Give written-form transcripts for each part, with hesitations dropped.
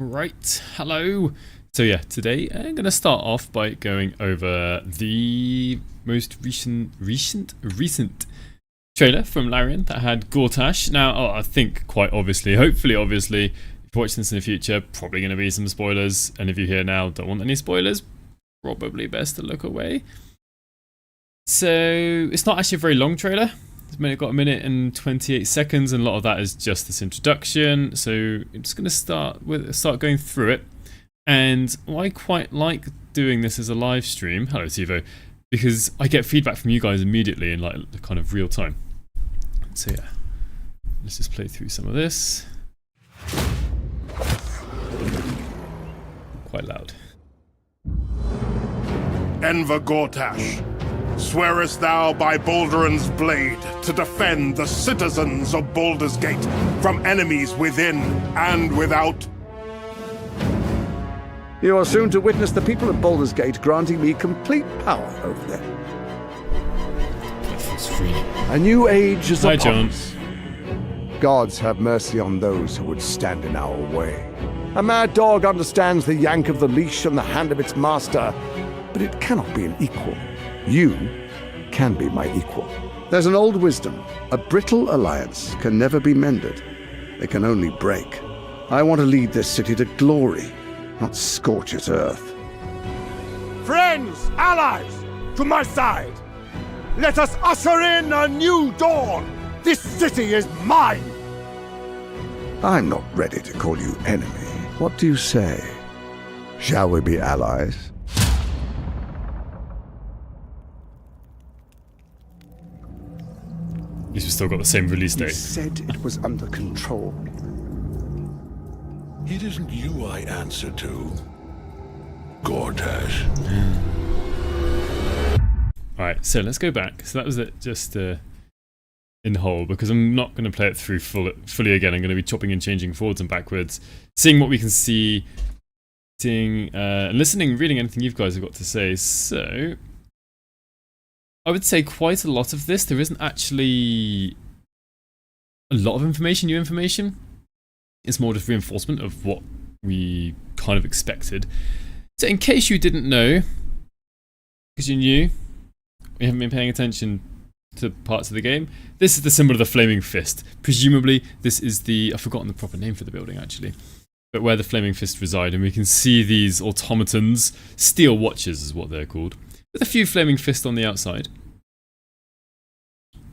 Right, hello. So yeah, today I'm going to start off by going over the most recent trailer from Larian that had Gortash. Now, I think quite obviously, hopefully obviously, if you watch this in the future, probably going to be some spoilers. And if you hear now don't want any spoilers, probably best to look away. So it's not actually a very long trailer. It's got 1 minute and 28 seconds, and a lot of that is just this introduction. So I'm just going to start going through it. And I quite like doing this as a live stream. Hello, Tivo, because I get feedback from you guys immediately in like kind of real time. So yeah, let's just play through some of this. Quite loud. Enver Gortash, swearest thou by Baldur's blade to defend the citizens of Baldur's Gate from enemies within and without? You are soon to witness the people of Baldur's Gate granting me complete power over them. That's free. A new age is Hi, upon John. us. Gods have mercy on those who would stand in our way. A mad dog understands the yank of the leash on the hand of its master, but it cannot be an equal. You can be my equal. There's an old wisdom. A brittle alliance can never be mended. It can only break. I want to lead this city to glory, not scorch its earth. Friends, allies, to my side! Let us usher in a new dawn! This city is mine! I'm not ready to call you enemy. What do you say? Shall we be allies? At least we've still got the same release He date. said it was under control. It isn't you I answer to, Gortash. Alright, so let's go back. So that was it, just in whole, because I'm not going to play it through fully again. I'm going to be chopping and changing forwards and backwards, seeing what we can see, listening, reading anything you guys have got to say. So I would say quite a lot of this, there isn't actually a lot of information, new information. It's more just reinforcement of what we kind of expected. So in case you didn't know, because you knew, we haven't been paying attention to parts of the game, this is the symbol of the Flaming Fist. Presumably this is I've forgotten the proper name for the building actually, but where the Flaming Fist reside, and we can see these automatons, steel watchers is what they're called, with a few Flaming Fists on the outside. I'm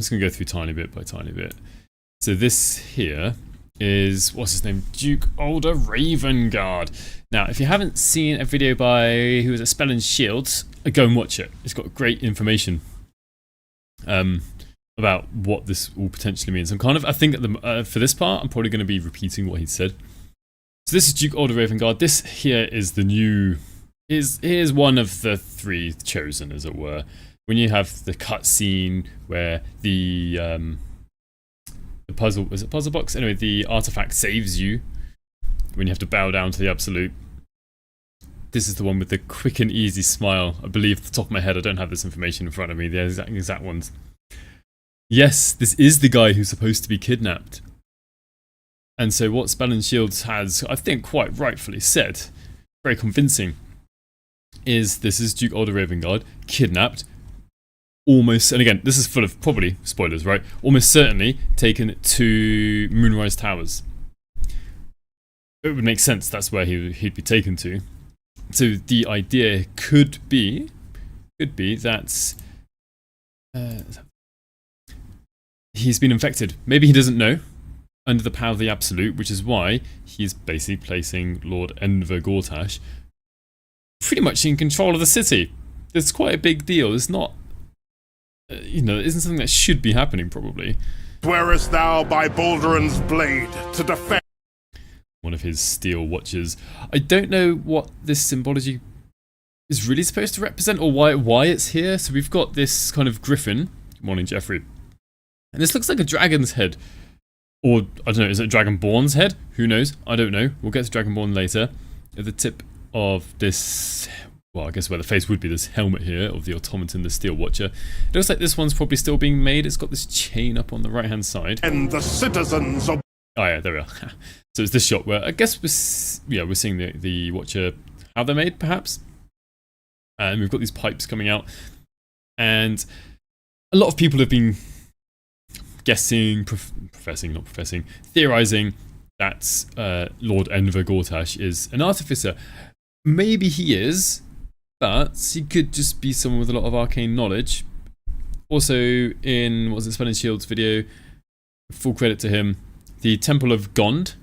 just going to go through tiny bit by tiny bit. So this here is, what's his name? Duke Older Ravengard. Now, if you haven't seen a video by, who was at Spell and Shields, go and watch it. It's got great information about what this all potentially means. I think for this part, I'm probably going to be repeating what he said. So this is Duke Older Ravengard. This here is the new, here's one of the three chosen, as it were. When you have the cutscene where the puzzle, is it puzzle box? Anyway, the artifact saves you when you have to bow down to the Absolute. This is the one with the quick and easy smile. I believe at the top of my head, I don't have this information in front of me, the exact ones. Yes, this is the guy who's supposed to be kidnapped. And so what Spell and Shields has, I think quite rightfully said, very convincing, is this is Duke Older Ravengard, kidnapped, almost, and again, this is full of probably spoilers, right? Almost certainly taken to Moonrise Towers. It would make sense that's where he'd be taken to. So the idea could be that he's been infected. Maybe he doesn't know, under the power of the Absolute, which is why he's basically placing Lord Enver Gortash pretty much in control of the city. It's quite a big deal. It's not, it isn't something that should be happening, probably. Swearest thou by Baldur's blade to defend? One of his steel watches. I don't know what this symbology is really supposed to represent, or why it's here. So we've got this kind of griffin. Good morning, Jeffrey. And this looks like a dragon's head. Or, I don't know, is it a Dragonborn's head? Who knows? I don't know. We'll get to Dragonborn later. At the tip of this, well, I guess where the face would be, this helmet here of the automaton, the steel watcher. It looks like this one's probably still being made. It's got this chain up on the right hand side. And the citizens of Oh yeah, there we are. So it's this shot where I guess we're seeing the Watcher, how they're made, perhaps. And we've got these pipes coming out, and a lot of people have been guessing, theorizing that Lord Enver Gortash is an artificer. Maybe he is, but he could just be someone with a lot of arcane knowledge. Also, in Spell and Shield's video, full credit to him, the Temple of Gond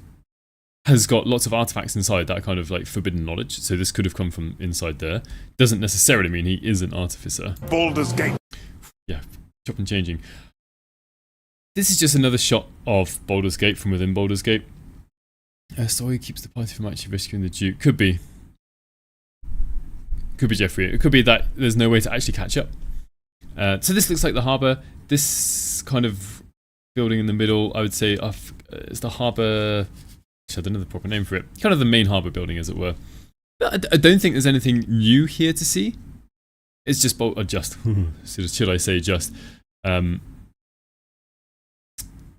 has got lots of artifacts inside that are kind of like forbidden knowledge, so this could have come from inside there. Doesn't necessarily mean he is an artificer. Baldur's Gate. Yeah, chop and changing. This is just another shot of Baldur's Gate from within Baldur's Gate. Story keeps the party from actually rescuing the Duke. Could be Jeffrey. It could be that there's no way to actually catch up. So this looks like the harbour. This kind of building in the middle, I would say, is the harbour. I don't know the proper name for it. Kind of the main harbour building, as it were. But I don't think there's anything new here to see. It's just should I say just? Yeah,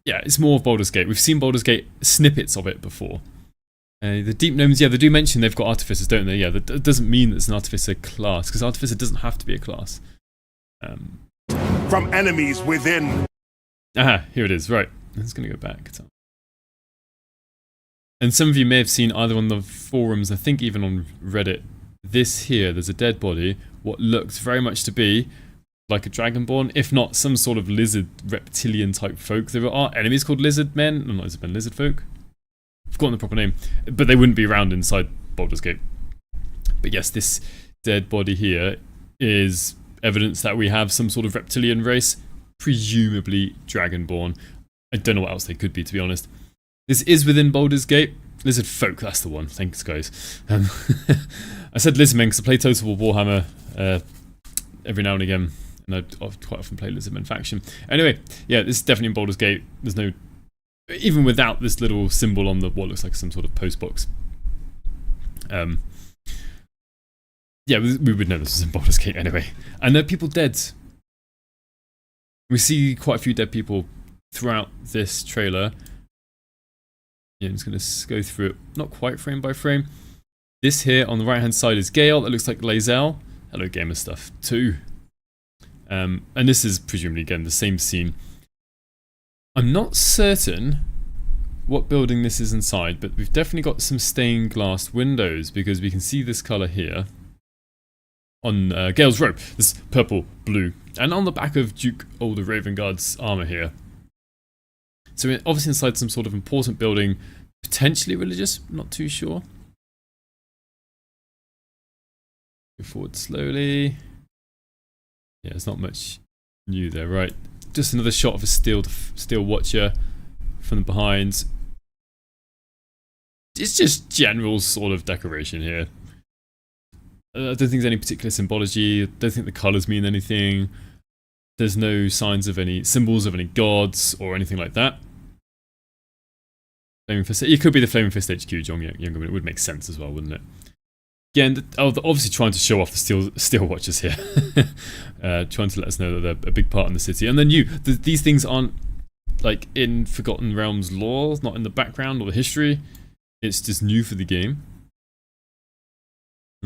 it's more of Baldur's Gate. We've seen Baldur's Gate snippets of it before. The Deep Gnomes, yeah, they do mention they've got artificers, don't they? Yeah, that doesn't mean that it's an artificer class, because artificer doesn't have to be a class. From enemies within. Aha, here it is. Right, I'm just going to go back. And some of you may have seen either on the forums, I think even on Reddit, this here, there's a dead body, what looks very much to be like a dragonborn, if not some sort of lizard reptilian type folk. There are enemies called lizard men, not lizard men, lizard folk. I've forgotten the proper name, but they wouldn't be around inside Baldur's Gate. But yes, this dead body here is evidence that we have some sort of reptilian race, presumably dragonborn. I don't know what else they could be, to be honest. This is within Baldur's Gate. Lizard folk, that's the one. Thanks, guys. I said lizard men because I play Total War Warhammer every now and again, and I quite often play lizard men faction. Anyway, yeah, this is definitely in Baldur's Gate. There's no, even without this little symbol on the what looks like some sort of post box. Yeah, we would know this is in Baldur's Gate anyway. And there are people dead. We see quite a few dead people throughout this trailer. Yeah, I'm just going to go through it, not quite frame by frame. This here on the right hand side is Gale. That looks like Lae'zel. Hello, gamer stuff too. And this is presumably again the same scene. I'm not certain what building this is inside, but we've definitely got some stained glass windows because we can see this colour here on Gale's robe. This purple, blue, and on the back of Duke Older Ravenguard's armour here. So we're obviously inside some sort of important building, potentially religious, not too sure. Go forward slowly. Yeah, there's not much new there, right? Just another shot of a steel watcher from the behind. It's just general sort of decoration here. I don't think there's any particular symbology. I don't think the colours mean anything. There's no signs of any symbols of any gods or anything like that. Flaming Fist. It could be the Flaming Fist HQ, John Younger, but it would make sense as well, wouldn't it? Again, they're obviously trying to show off the steel watchers here. Trying to let us know that they're a big part in the city. And then these things aren't like in Forgotten Realms lore, not in the background or the history. It's just new for the game.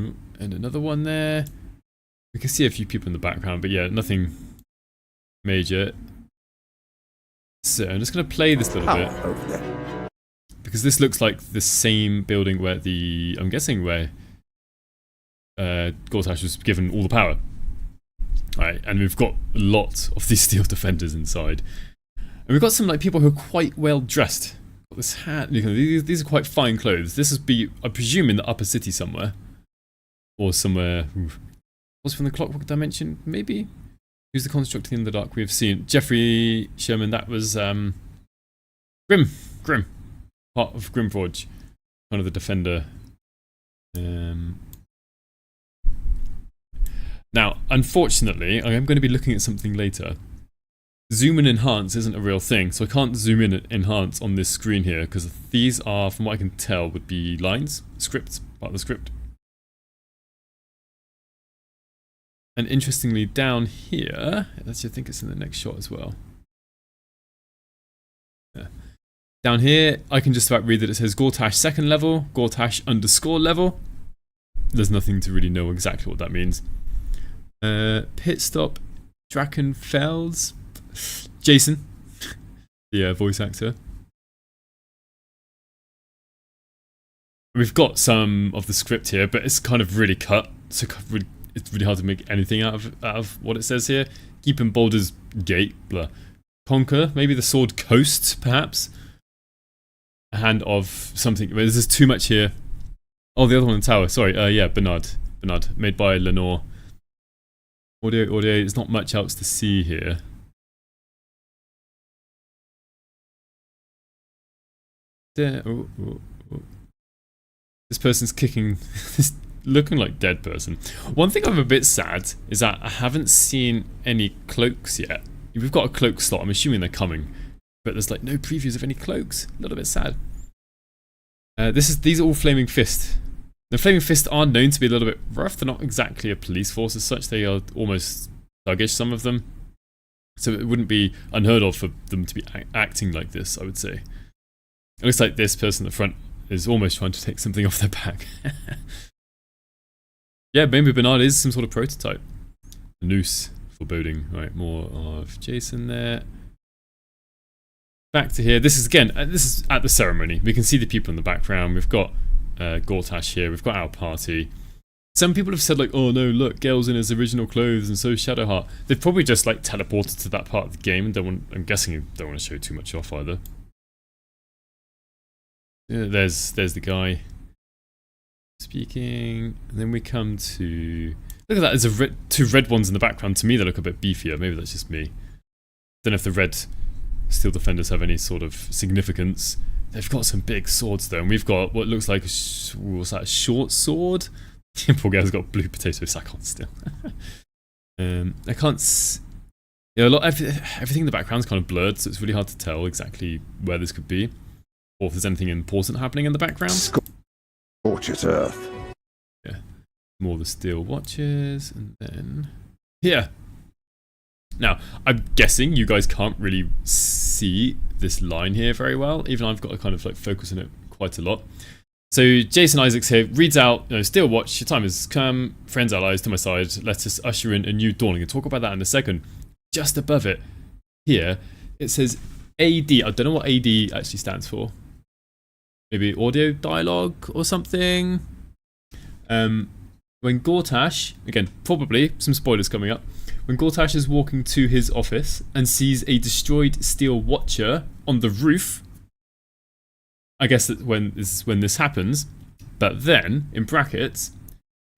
Ooh, and another one there. We can see a few people in the background, but yeah, nothing major. So I'm just going to play this little bit. Over there. Because this looks like the same building where I'm guessing where Gortash was given all the power. Alright, and we've got a lot of these steel defenders inside. And we've got some like people who are quite well dressed. Got this hat, these are quite fine clothes. This would be, I presume, in the upper city somewhere. Or somewhere. What's from the Clockwork Dimension, maybe? Who's the construct in the dark we have seen? Jeffrey Sherman, that was Grim. Part of Grimforge. One of the defender. Now, unfortunately, I am going to be looking at something later. Zoom and enhance isn't a real thing, so I can't zoom in and enhance on this screen here, because these are, from what I can tell, would be lines, scripts, part of the script. And interestingly, down here, I think it's in the next shot as well. Yeah. Down here, I can just about read that it says Gortash 2nd level, Gortash _ level. There's nothing to really know exactly what that means. Pit stop, Drakenfels, Jason, the voice actor. We've got some of the script here, but it's kind of really cut, so it's really hard to make anything out of what it says here. Keep in Baldur's Gate, blah. Conquer, maybe the sword coast, perhaps. A hand of something. There's too much here. Oh, the other one in the tower. Sorry. Yeah, Bernard, made by Lenore. Audio. There's not much else to see here. There. Oh. This person's kicking. This looking like dead person. One thing I'm a bit sad is that I haven't seen any cloaks yet. We've got a cloak slot. I'm assuming they're coming, but there's like no previews of any cloaks. A little bit sad. These are all Flaming Fist. The Flaming Fist are known to be a little bit rough. They're not exactly a police force as such. They are almost thuggish, some of them. So it wouldn't be unheard of for them to be acting like this, I would say. It looks like this person at the front is almost trying to take something off their back. Yeah, maybe Bernard is some sort of prototype. A noose. Foreboding. Right, more of Jason there. Back to here. This is again, this is at the ceremony. We can see the people in the background. We've got Gortash here. We've got our party. Some people have said like, oh no, look, Gale's in his original clothes and so Shadowheart. They've probably just like teleported to that part of the game and I'm guessing you don't want to show too much off either. Yeah, there's the guy speaking. And then we come to... Look at that, there's two red ones in the background. To me, they look a bit beefier. Maybe that's just me. Don't know if the red Steel Defenders have any sort of significance. They've got some big swords though, and we've got what looks like a short sword? Poor guy's got blue potato sack on still. I can't... Yeah, everything in the background's kind of blurred, so it's really hard to tell exactly where this could be. Or if there's anything important happening in the background. Scorches earth. Yeah. More of the steel watches, and then here. Now, I'm guessing you guys can't really see this line here very well, even I've got to kind of like focus on it quite a lot. So Jason Isaacs here reads out, Steel Watch, your time has come, friends, allies to my side, let us usher in a new dawning, and talk about that in a second. Just above it, here, it says AD. I don't know what AD actually stands for. Maybe audio dialogue or something. When Gortash, again, probably some spoilers coming up, when Gortash is walking to his office and sees a destroyed Steel Watcher on the roof, I guess that when this happens, but then, in brackets,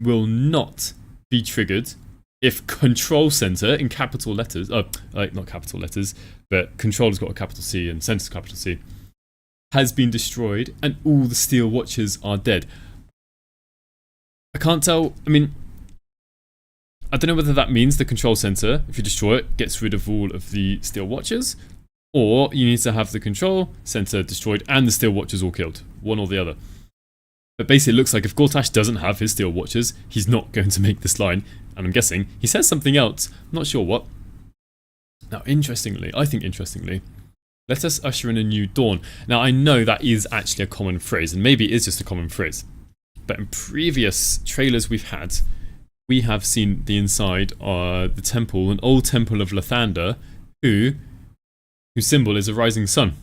will not be triggered if Control Center in capital letters, not capital letters, but Control has got a capital C and Center's capital C, has been destroyed and all the Steel Watchers are dead. I can't tell, I mean, I don't know whether that means the Control Center, if you destroy it, gets rid of all of the Steel Watchers, or you need to have the Control Center destroyed and the Steel Watchers all killed, one or the other. But basically it looks like if Gortash doesn't have his Steel Watchers, he's not going to make this line, and I'm guessing he says something else, I'm not sure what. Now I think interestingly, let us usher in a new dawn. Now I know that is actually a common phrase, and maybe it is just a common phrase. But in previous trailers we've had, we have seen the inside of the temple, an old temple of Lathander, whose symbol is a rising sun,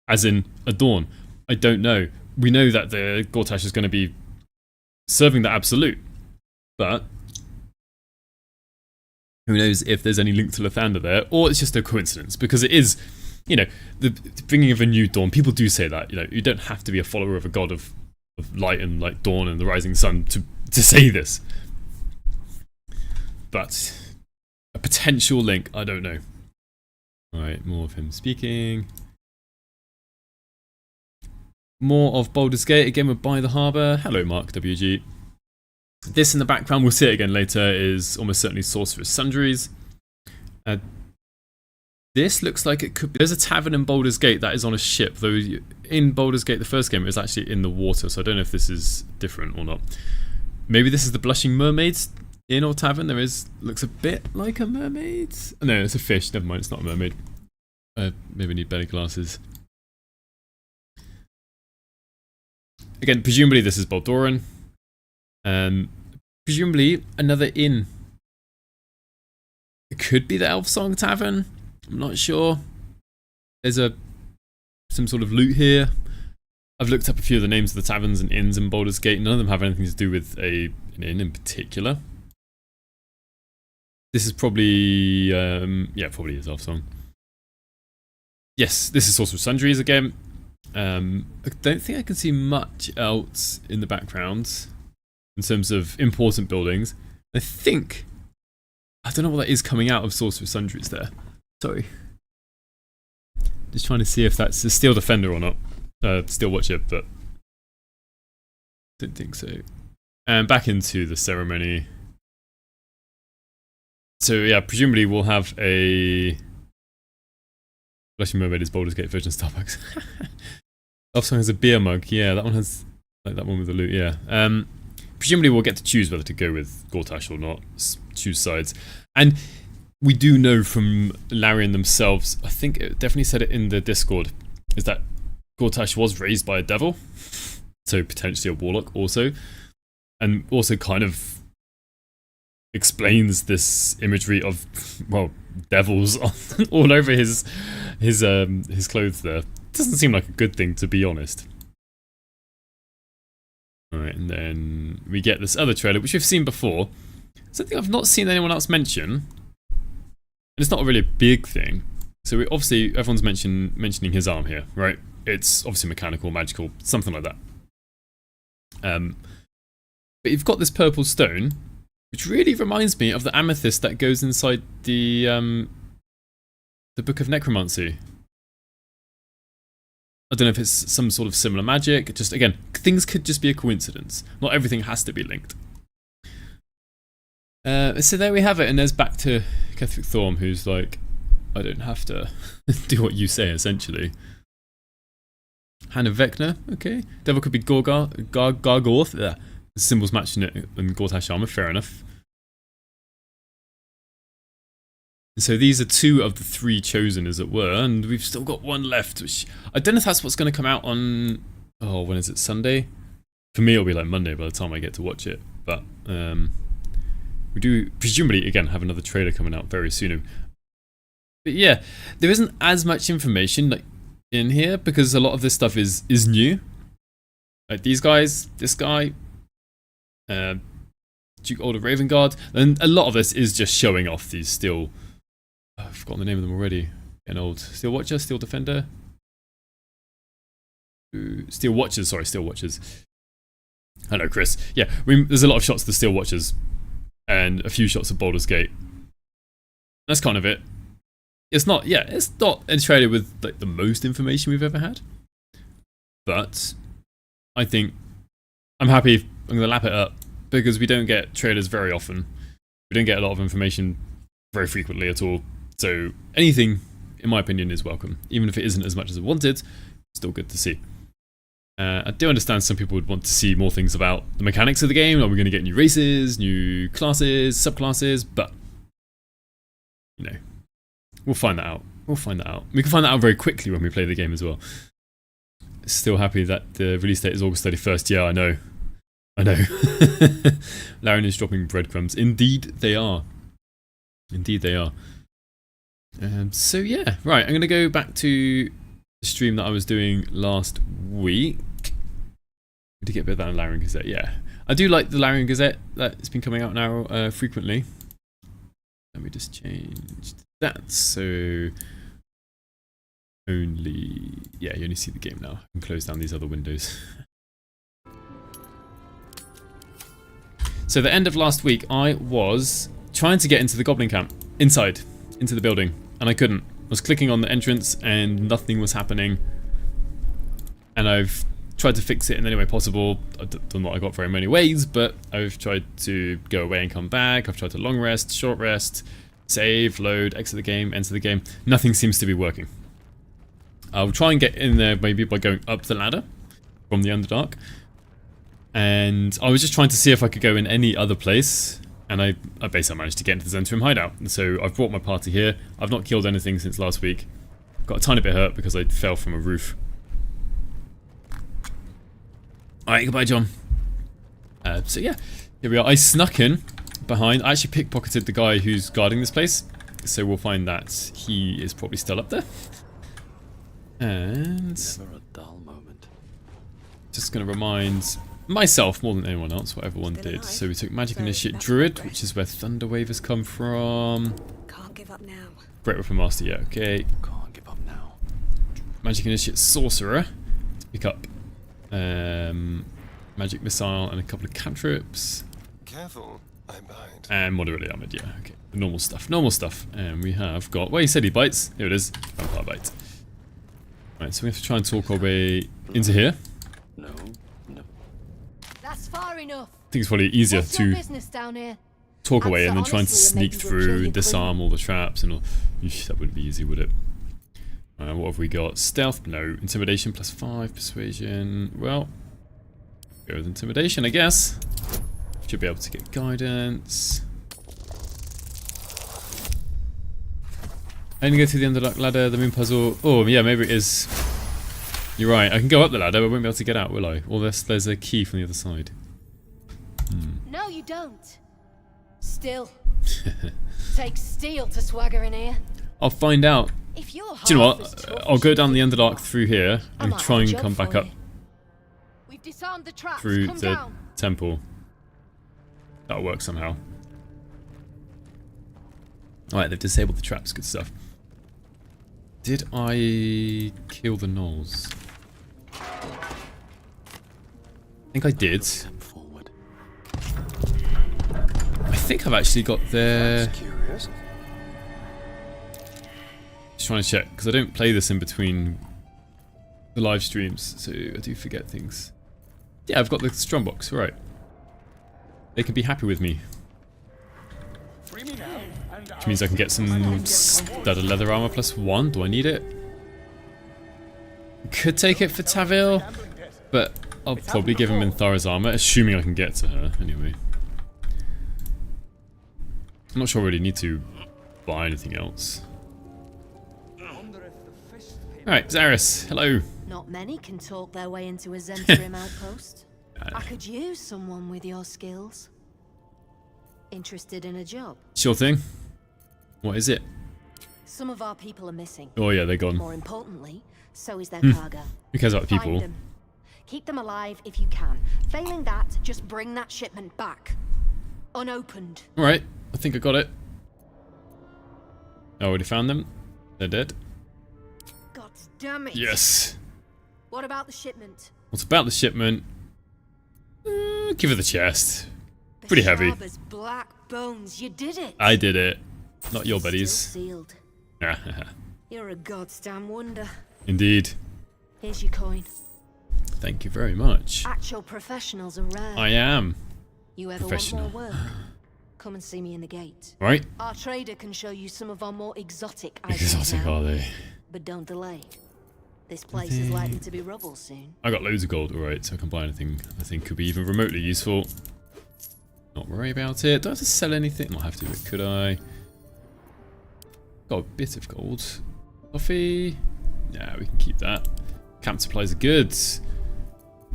as in a dawn. I don't know. We know that the Gortash is going to be serving the Absolute, but who knows if there's any link to Lathander there, or it's just a coincidence, because it is, the bringing of a new dawn. People do say that, you don't have to be a follower of a god of light and like dawn and the rising sun to say this. But a potential link, I don't know. Alright, more of him speaking. More of Baldur's Gate, again we're by the harbour. Hello Mark WG. This in the background, we'll see it again later, is almost certainly Sorcerer's Sundries. This looks like it could be... There's a tavern in Baldur's Gate that is on a ship, though in Baldur's Gate, the first game, it was actually in the water, so I don't know if this is different or not. Maybe this is the Blushing Mermaid's inn or tavern. There is... Looks a bit like a mermaid. No, it's a fish. Never mind, it's not a mermaid. Maybe I need better glasses. again, presumably this is Balduran. Presumably another inn. It could be the Elf Song Tavern. I'm not sure. There's some sort of loot here. I've looked up a few of the names of the taverns and inns in Baldur's Gate. None of them have anything to do with an inn in particular. This is probably, yeah, probably is Elf Song. Yes, this is Sorcerer Sundries again. I don't think I can see much else in the background in terms of important buildings. I think, I don't know what that is coming out of Sorcerer Sundries there. Sorry. Just trying to see if that's a Steel Defender or not. Steel Watcher, but don't think so. And back into the ceremony. So yeah, presumably we'll have a Fleshy Mermaid is Baldur's Gate version of Starbucks. Elf Song has a beer mug. Yeah, that one has like that one with the loot. Yeah. Presumably we'll get to choose whether to go with Gortash or not. Choose sides. And we do know from Larian themselves, I think it definitely said it in the Discord, is that Gortash was raised by a devil. So potentially a warlock also. And also kind of explains this imagery of, well, devils all over his clothes there. Doesn't seem like a good thing, to be honest. Alright, and then we get this other trailer, which we've seen before. Something I've not seen anyone else mention. And it's not really a big thing. So we, obviously, everyone's mentioning his arm here, right? It's obviously mechanical, magical, something like that. But you've got this purple stone, which really reminds me of the amethyst that goes inside the Book of Necromancy. I don't know if it's some sort of similar magic. Just, again, things could just be a coincidence. Not everything has to be linked. So there we have it, and there's back to Ketheric Thorm, who's like, I don't have to do what you say, essentially. Hannah Vecna, okay. Devil could be Gargorth. The symbols matching it and Gortash armor, fair enough. So these are 2 of the 3 chosen, as it were, and we've still got 1 left, which I don't know if that's what's going to come out on, oh, when is it, Sunday? For me, it'll be like Monday by the time I get to watch it, but we do presumably, again, have another trailer coming out very soon. But yeah, there isn't as much information like in here, because a lot of this stuff is new. Like these guys, this guy, Duke Older Ravengard, and a lot of this is just showing off these steel. I've forgotten the name of them already. Getting old. Steel Watcher, Steel Defender. Steel Watchers, sorry, Steel Watchers. Hello, Chris. Yeah, there's a lot of shots of the Steel Watchers and a few shots of Baldur's Gate. That's kind of it. It's not, yeah, it's not a trailer with like the most information we've ever had. But I think I'm happy. I'm going to lap it up because we don't get trailers very often. We don't get a lot of information very frequently at all. So anything, in my opinion, is welcome. Even if it isn't as much as I wanted, still good to see. I do understand some people would want to see more things about the mechanics of the game. Are we going to get new races, new classes, subclasses? But, you know, we'll find that out. We'll find that out. We can find that out very quickly when we play the game as well. Still happy that the release date is August 31st. Yeah, I know. I know. Larian is dropping breadcrumbs. Indeed they are. Indeed they are. So yeah, right, I'm going to go back to the stream that I was doing last week. To get a bit of that in Larian Gazette, yeah. I do like the Larian Gazette that's been coming out now frequently. Let me just change that, so only, yeah, you only see the game now. I can close down these other windows. So the end of last week, I was trying to get into the Goblin camp, inside, into the building, and I couldn't. I was clicking on the entrance and nothing was happening. And I've tried to fix it in any way possible. I don't know I got very many ways, but I've tried to go away and come back. I've tried to long rest, short rest, save, load, exit the game, enter the game. Nothing seems to be working. I'll try and get in there maybe by going up the ladder from the Underdark. And I was just trying to see if I could go in any other place, and I basically managed to get into the Zentrum hideout. So I've brought my party here. I've not killed anything since last week. Got a tiny bit hurt because I fell from a roof. Alright, goodbye, John. So yeah, here we are. I snuck in behind. I actually pickpocketed the guy who's guarding this place. So we'll find that he is probably still up there. And Never a dull moment. just going to remind myself more than anyone else what everyone did. So we took Magic Initiate Druid, which is where Thunderwave has come from. Can't give up now. Great Weapon Master, yeah, okay. Can't give up now. Magic Initiate Sorcerer to pick up Magic Missile and a couple of cantrips. Careful, I bite. And moderately armored, yeah, okay. The normal stuff, normal stuff. And we have got, well, he said he bites. Here it is, Vampire Bite. Right, so we have to try and talk our way into here. No, no. That's far enough. I think it's probably easier What's your to business down here? talk away and then Answer trying to honestly and sneak maybe we'll kill through, you disarm clean. all the traps and all. Eesh, that wouldn't be easy, would it? What have we got? Stealth? No. Intimidation +5. Persuasion? Well, go with Intimidation, I guess. Should be able to get Guidance. I need to go to the end of the ladder, the moon puzzle. Oh, yeah, maybe it is. You're right. I can go up the ladder, but I won't be able to get out, will I? Or there's a key from the other side. No, you don't. Still. Takes steel to swagger in here. I'll find out. If you're Do you know half as tough what? I'll as go you down the think Underdark you are, through here I and might try have a and job come back for up you. We've disarmed the traps. through Come the down. temple. That'll work somehow. Alright, they've disabled the traps. Good stuff. Did I kill the gnolls? I think I did. Step forward. I think I've actually got their... That's curious. Just trying to check, because I don't play this in between the live streams, so I do forget things. Yeah, I've got the Strongbox, right. They can be happy with me. Which means I can get some studded leather armor +1. Do I need it? Could take it for Tavil, but I'll probably give him Minthara's armor, assuming I can get to her, anyway. I'm not sure I really need to buy anything else. Alright, Zaris, hello. Not many can talk their way into a Zentrim outpost. I could use someone with your skills. Interested in a job? Sure thing. What is it? Some of our people are missing. Oh yeah, they're gone. More importantly, so is their cargo. Who cares about the Find people? them. Keep them alive if you can. Failing that, just bring that shipment back. Unopened. Alright, I think I got it. I already found them. They're dead. God damn it. Yes. What about the shipment? What's about the shipment? Give her the chest. The Pretty heavy. sharp as black bones. You did it. I did it. Not your Still buddies. sealed. You're a goddamn wonder. Indeed. Here's your coin. Thank you very much. Actual professionals are rare. I am. You ever want professional. more work? Come and see me in the gate. Right? Our trader can show you some of our more exotic items Exotic, now. are they? But don't delay. This place is likely to be rubble soon. I got loads of gold, alright, so I can buy anything I think could be even remotely useful. Not worry about it. Do I have to sell anything? Not have to, but could I? Got a bit of gold. Coffee? Yeah, we can keep that. Camp supplies are good.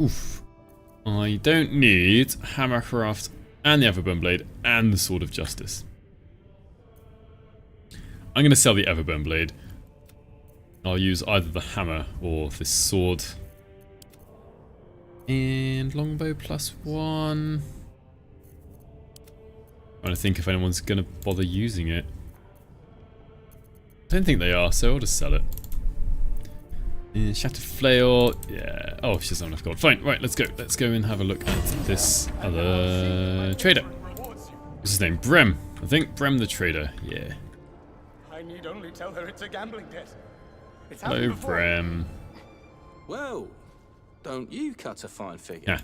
Oof. I don't need Hammercraft and the Everburn Blade and the Sword of Justice. I'm going to sell the Everburn Blade. I'll use either the hammer or this sword. And longbow +1. Trying to think if anyone's going to bother using it. I don't think they are, so I'll just sell it. And Shattered Flail, yeah. Oh, she doesn't have enough gold. Fine, right, let's go. Let's go and have a look at this other trader. What's his name? Brem. I think Brem the trader, yeah. I need only tell her it's a gambling debt. It's Hello, happened before. Brem. Well, don't you cut a fine figure? Yeah.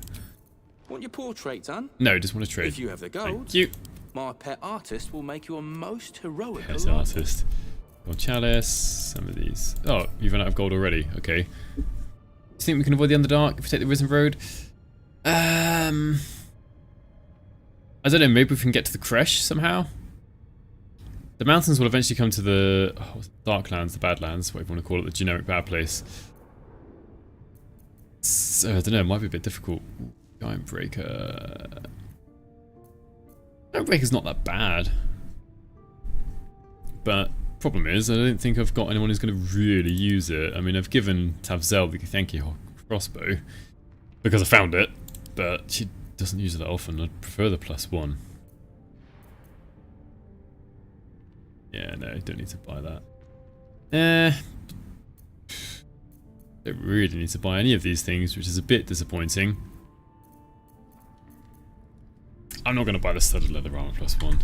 Want your portrait done? No, just want to trade. If you have the gold, Thank you. my pet artist will make you a most heroic Yes, arrival. artist. Gold chalice, some of these. Oh, you've run out of gold already. Okay. Do you think we can avoid the Underdark if we take the Risen Road? I don't know, maybe we can get to the Kresh somehow? The mountains will eventually come to the Darklands, the Badlands, whatever you want to call it, the generic bad place. So, I don't know, it might be a bit difficult. Giant Breaker. Giant Breaker's not that bad. But problem is, I don't think I've got anyone who's going to really use it. I mean, I've given Tavzel the thank you crossbow because I found it, but she doesn't use it that often. I'd prefer the +1. Yeah, no, don't need to buy that. Don't really need to buy any of these things, which is a bit disappointing. I'm not going to buy the studded leather armor +1.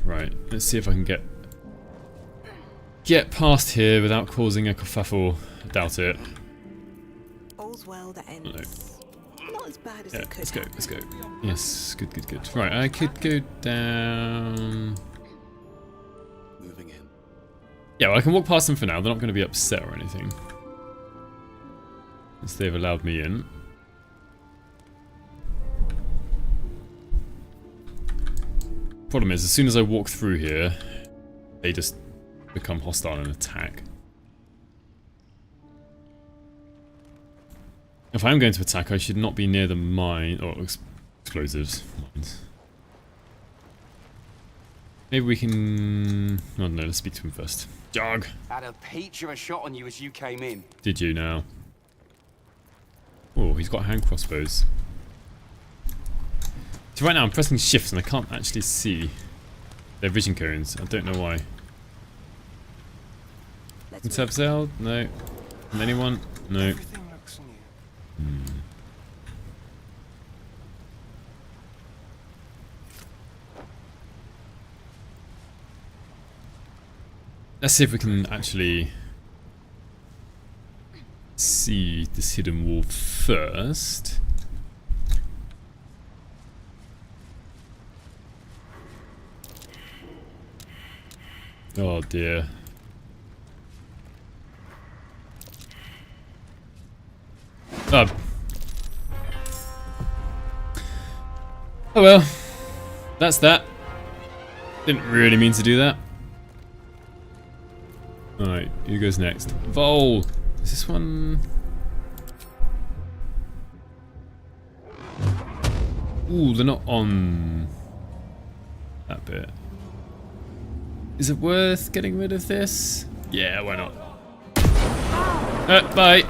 Right, let's see if I can get past here without causing a kerfuffle. I doubt it. All's well that ends. Not as bad as Yeah, it could let's go, have. let's go. Yes, good, good, good. Right, I could go down... Moving in. Yeah, well, I can walk past them for now. They're not going to be upset or anything. Since they've allowed me in. Problem is, as soon as I walk through here, they just become hostile and attack. If I am going to attack, I should not be near the mine or explosives mines. Maybe we can... Oh no, let's speak to him first. Jog! Had a peach of a shot on you as you came in. Did you now? Oh, he's got hand crossbows. So right now I'm pressing shift and I can't actually see their vision cones. I don't know why. Tavzel? No. From anyone? No. Everything looks new. Let's see if we can actually see this hidden wall first. Oh dear. Oh well. That's that. Didn't really mean to do that. Alright, who goes next? Vol! Is this one... Ooh, they're not on that bit. Is it worth getting rid of this? Yeah, why not? Bye!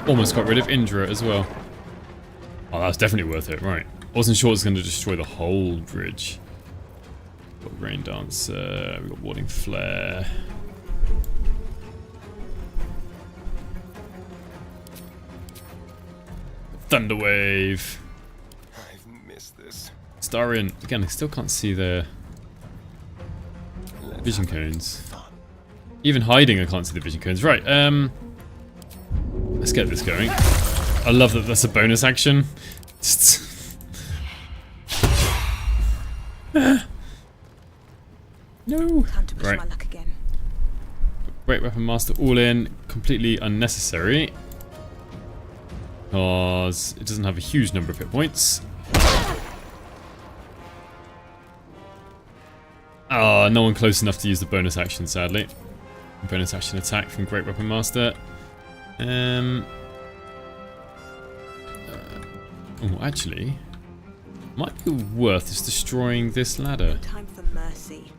Almost got rid of Indra as well. Oh, that's definitely worth it, right. Wasn't sure it was going to destroy the whole bridge. We've got Rain Dancer, we've got Warding Flare. Thunderwave. I've missed this. Starin. Again, I still can't see the vision cones. Even hiding, I can't see the vision cones. Right, let's get this going. I love that that's a bonus action. No. Time to push Right. my luck again. Great Weapon Master all in. Completely unnecessary. Because it doesn't have a huge number of hit points. Ah, no one close enough to use the bonus action, sadly. Bonus action attack from Great Weapon Master. Oh, actually, might be worth just destroying this ladder. Time for mercy.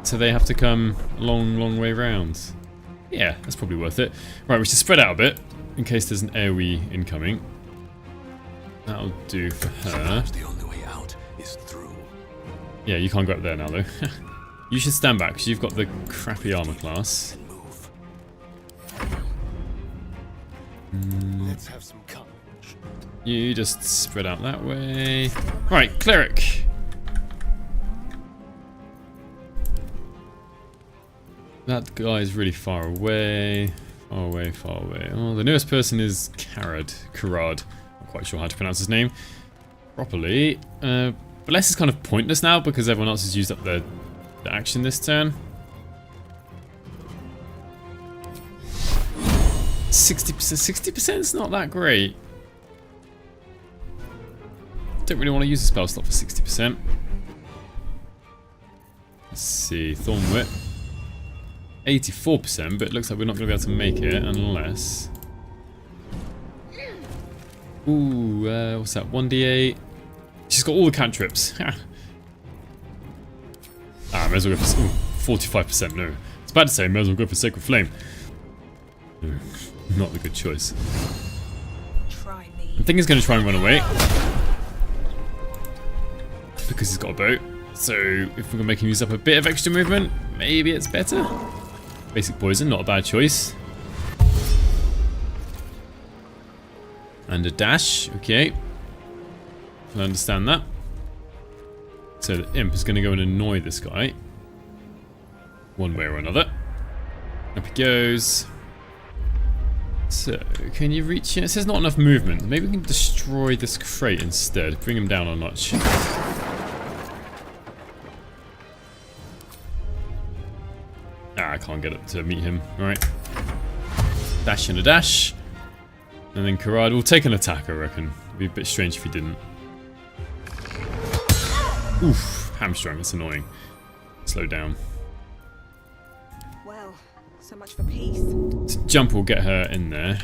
So they have to come a long, long way round. Yeah, that's probably worth it. Right, we should spread out a bit in case there's an AoE incoming. That'll do for her. The only way out is through. Yeah, you can't go up there now though. You should stand back because you've got the crappy armor class. Let's have some courage. You just spread out that way. Right, cleric. That guy is really far away. Far away, far away. Oh, the newest person is Karad. Not quite sure how to pronounce his name properly. But less is kind of pointless now because everyone else has used up the action this turn. 60%. 60% is not that great. Don't really want to use a spell slot for 60%. Let's see. Thorn Whip. 84%, but it looks like we're not going to be able to make it unless... Ooh, what's that? 1d8. She's got all the cantrips. May as well go for... Ooh, 45%, no. It's bad to say, may as well go for Sacred Flame. No, not the good choice. Try me. I think he's going to try and run away. Because he's got a boat. So, if we're going to make him use up a bit of extra movement, maybe it's better. Basic poison, not a bad choice. And a dash, okay. I understand that. So the imp is going to go and annoy this guy. One way or another. Up he goes. So, can you reach it? It says not enough movement. Maybe we can destroy this crate instead. Bring him down a notch. I can't get up to meet him. Alright. Dash and a dash. And then Karad will take an attack, I reckon. It'd be a bit strange if he didn't. Oof. Hamstrung, it's annoying. Slow down. Well, so much for peace. So jump will get her in there.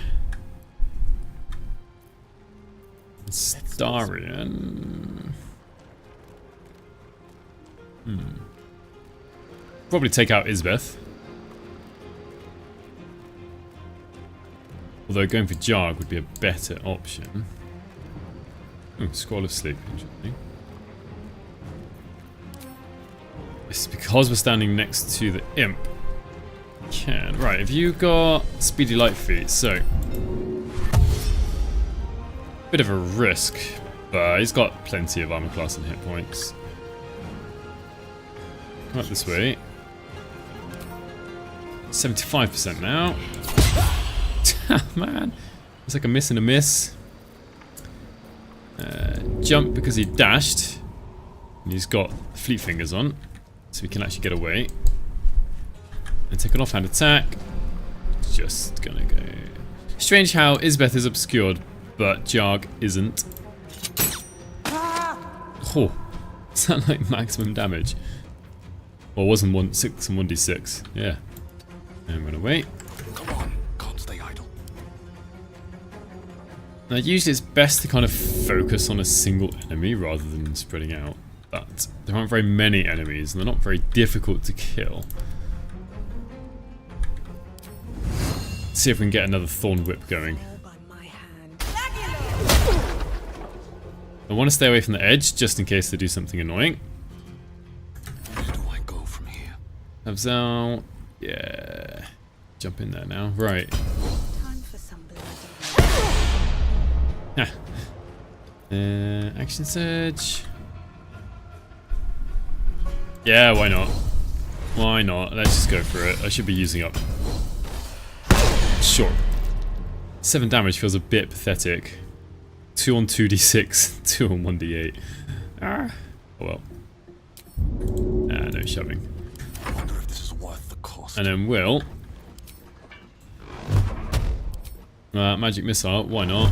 Starion. Probably take out Isbeth. Although going for Jarg would be a better option. Oh, Scroll of Sleep, interesting. It's because we're standing next to the imp. Can. Right, have you got Speedy Light Feet? So. Bit of a risk, but he's got plenty of armor class and hit points. Come up this way. 75% now. Man, it's like a miss and a miss. Jump because he dashed. And he's got fleet fingers on. So we can actually get away. And take an offhand attack. Just gonna go. Strange how Isbeth is obscured, but Jarg isn't. Oh, is that like maximum damage? Well, it wasn't 6 and 1d6. Yeah. And run away. Come on, can't stay idle. Now, usually it's best to kind of focus on a single enemy rather than spreading out, but there aren't very many enemies and they're not very difficult to kill. Let's see if we can get another Thorn Whip going. I want to stay away from the edge just in case they do something annoying. Where do I go from here? Abzal, yeah, jump in there now. Right. Time for some blood. Action Surge. Yeah, why not? Why not? Let's just go for it. I should be using up. Sure. 7 damage feels a bit pathetic. 2 on 2d6, 2 on 1d8. Oh well. No shoving. I wonder if this is worth the cost. And then Will. Magic Missile, why not?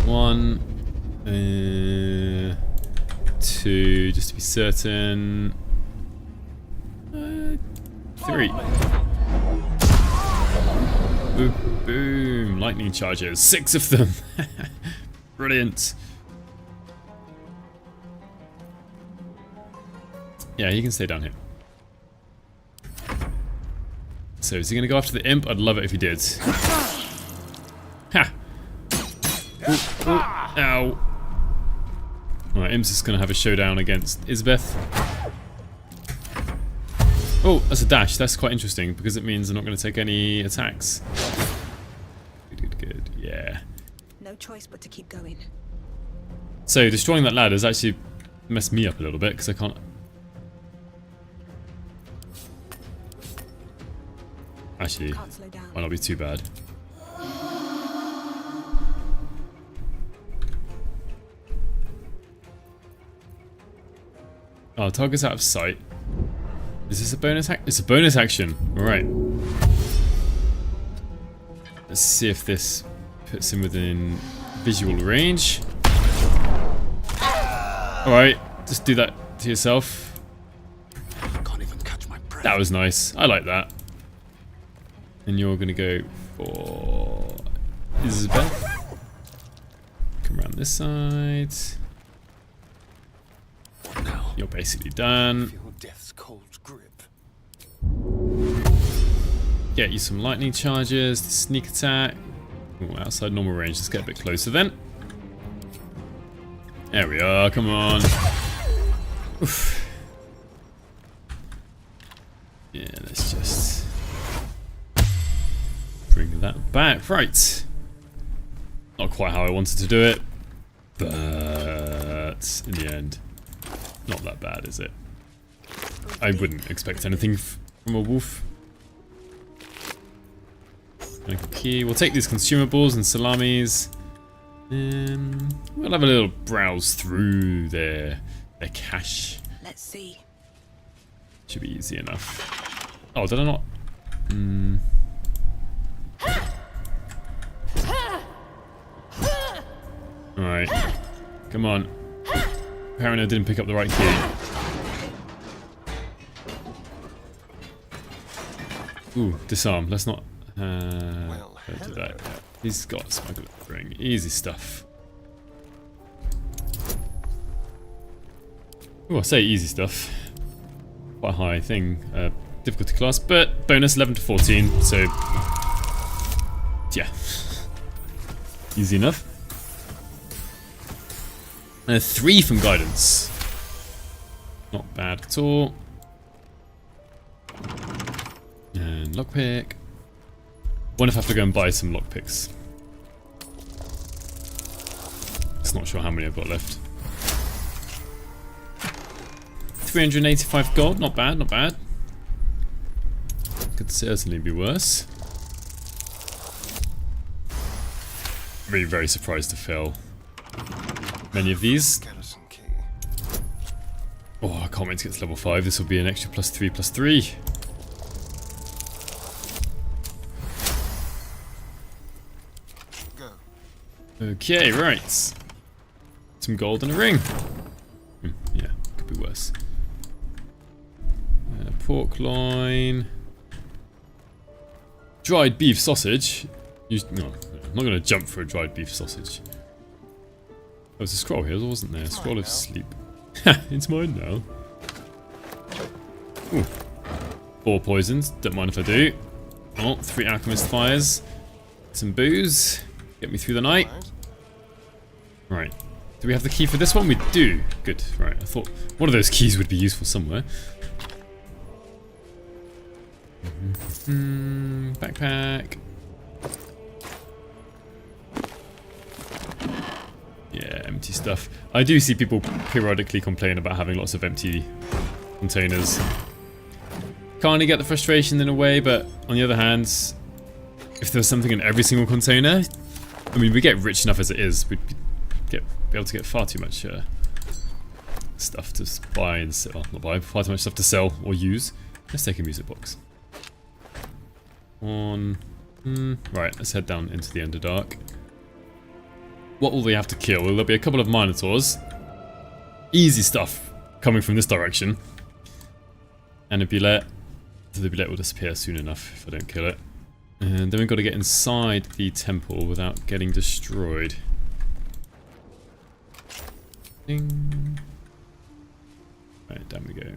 1, 2, just to be certain. 3. Boom, boom, lightning charges, 6 of them. Brilliant. Yeah, he can stay down here. So is he going to go after the imp? I'd love it if he did. Ha! Ooh, ooh, ow. Alright, imp's just going to have a showdown against Isbeth. Oh, that's a dash. That's quite interesting because it means they're not going to take any attacks. Good, good, good. Yeah. No choice but to keep going. So destroying that ladder has actually messed me up a little bit because I can't. Actually, Can't slow down. might not be too bad. Oh, target's out of sight. Is this a bonus action? It's a bonus action. Alright. Let's see if this puts him within visual range. Alright, just do that to yourself. I can't even catch my breath. That was nice. I like that. And you're going to go for Isabel. Come around this side. Now, You're basically done. feel death's cold grip. Get you some lightning charges, the sneak attack. Ooh, outside normal range. Let's get a bit closer then. There we are. Come on. Oof. Yeah, let's just bring that back. Right. Not quite how I wanted to do it, but in the end, not that bad, is it? I wouldn't expect anything from a wolf. Okay, we'll take these consumables and salamis. We'll have a little browse through their cache. Let's see. Should be easy enough. Oh, did I not? Alright. Come on. Apparently I didn't pick up the right key. Ooh, disarm. Let's not don't do that. He's got a smuggler ring. Easy stuff. Ooh, I say easy stuff. Quite a high thing. Difficulty class, but bonus 11 to 14, so yeah. Easy enough. 3 from guidance. Not bad at all. And lockpick. Wonder if I have to go and buy some lockpicks. Just not sure how many I've got left. 385 gold, not bad, not bad. Could certainly be worse. Really very surprised to fail many of these. Skeleton key. Oh, I can't wait to get to level 5. This will be an extra +3/+3. Go. Okay, right. Some gold and a ring. Yeah, could be worse. Pork loin. Dried beef sausage. No, I'm not going to jump for a dried beef sausage. There was a scroll here, wasn't there? Scroll of sleep. It's mine now. Ooh. 4 poisons. Don't mind if I do. Oh, 3 alchemist fires. Some booze. Get me through the night. Right. Do we have the key for this one? We do. Good. Right. I thought one of those keys would be useful somewhere. Backpack. Yeah, empty stuff. I do see people periodically complain about having lots of empty containers. Kinda get the frustration in a way, but on the other hand, if there was something in every single container, I mean, we get rich enough as it is. We'd be able to get far too much stuff to buy and sell. Well, not buy, far too much stuff to sell or use. Let's take a music box. Right, let's head down into the Underdark. What will we have to kill? Well, there'll be a couple of Minotaurs. Easy stuff coming from this direction. And a Bullet. So the Bullet will disappear soon enough if I don't kill it. And then we've got to get inside the temple without getting destroyed. Ding. Right, down we go.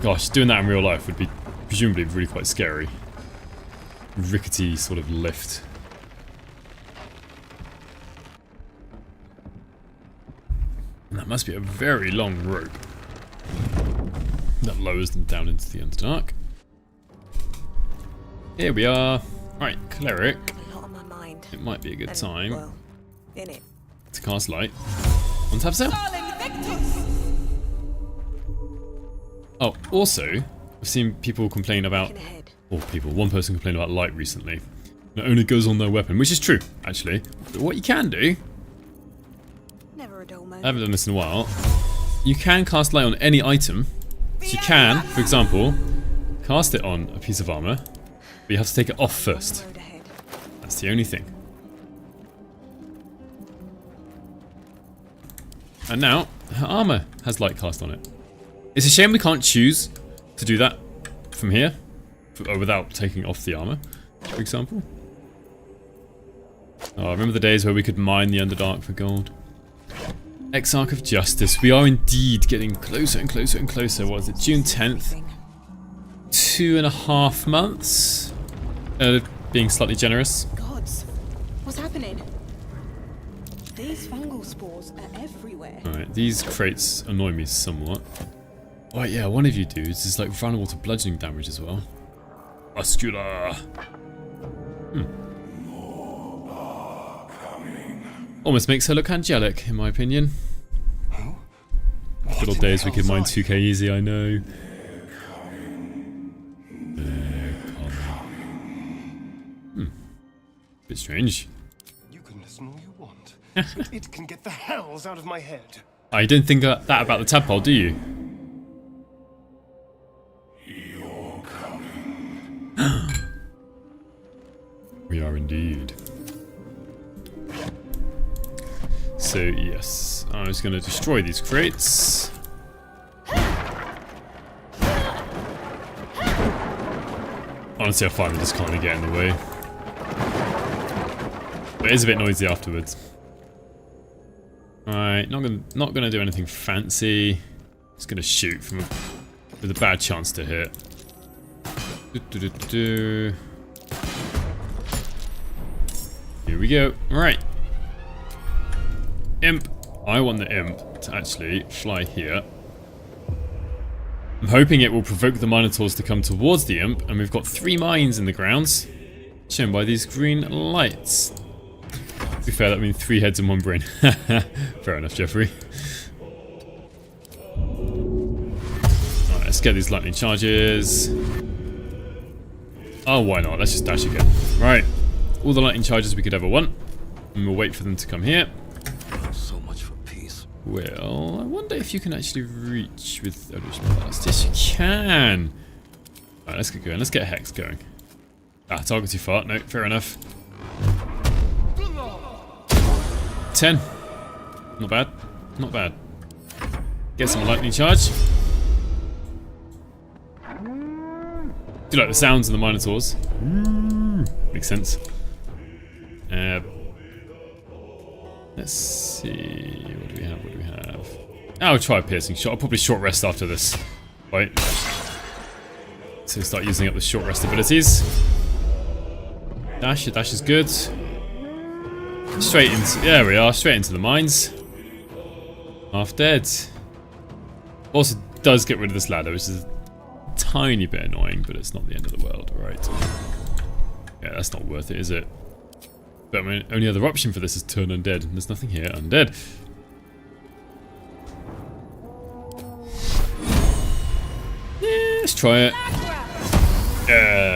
Gosh, doing that in real life would be presumably really quite scary. Rickety sort of lift. And that must be a very long rope that lowers them down into the Underdark. Here we are. Right, cleric. A lot on my mind. It might be a good time Well, in it. to cast light. On tap sale. Oh, also, I've seen people complain about, one person complained about light recently. It only goes on their weapon, which is true, actually. But what you can do, Never a dull moment. I haven't done this in a while, you can cast light on any item. So you can, for example, cast it on a piece of armor, but you have to take it off first. Road ahead. That's the only thing. And now, her armor has light cast on it. It's a shame we can't choose to do that from here without taking off the armor, for example. Oh, I remember the days where we could mine the Underdark for gold. Exarch of Justice. We are indeed getting closer and closer and closer. What is it? June 10th. 2.5 months. Being slightly generous. Gods, what's happening? These fungal spores are everywhere. Alright, these crates annoy me somewhat. Oh yeah, one of you dudes is like vulnerable to bludgeoning damage as well. Muscular. Almost makes her look angelic, in my opinion. Good old days we could mine 2k easy, I know. Bit strange. You can listen all you want. It can get the hells out of my head. I don't think that about the tadpole, do you? You're coming. We are indeed. So yes, I was going to destroy these crates. Honestly, I find we just can't get in the way. But it is a bit noisy afterwards. Alright, not gonna do anything fancy. Just gonna shoot with a bad chance to hit. Here we go. Right. Imp. I want the imp to actually fly here. I'm hoping it will provoke the Minotaurs to come towards the imp, and we've got 3 mines in the grounds, shown by these green lights. To be fair, that means 3 heads and 1 brain. Fair enough, Jeffrey. Alright, let's get these lightning charges. Oh, why not? Let's just dash again. Right, all the lightning charges we could ever want, and we'll wait for them to come here. So much for peace. Well, I wonder if you can actually reach with Eldritch Blast. Yes, you can. Alright, let's get going. Let's get Hex going. Ah, target too far. No, fair enough. 10. Not bad. Not bad. Get some lightning charge. Do you like the sounds of the Minotaurs? Makes sense. Let's see. What do we have? What do we have? I'll try a piercing shot. I'll probably short rest after this. Right. So start using up the short rest abilities. Dash. Your dash is good. Straight into. There we are. Straight into the mines. Half dead. Also does get rid of this ladder, which is a tiny bit annoying, but it's not the end of the world. Right. Yeah, that's not worth it, is it? But my only other option for this is turn undead. There's nothing here. Undead. Yeah, let's try it.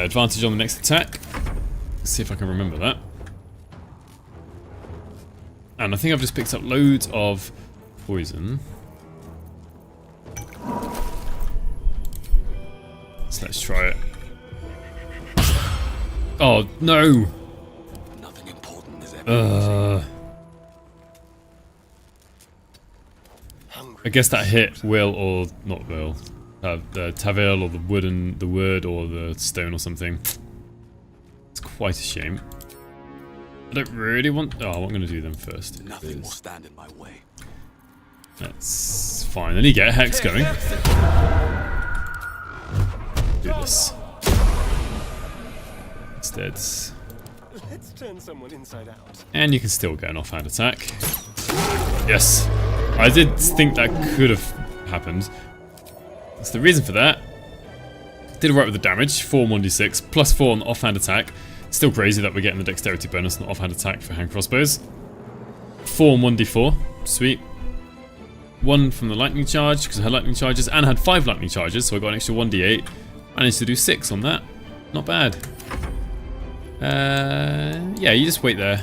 Advantage on the next attack. Let's see if I can remember that. And I think I've just picked up loads of poison. So let's try it. Oh, no! Nothing important is ever. I guess that hit will or not will. The Tavil or the wood or the stone or something. It's quite a shame. I don't really want. Oh, what I'm going to do then first. Nothing will stand in my way. Let's finally get a hex going. Do this. Instead. Let's turn someone inside out. And you can still get an offhand attack. Yes. I did think that could have happened. That's the reason for that. Did alright with the damage. 4 on 1d6, plus 4 on the offhand attack. Still crazy that we're getting the dexterity bonus on the offhand attack for hand crossbows. 4 on 1d4. Sweet. 1 from the lightning charge, because I had lightning charges, and I had 5 lightning charges, so I got an extra 1d8. Managed to do 6 on that. Not bad. Yeah, you just wait there.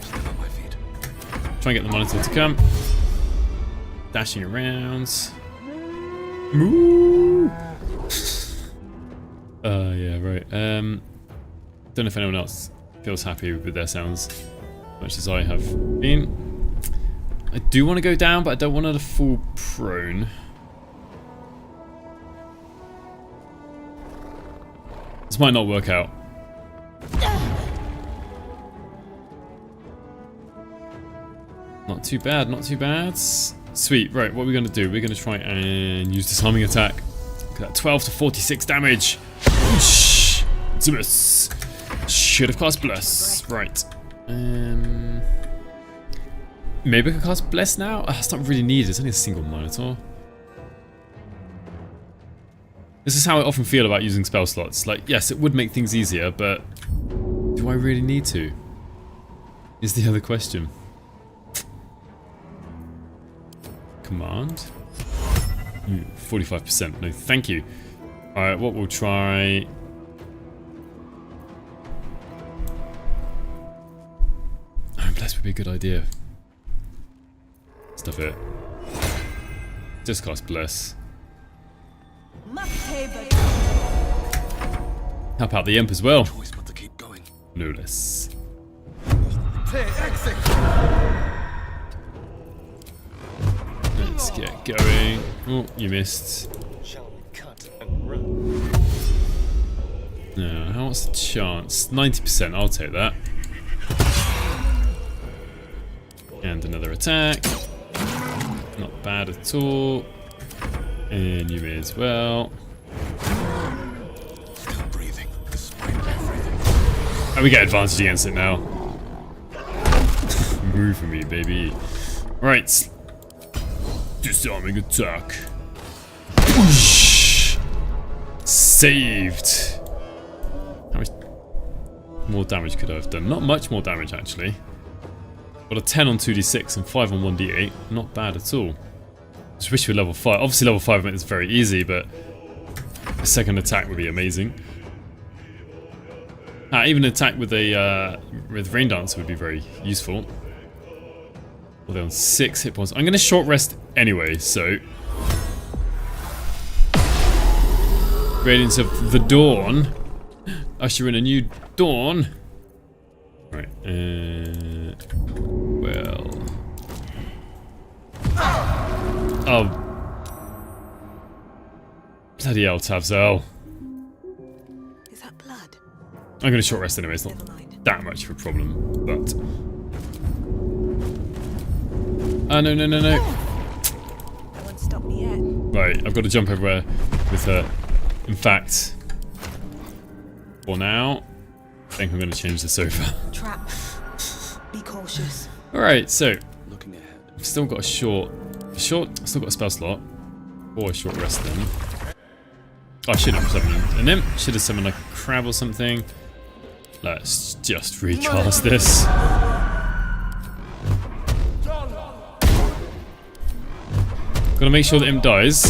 Still on my feet. Try and get the monitor to come. Dashing around. Moo! Yeah, right. Don't know if anyone else feels happy with their sounds as much as I have been. I do want to go down, but I don't want to fall prone. This might not work out. Not too bad, not too bad. Sweet, right, what are we going to do? We're going to try and use disarming attack. Look at that, 12 to 46 damage. Whoosh! It's a miss. Should have cast Bless. Right. Maybe I could cast Bless now? It's not really needed, it's only a single Minotaur. This is how I often feel about using spell slots. Like, yes, it would make things easier, but do I really need to? Is the other question. Command. 45%. No, thank you. Alright, what we'll try... Bless would be a good idea. Stuff it. Just cast Bless. Help out the Imp as well. Choice but to keep going. No less. Let's get going. Oh, you missed. No, what's the chance? 90%, I'll take that. And another attack. Not bad at all. And you may as well. Still breathing, despite everything. And we get advantage against it now. Move for me, baby. Right. Disarming attack. Whoosh. Saved. How much more damage could I have done? Not much more damage, actually. Got a 10 on 2d6 and 5 on 1d8. Not bad at all. Just wish we were level 5. Obviously level 5 is very easy, but a second attack would be amazing. Even an attack with a Rain Dance would be very useful. Well, they're on 6 hit points. I'm going to short rest anyway, so... Radiance of the Dawn. Usher in a new dawn. Right, well... Oh. Bloody hell, Tavzel. Is that blood? I'm going to short rest anyway, it's not Never mind. that much of a problem, but... Oh, no, no, no, no. That won't stop me yet. Right, I've got to jump everywhere with her. In fact, for now, I think I'm going to change this over. Trap. Be cautious. Alright, so, Looking ahead. I've still got a still got a spell slot. Or a short rest then. Oh, I should have summoned an imp. Should have summoned like a crab or something. Let's just recast this. Gotta make sure the imp dies,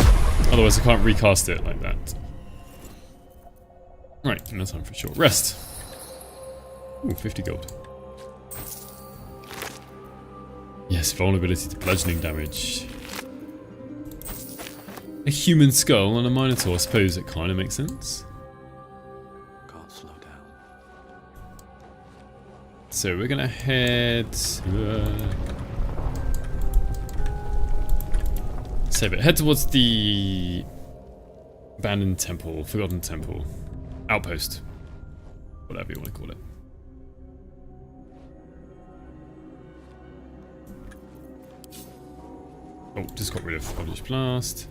otherwise I can't recast it like that. Right, now time for a short rest. Ooh, 50 gold. Yes, vulnerability to bludgeoning damage. A human skull and a minotaur, I suppose it kind of makes sense. Can't slow down. So we're gonna head... save it. Head towards the abandoned temple, forgotten temple, outpost, whatever you want to call it. Oh, just got rid of Eldritch Blast.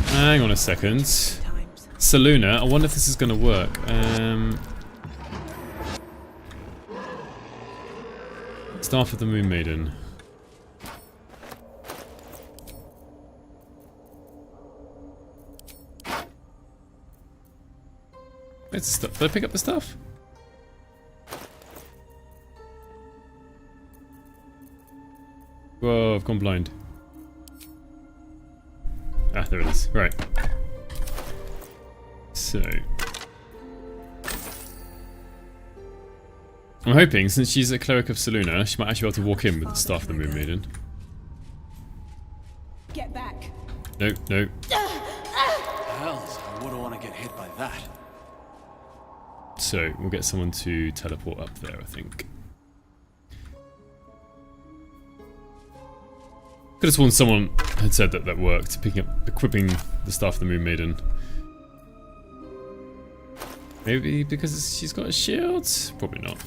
Hang on a second. Saluna, I wonder if this is going to work. Staff of the Moon Maiden. Where's the stuff? Did I pick up the stuff? Whoa, I've gone blind. Ah, there it is. Right. So... I'm hoping, since she's a cleric of Saluna, she might actually be able to walk in with the Staff of the Moon Maiden. Get back. No, no. Hells, I wouldn't want to get hit by that. So, we'll get someone to teleport up there, I think. Could have sworn someone had said that that worked, equipping the staff of the Moon Maiden. Maybe because she's got a shield? Probably not.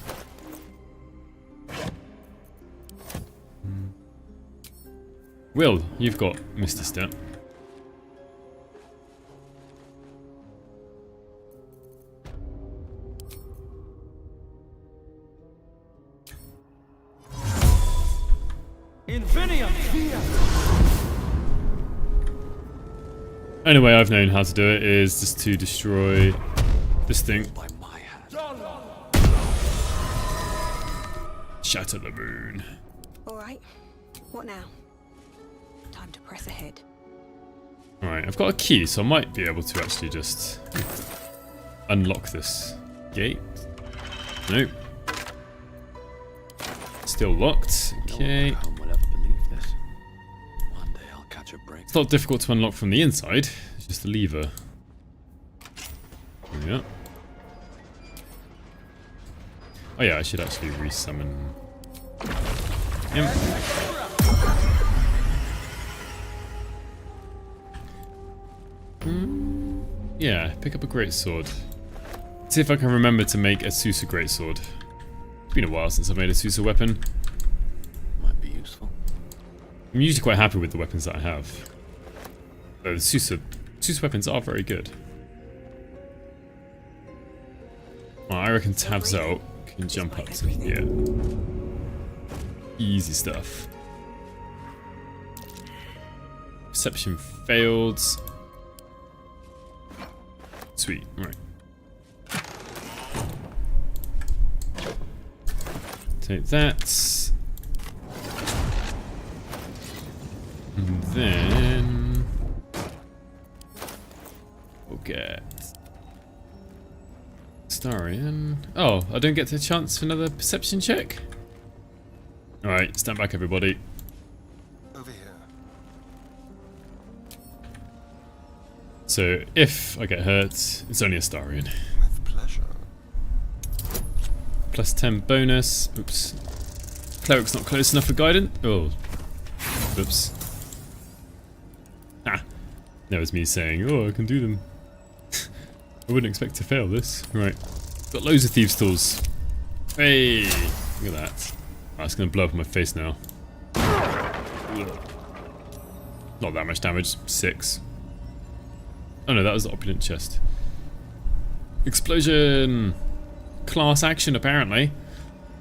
Will, you've got Misty Step. Only way I've known how to do it is just to destroy this thing. Shatter the moon. Alright, what now? Time to press ahead. Alright, I've got a key, so I might be able to actually just unlock this gate. Nope. Still locked. Okay. It's not difficult to unlock from the inside. It's just a lever. Yeah. Oh yeah, I should actually resummon him. Yeah, pick up a greatsword. See if I can remember to make a Susa greatsword. It's been a while since I've made a Susa weapon. Might be useful. I'm usually quite happy with the weapons that I have. Though the Susa weapons are very good. Well, I reckon tabs out can jump up to here. Easy stuff. Perception failed. Sweet, right. Take that. And then we'll get Starion. Oh, I don't get a chance for another perception check? Alright, stand back everybody. Over here. So, if I get hurt, it's only a Starion. With pleasure. Plus 10 bonus. Oops. Cleric's not close enough for guidance. Oh. Oops. Ah. That was me saying, oh, I can do them. I wouldn't expect to fail this. Right. Got loads of thieves' tools. Hey! Look at that. Oh, it's going to blow up in my face now. Not that much damage. 6. Oh no, that was the opulent chest. Explosion! Class action, apparently.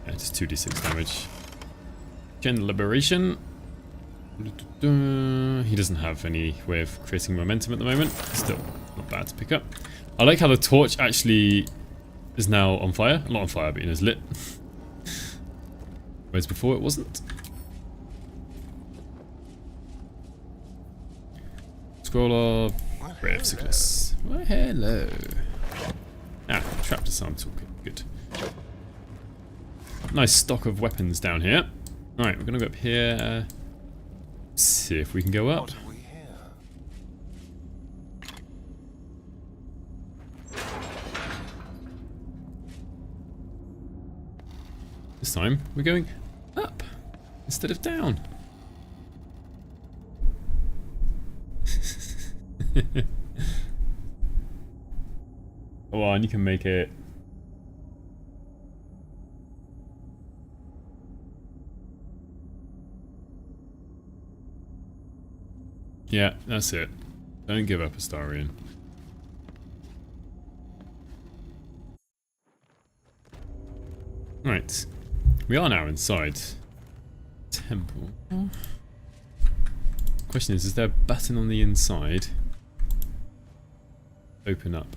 Yeah, just 2d6 damage. Gender liberation. He doesn't have any way of creating momentum at the moment. Still, not bad to pick up. I like how the torch actually is now on fire. Not on fire, but it is lit. Whereas before it wasn't. Scroll of Ray of Sickness. Well, hello. Ah, trapped disarm toolkit. Good. Nice stock of weapons down here. Alright, we're gonna go up here. See if we can go up. What have we here? This time we're going up instead of down. Come on, you can make it. Yeah, that's it. Don't give up, Astarion. Right. We are now inside temple. Question is there a button on the inside? Open up.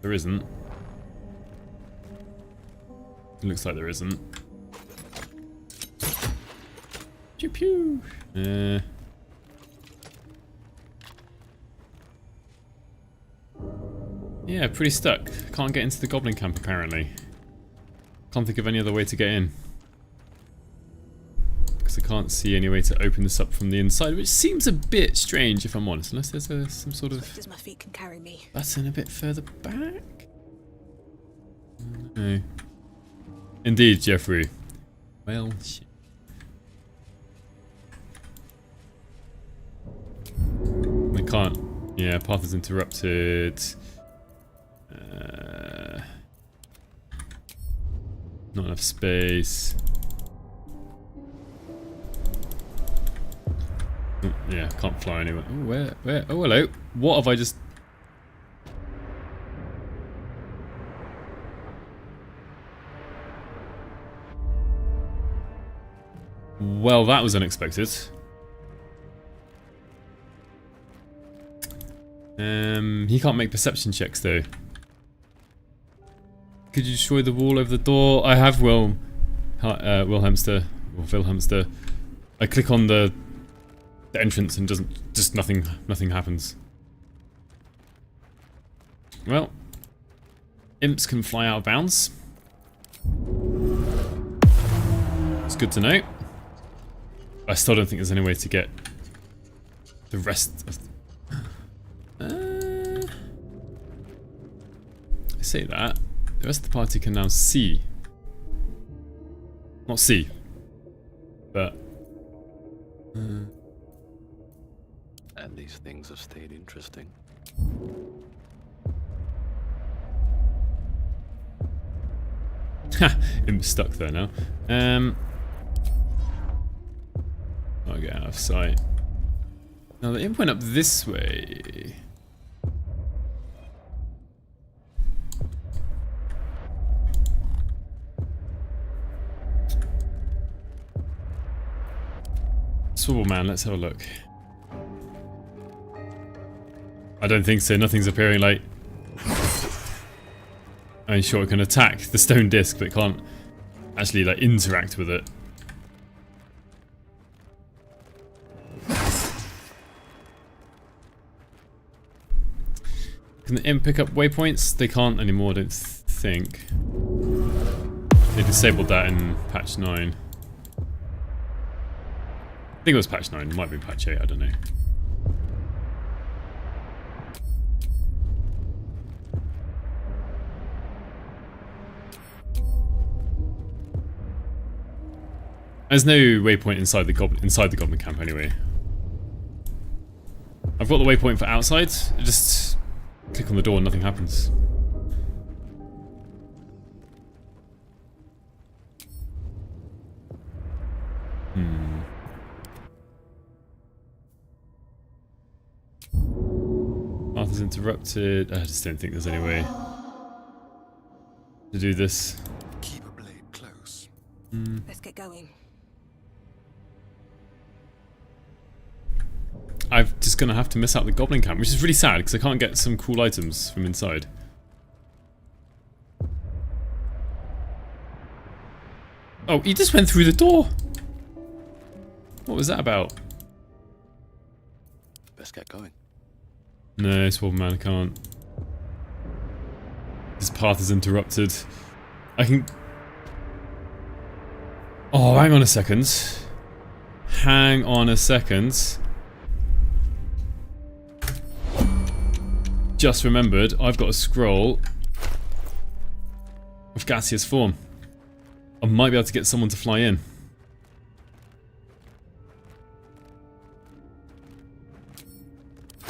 There isn't. It looks like there isn't. Pew pew. Yeah, pretty stuck. Can't get into the goblin camp apparently. Can't think of any other way to get in. Because I can't see any way to open this up from the inside, which seems a bit strange if I'm honest, unless there's some sort of As my feet can carry me. button a bit further back. No. Indeed, Jeffrey. Well, shit. can't. Yeah, path is interrupted. Not enough space. Oh, yeah, can't fly anywhere. Oh, where? Oh, hello. What have I just... Well, that was unexpected. He can't make perception checks though. Could you destroy the wall over the door? I have Wilhelmster. I click on the entrance and just nothing happens. Well, imps can fly out of bounds. It's good to know. I still don't think there's any way to get the rest of... I say that. The rest of the party can now see. Not see. But... And these things have stayed interesting. Ha! I'm stuck there now. I'll get out of sight. Now the imp went up this way. Swivel man, let's have a look. I don't think so, nothing's appearing like... I mean, sure, it can attack the stone disc, but it can't actually like interact with it. Can the imp pick up waypoints? They can't anymore, I don't think. They disabled that in patch 9. I think it was patch 9, it might be patch 8, I don't know. There's no waypoint inside the goblin camp anyway. I've got the waypoint for outside. Just click on the door and nothing happens. Path is interrupted. I just don't think there's any way to do this. Keep a blade close. Let's get going. I'm just gonna have to miss out the goblin camp, which is really sad because I can't get some cool items from inside. Oh, he just went through the door! What was that about? Best get going. No, Swivel man, I can't. This path is interrupted. I can... Oh, hang on a second. Hang on a second. Just remembered, I've got a scroll of gaseous form. I might be able to get someone to fly in. I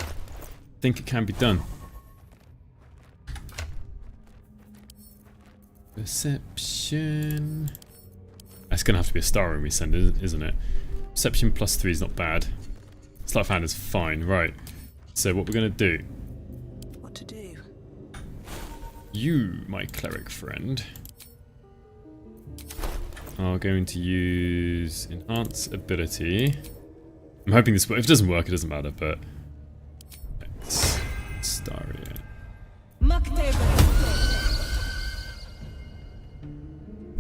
think it can be done. Perception. That's gonna have to be a star when we send it, isn't it? Perception +3 is not bad. Sleight of hand is fine, right. So what we're gonna do. What to do? You, my cleric friend, are going to use enhance ability. I'm hoping this works. If it doesn't work, it doesn't matter, but let's start it.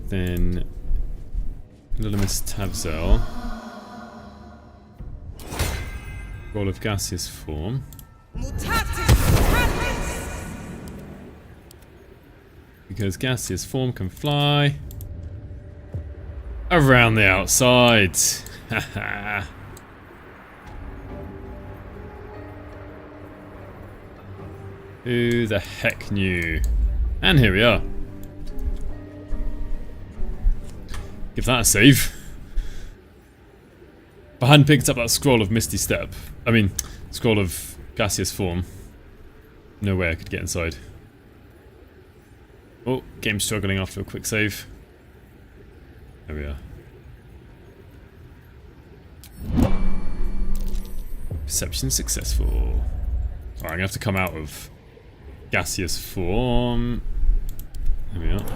Then Lilimus Tabzel. Roll of gaseous form. Because gaseous form can fly around the outside. Haha. Who the heck knew? And here we are. Give that a save. If I hadn't picked up that scroll of Misty Step, scroll of gaseous form. No way I could get inside. Oh, game's struggling after a quick save. There we are. Perception successful. Alright, I'm gonna have to come out of gaseous form. There we are.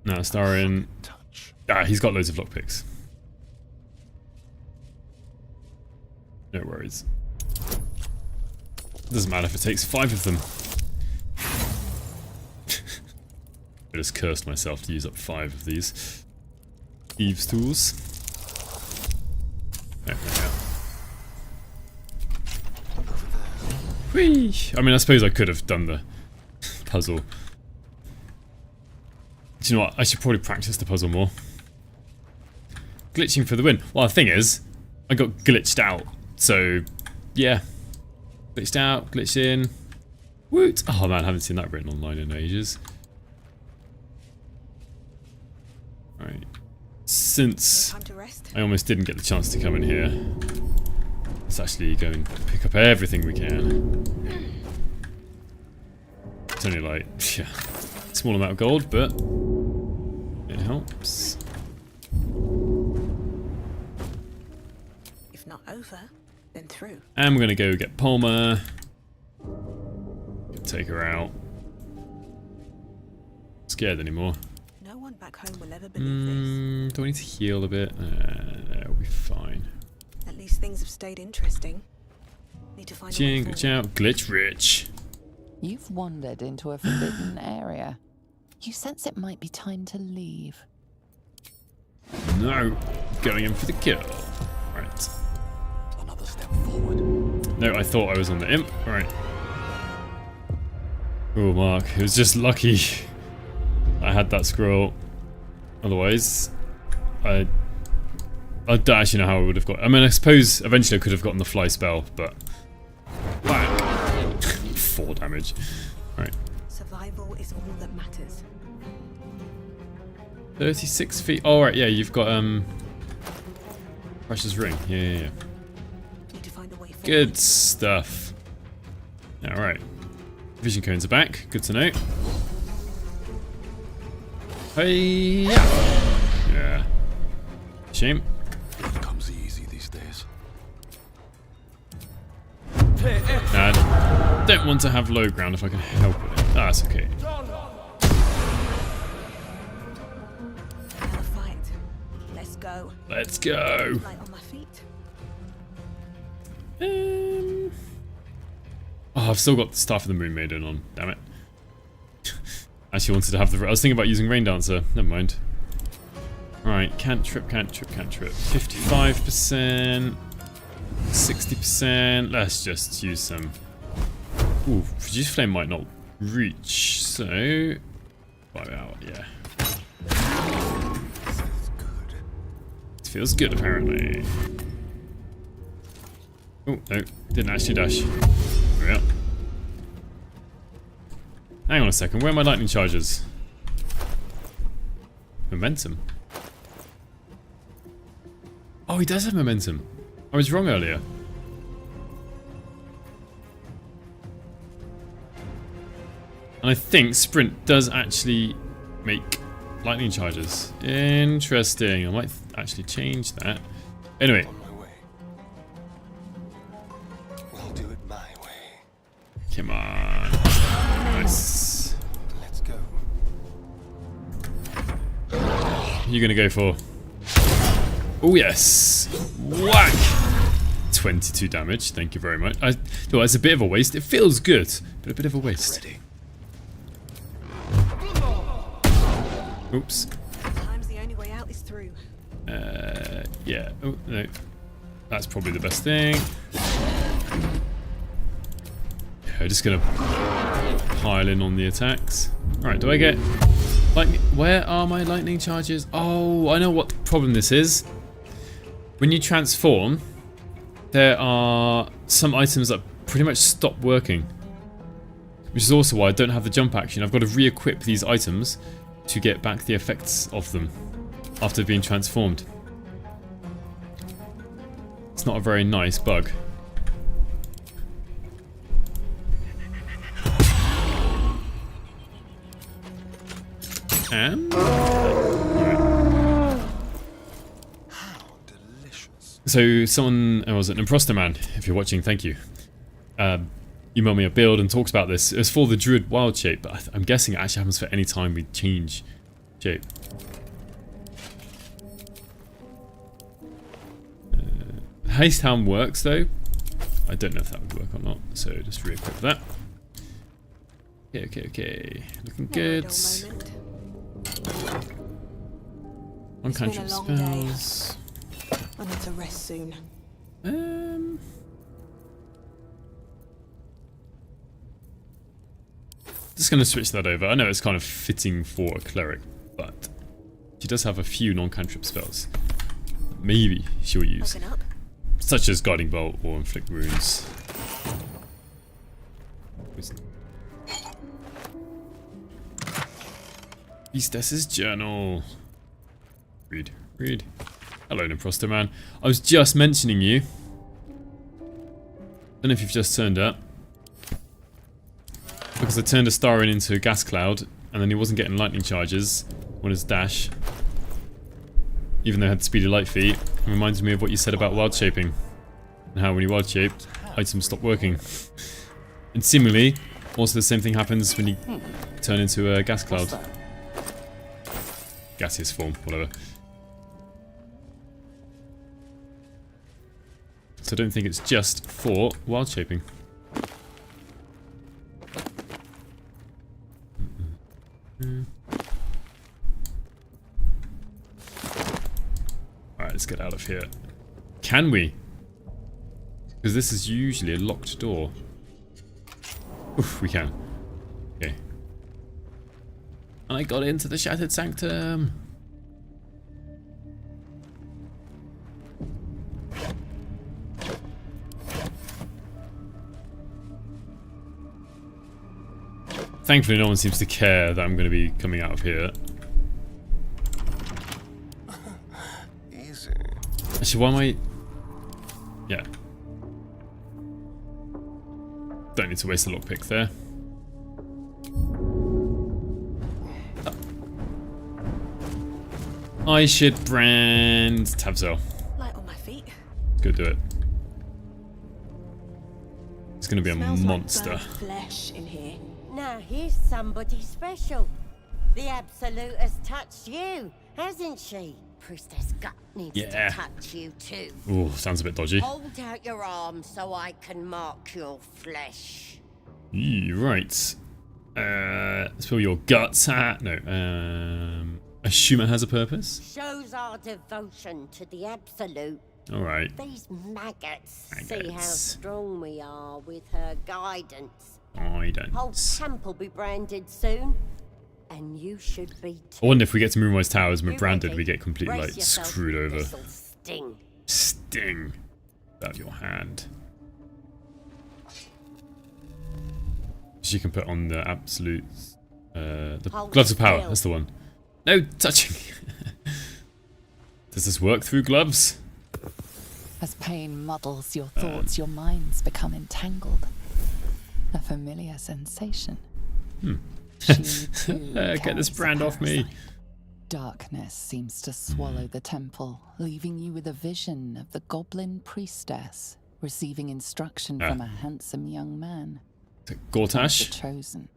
Now, Starin. Ah, he's got loads of lockpicks. No worries. Doesn't matter if it takes 5 of them. I just cursed myself to use up 5 of these thieves' tools. There we go. Whee! I mean, I suppose I could have done the puzzle. Do you know what? I should probably practice the puzzle more. Glitching for the win. Well, the thing is, I got glitched out. So, yeah. Glitched out, glitched in. Woot! Oh man, I haven't seen that written online in ages. Right. Since I almost didn't get the chance to come in here, let's actually go and pick up everything we can. It's only like, yeah, a small amount of gold, but it helps. If not over, then through. And we're gonna go get Palmer. Take her out. Scared anymore? No one back home will ever believe this. Do I need to heal a bit? That'll be fine. At least things have stayed interesting. Need to find a way Glitch out, glitch rich. You've wandered into a forbidden area. You sense it might be time to leave. No, going in for the kill. Right. Another step forward. No, I thought I was on the imp. Right. Oh, Mark, it was just lucky I had that scroll. Otherwise, I don't actually know how I would have got. I mean, I suppose eventually I could have gotten the fly spell, but whack. 4 damage. Right. Survival is all that matters. 36 feet. Oh, right, yeah, you've got Precious Ring. Yeah. Need to find a way forward. Good stuff. All right. Vision cones are back. Good to know. Hey, yeah. Shame. It comes easy these days. Nah, I don't want to have low ground if I can help it. Ah, that's okay. Have a fight. Let's go. Let's go. Light on my feet. Oh, I've still got the Staff of the Moon Maiden on. Damn it. Actually wanted to have the... I was thinking about using Rain Dancer. Never mind. Alright, cantrip. 55%. 60%. Let's just use some... Ooh, Produce Flame might not reach, so... 5 hour, yeah. It feels good, apparently. Oh, no. Didn't actually dash. There we are. Hang on a second, where are my lightning charges? Momentum. Oh, he does have momentum. I was wrong earlier. And I think sprint does actually make lightning charges. Interesting. I might actually change that. Anyway. On my way. We'll do it my way. Come on. Nice. Let's go. You're gonna go for... Oh yes! Whack! 22 damage, thank you very much. Well, it's a bit of a waste. It feels good, but a bit of a waste. Oops. Sometimes the only way out is through. Yeah. Oh, no. That's probably the best thing. Yeah, I'm just gonna pile in on the attacks. Alright, do I get... lightning? Where are my lightning charges? Oh, I know what problem this is. When you transform, there are some items that pretty much stop working. Which is also why I don't have the jump action. I've got to re-equip these items to get back the effects of them after being transformed. It's not a very nice bug. And so someone, was it an imposter man? If you're watching, thank you. Emailed me a build and talks about this. It was for the druid wild shape, but I'm guessing it actually happens for any time we change shape. Haste Hound works though. I don't know if that would work or not, so just re-equip that. Okay. Looking good. One cantrip spells. I need to rest soon. Just gonna switch that over. I know it's kind of fitting for a cleric, but she does have a few non-cantrip spells. Maybe she'll use, such as Guiding Bolt or Inflict Wounds. Beastess's journal. Read. Hello, imposter man. I was just mentioning you. Don't know if you've just turned up. Because I turned a star into a gas cloud, and then he wasn't getting lightning charges on his dash. Even though I had speedy light feet. It reminds me of what you said about wild shaping. And how when you wild shaped, items stop working. And similarly, also the same thing happens when you turn into a gas cloud. Gaseous form, whatever. So I don't think it's just for wild shaping. Alright, let's get out of here. Can we? Because this is usually a locked door. Oof, we can. Okay. And I got into the Shattered Sanctum. Thankfully, no one seems to care that I'm going to be coming out of here. Easy. Actually, why am I... Yeah. Don't need to waste a lockpick there. I should brand Tabzel. Light on my feet. Go do it. It's going to be a Smells monster. like burnt flesh in here. Now here's somebody special. The Absolute has touched you, hasn't she? Priestess Gut needs to touch you too. Ooh, sounds a bit dodgy. Hold out your arm so I can mark your flesh. Right. Spill your guts. No. Assume it has a purpose. Shows our devotion to the Absolute. Alright. These maggots see how strong we are with her guidance. Whole camp will be branded soon, and you should be too. I wonder if we get to Moonrise Towers and we're branded, we get completely like screwed over. Sting. Sting. Out of your hand. She can put on the absolute, the gloves of power. That's the one. No touching. Does this work through gloves? As pain muddles your thoughts, your minds become entangled. A familiar sensation. Get this brand off me. Darkness seems to swallow the temple, leaving you with a vision of the goblin priestess receiving instruction from a handsome young man. Gortash? The chosen.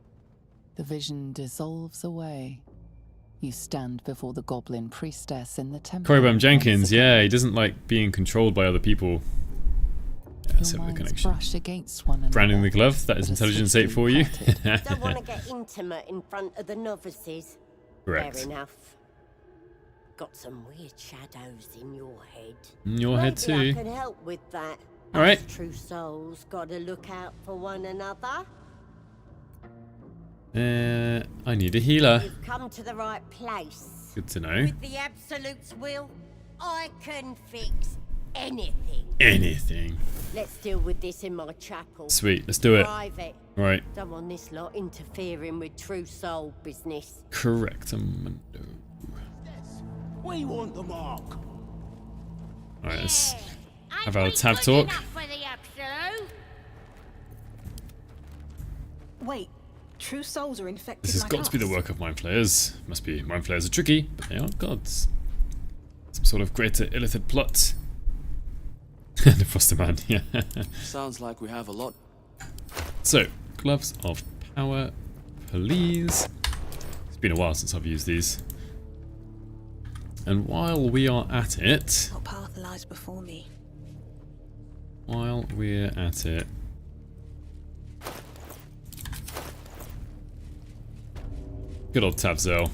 The vision dissolves away. You stand before the goblin priestess in the temple. Corybam Jenkins, yeah, he doesn't like being controlled by other people. That's the connection. Brush against one another. Branding the glove, that is intelligence 8 for you. Don't want to get intimate in front of the novices. Correct. Fair enough. Got some weird shadows in your head. In your head too. I can help with that. Alright. True souls gotta look out for one another. I need a healer. You've come to the right place. Good to know. With the Absolute's will, I can fix anything. Anything. Let's deal with this in my chapel. Sweet, let's do it. Private. Right. Don't want this lot interfering with true soul business. Correct. We want the mark. Alright, let's... have our tab talk. Wait, true souls are infected. This has like got us. to be the work of mind flayers. Must be mind flayers are tricky, but they are gods. Some sort of greater illicit plot. The Foster Man, yeah. Sounds like we have a lot. So, gloves of power, please. It's been a while since I've used these. And while we are at it, What path lies before me? while we're at it, good old Tabzel.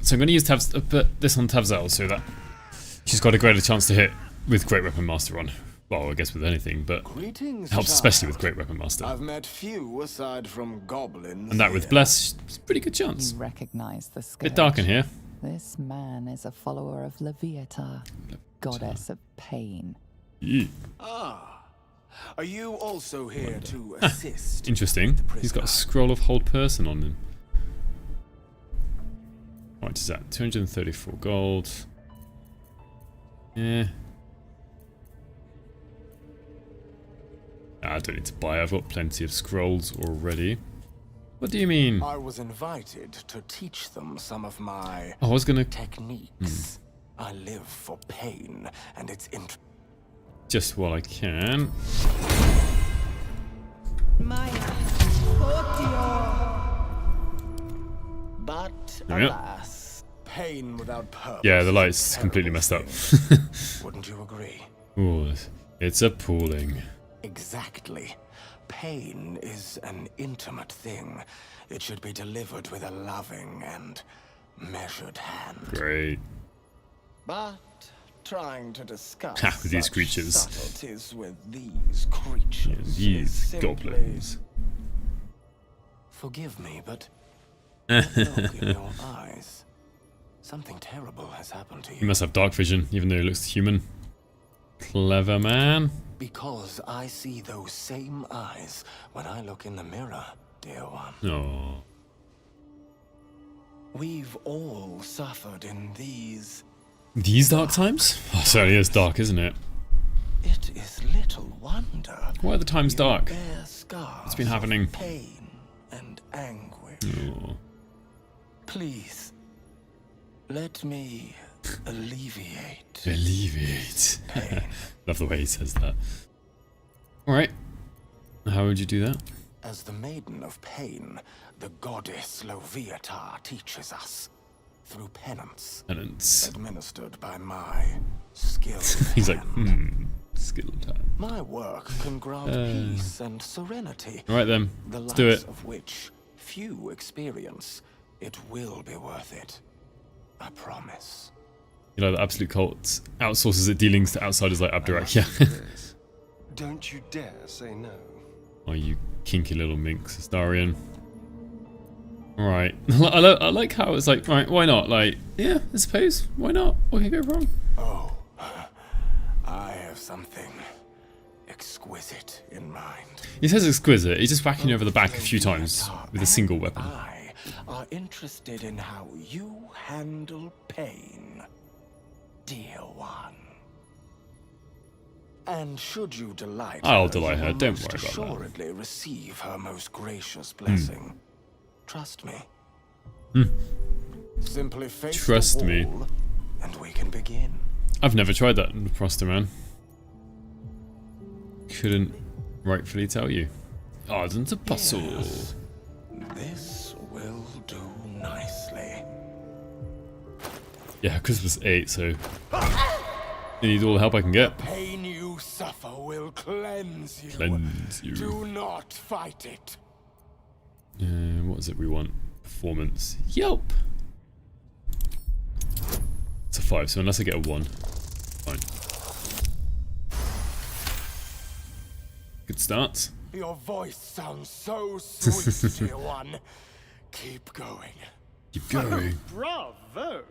So I'm going to use put this on Tabzel so that she's got a greater chance to hit with Great Weapon Master on. Well, I guess with anything, but Greetings, helps child. especially with Great Weapon Master. I've met few aside from goblins. And that with Bless, it's a pretty good chance. You recognize the scourge. Bit dark in here. This man is a follower of Leviatha, goddess of pain. Yeah. Ah, are you also here to assist? Interesting. He's got a scroll of hold person on him. What is that? 234 gold. Yeah. I don't need to buy. I've got plenty of scrolls already. What do you mean? I was invited to teach them some of my I was gonna techniques. I live for pain, and it's just while I can. But There we go. alas, pain without purpose. Yeah, the light's completely messed up. Wouldn't you agree? Ooh, it's appalling. Exactly. Pain is an intimate thing. It should be delivered with a loving and measured hand. Great. But trying to discuss With these such creatures. subtleties with these creatures Yeah, is these simply... goblins. Forgive me, but that look in your eyes. Something terrible has happened to He you. must have dark vision, even though he looks human. Clever man. Because I see those same eyes when I look in the mirror, dear one. Oh. We've all suffered in these. These dark times? Oh, certainly is dark, isn't it? It is little wonder. Why are the times dark? Bear scars What's been happening? of pain and anguish. Oh. Please, let me alleviate. Alleviate. Love the way he says that. Alright. How would you do that? As the Maiden of Pain, the goddess Leviatha teaches us through penance. Penance. Administered by my skilled He's like, hand. skilled hand. My work can grant peace and serenity. Alright then, The let's do likes it. of which few experience. It will be worth it. I promise. You know, the absolute cult outsources its dealings to outsiders like Abdurak, yeah. Don't you dare say no. Oh, you kinky little minx, Astarion. Alright. I like how it's like, right, why not? Like, yeah, I suppose. Why not? What could go wrong? Oh, I have something exquisite in mind. He says exquisite. He's just whacking you over the back a few times with a single weapon. I are interested in how you handle pain, dear one. And should you delight I'll her, delight you her, will don't most worry about that. assuredly receive her most gracious blessing. Trust me. Simply face Trust the me. wall, and we can begin. I've never tried that in the Proster Man. Couldn't rightfully tell you. Ardent Apostle. Yes. This will do nicely. Yeah, Christmas 8, so I need all the help I can get. Pain you suffer will cleanse you. Cleanse you. Do not fight it. What is it we want? Performance. Yelp. It's a 5, so unless I get a 1, fine. Good start. Your voice sounds so sweet, dear one. Keep going. Keep going. Bravo!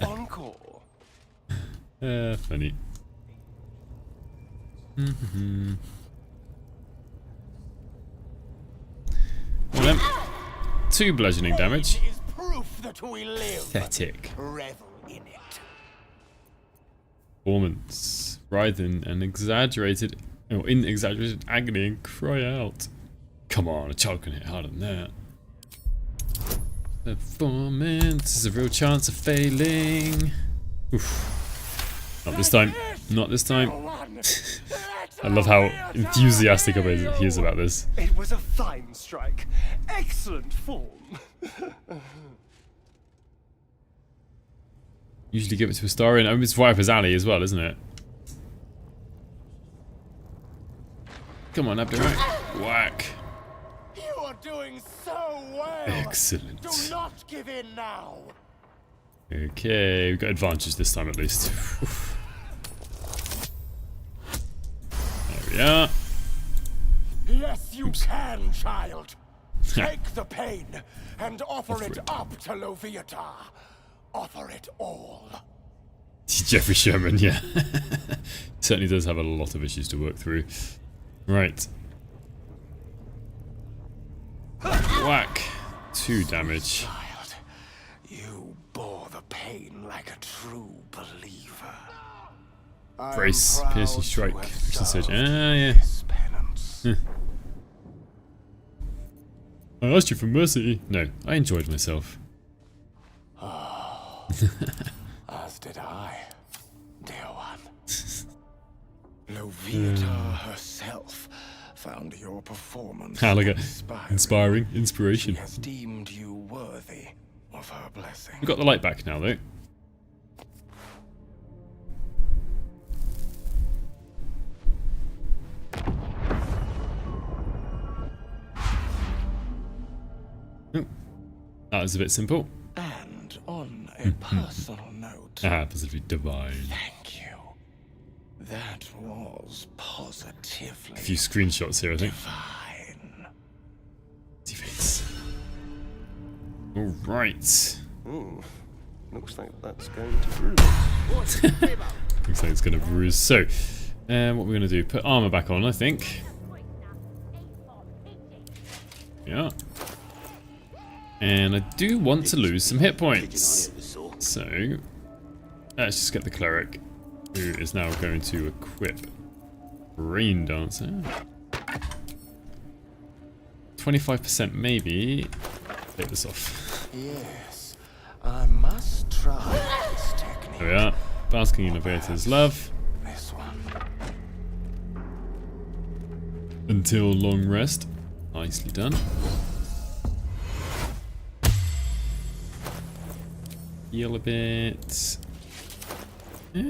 Encore. Funny. Well then, 2 bludgeoning damage. Is proof that we live. Pathetic. Revel in it. Performance. Writhe in exaggerated agony and cry out. Come on, a child can hit harder than that. Performance is a real chance of failing. Oof. Not this time. Not this time. I love how enthusiastic he is about this. It was a fine strike. Excellent form. Usually give it to Astarion. I mean, it's right up his alley as well, isn't it? Come on, Abdur. Whack. You are doing so well. Excellent. Do not give in now. Okay, we've got advantage this time at least. There we are. Yes, you can, child. Take the pain and offer it up to Loviatar. Offer it all. Jeffrey Sherman, yeah. Certainly does have a lot of issues to work through. Right. Whack. 2 damage. Child, you bore the pain like a true believer. Brace. Piercing strike. Yeah. I asked you for mercy. No, I enjoyed myself. As did I, dear one. Loviatar herself found your performance inspiring. Inspiration. She has deemed you worthy of her blessing. We've got the light back now, though. That was a bit simple. And on a personal note, positively divine. Thank you. That was positively a few screenshots here, I think. Divine. Alright. Looks like that's going to bruise. Looks like it's going to bruise. So, what we're going to do, put armor back on, I think. Yeah. And I do want to lose some hit points. So, let's just get the cleric, who is now going to equip Rain Dancer. 25% maybe. Take this off. Yes, I must try this technique. There we are. Basking in Leviathan's love. This one. Until long rest. Nicely done. Heal a bit. No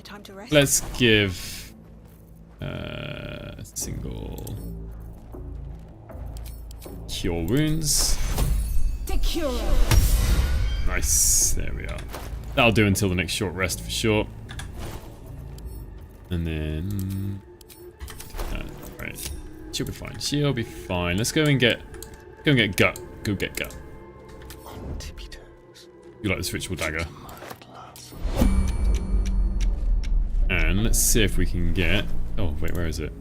time to rest. Let's give a single cure wounds. Nice. There we are. That'll do until the next short rest for sure. And then right. She'll be fine. She'll be fine. Let's go and get gut. Go get gut. You like this ritual dagger. And let's see if we can get... Oh, wait, where is it?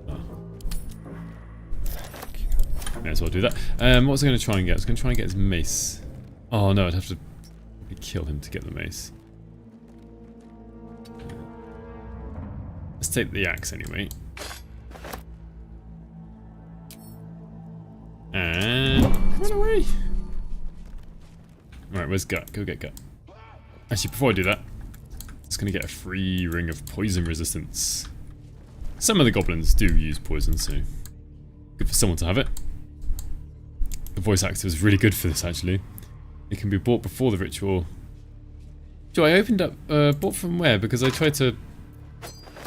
Oh. May as well do that. What was I going to try and get? I was going to try and get his mace. Oh no, I'd have to kill him to get the mace. Let's take the axe anyway. And run away! Alright, where's Gut? Go get Gut. Actually, before I do that, I'm just going to get a free ring of poison resistance. Some of the goblins do use poison, so good for someone to have it. The voice actor is really good for this, actually. It can be bought before the ritual. Joe, I opened up... bought from where? Because I tried to...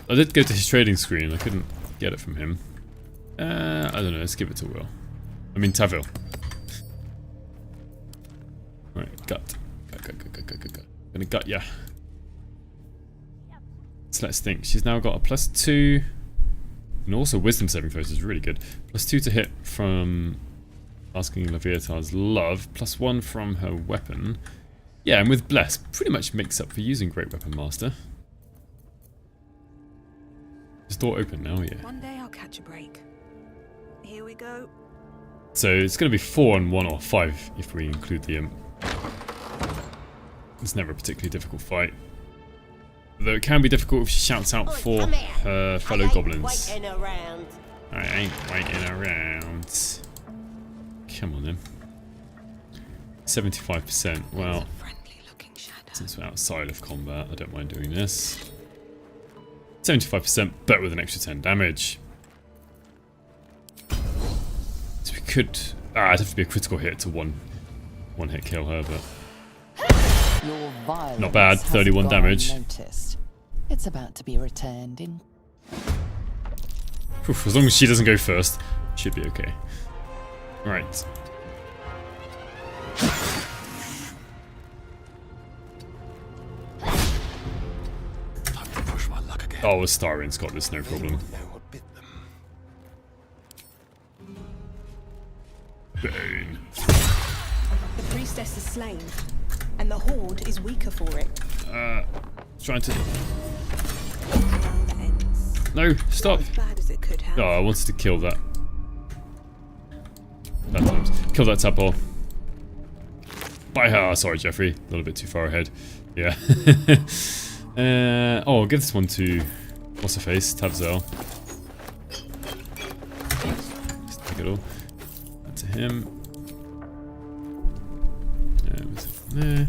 I did go to his trading screen. I couldn't get it from him. I don't know. Let's give it to Will. I mean, Tavil. Right, gut. Gut. Gonna gut ya. So let's think. She's now got a +2. And also wisdom saving throws is really good. +2 to hit from asking Leviathar's love. +1 from her weapon. Yeah, and with Bless, pretty much makes up for using Great Weapon Master. Is door open now? Yeah. One day I'll catch a break. Here we go. So it's going to be 4 and 1 or 5 if we include the imp. It's never a particularly difficult fight. Though it can be difficult if she shouts out for her fellow goblins. I ain't waiting around. Come on then. 75%. Well, since we're outside of combat, I don't mind doing this. 75%, but with an extra 10 damage. So we could... it'd have to be a critical hit to one hit kill her, but... Not bad, 31 damage. Unnoticed. It's about to be returned in. Oof, as long as she doesn't go first, should be okay. Right. Oh, Astarian's got this, no problem. Bane. The priestess is slain, and the horde is weaker for it. Trying to... No, stop! Oh, I wanted to kill that. Kill that tadpole. Bye, sorry, Jeffrey. A little bit too far ahead. Yeah. I'll give this one to what's her face, Tabzel. Just take it all. That to him. There.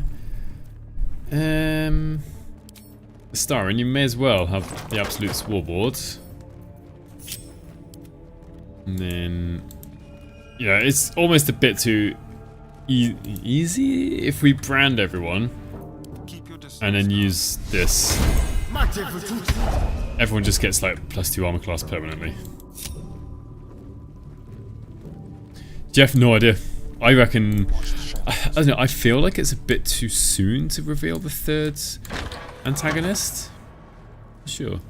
Star, and you may as well have the absolute scoreboard. And then, yeah, it's almost a bit too easy if we brand everyone and then use this. Everyone just gets like +2 armor class permanently. Jeff, no idea. I reckon, I don't know, I feel like it's a bit too soon to reveal the third antagonist? Sure.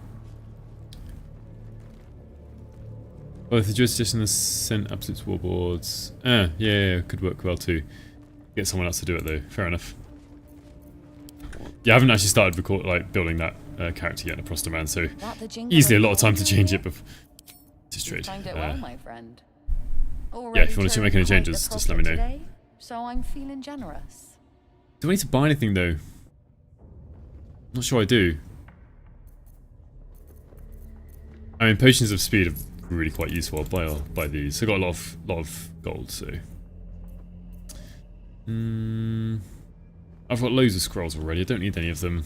Both the jurisdiction and sent absolute warboards. Yeah, could work well too. Get someone else to do it though. Fair enough. Yeah, I haven't actually started building that character yet in a Prostoman, so easily a lot of time to change it before. Just trade. Well, my friend. Yeah, if you want to make any changes, just let me know. Today, so I'm feeling generous. Do I need to buy anything though? Not sure I do. I mean, potions of speed are really quite useful. I'll buy these. I got a lot of gold, so. I've got loads of scrolls already. I don't need any of them.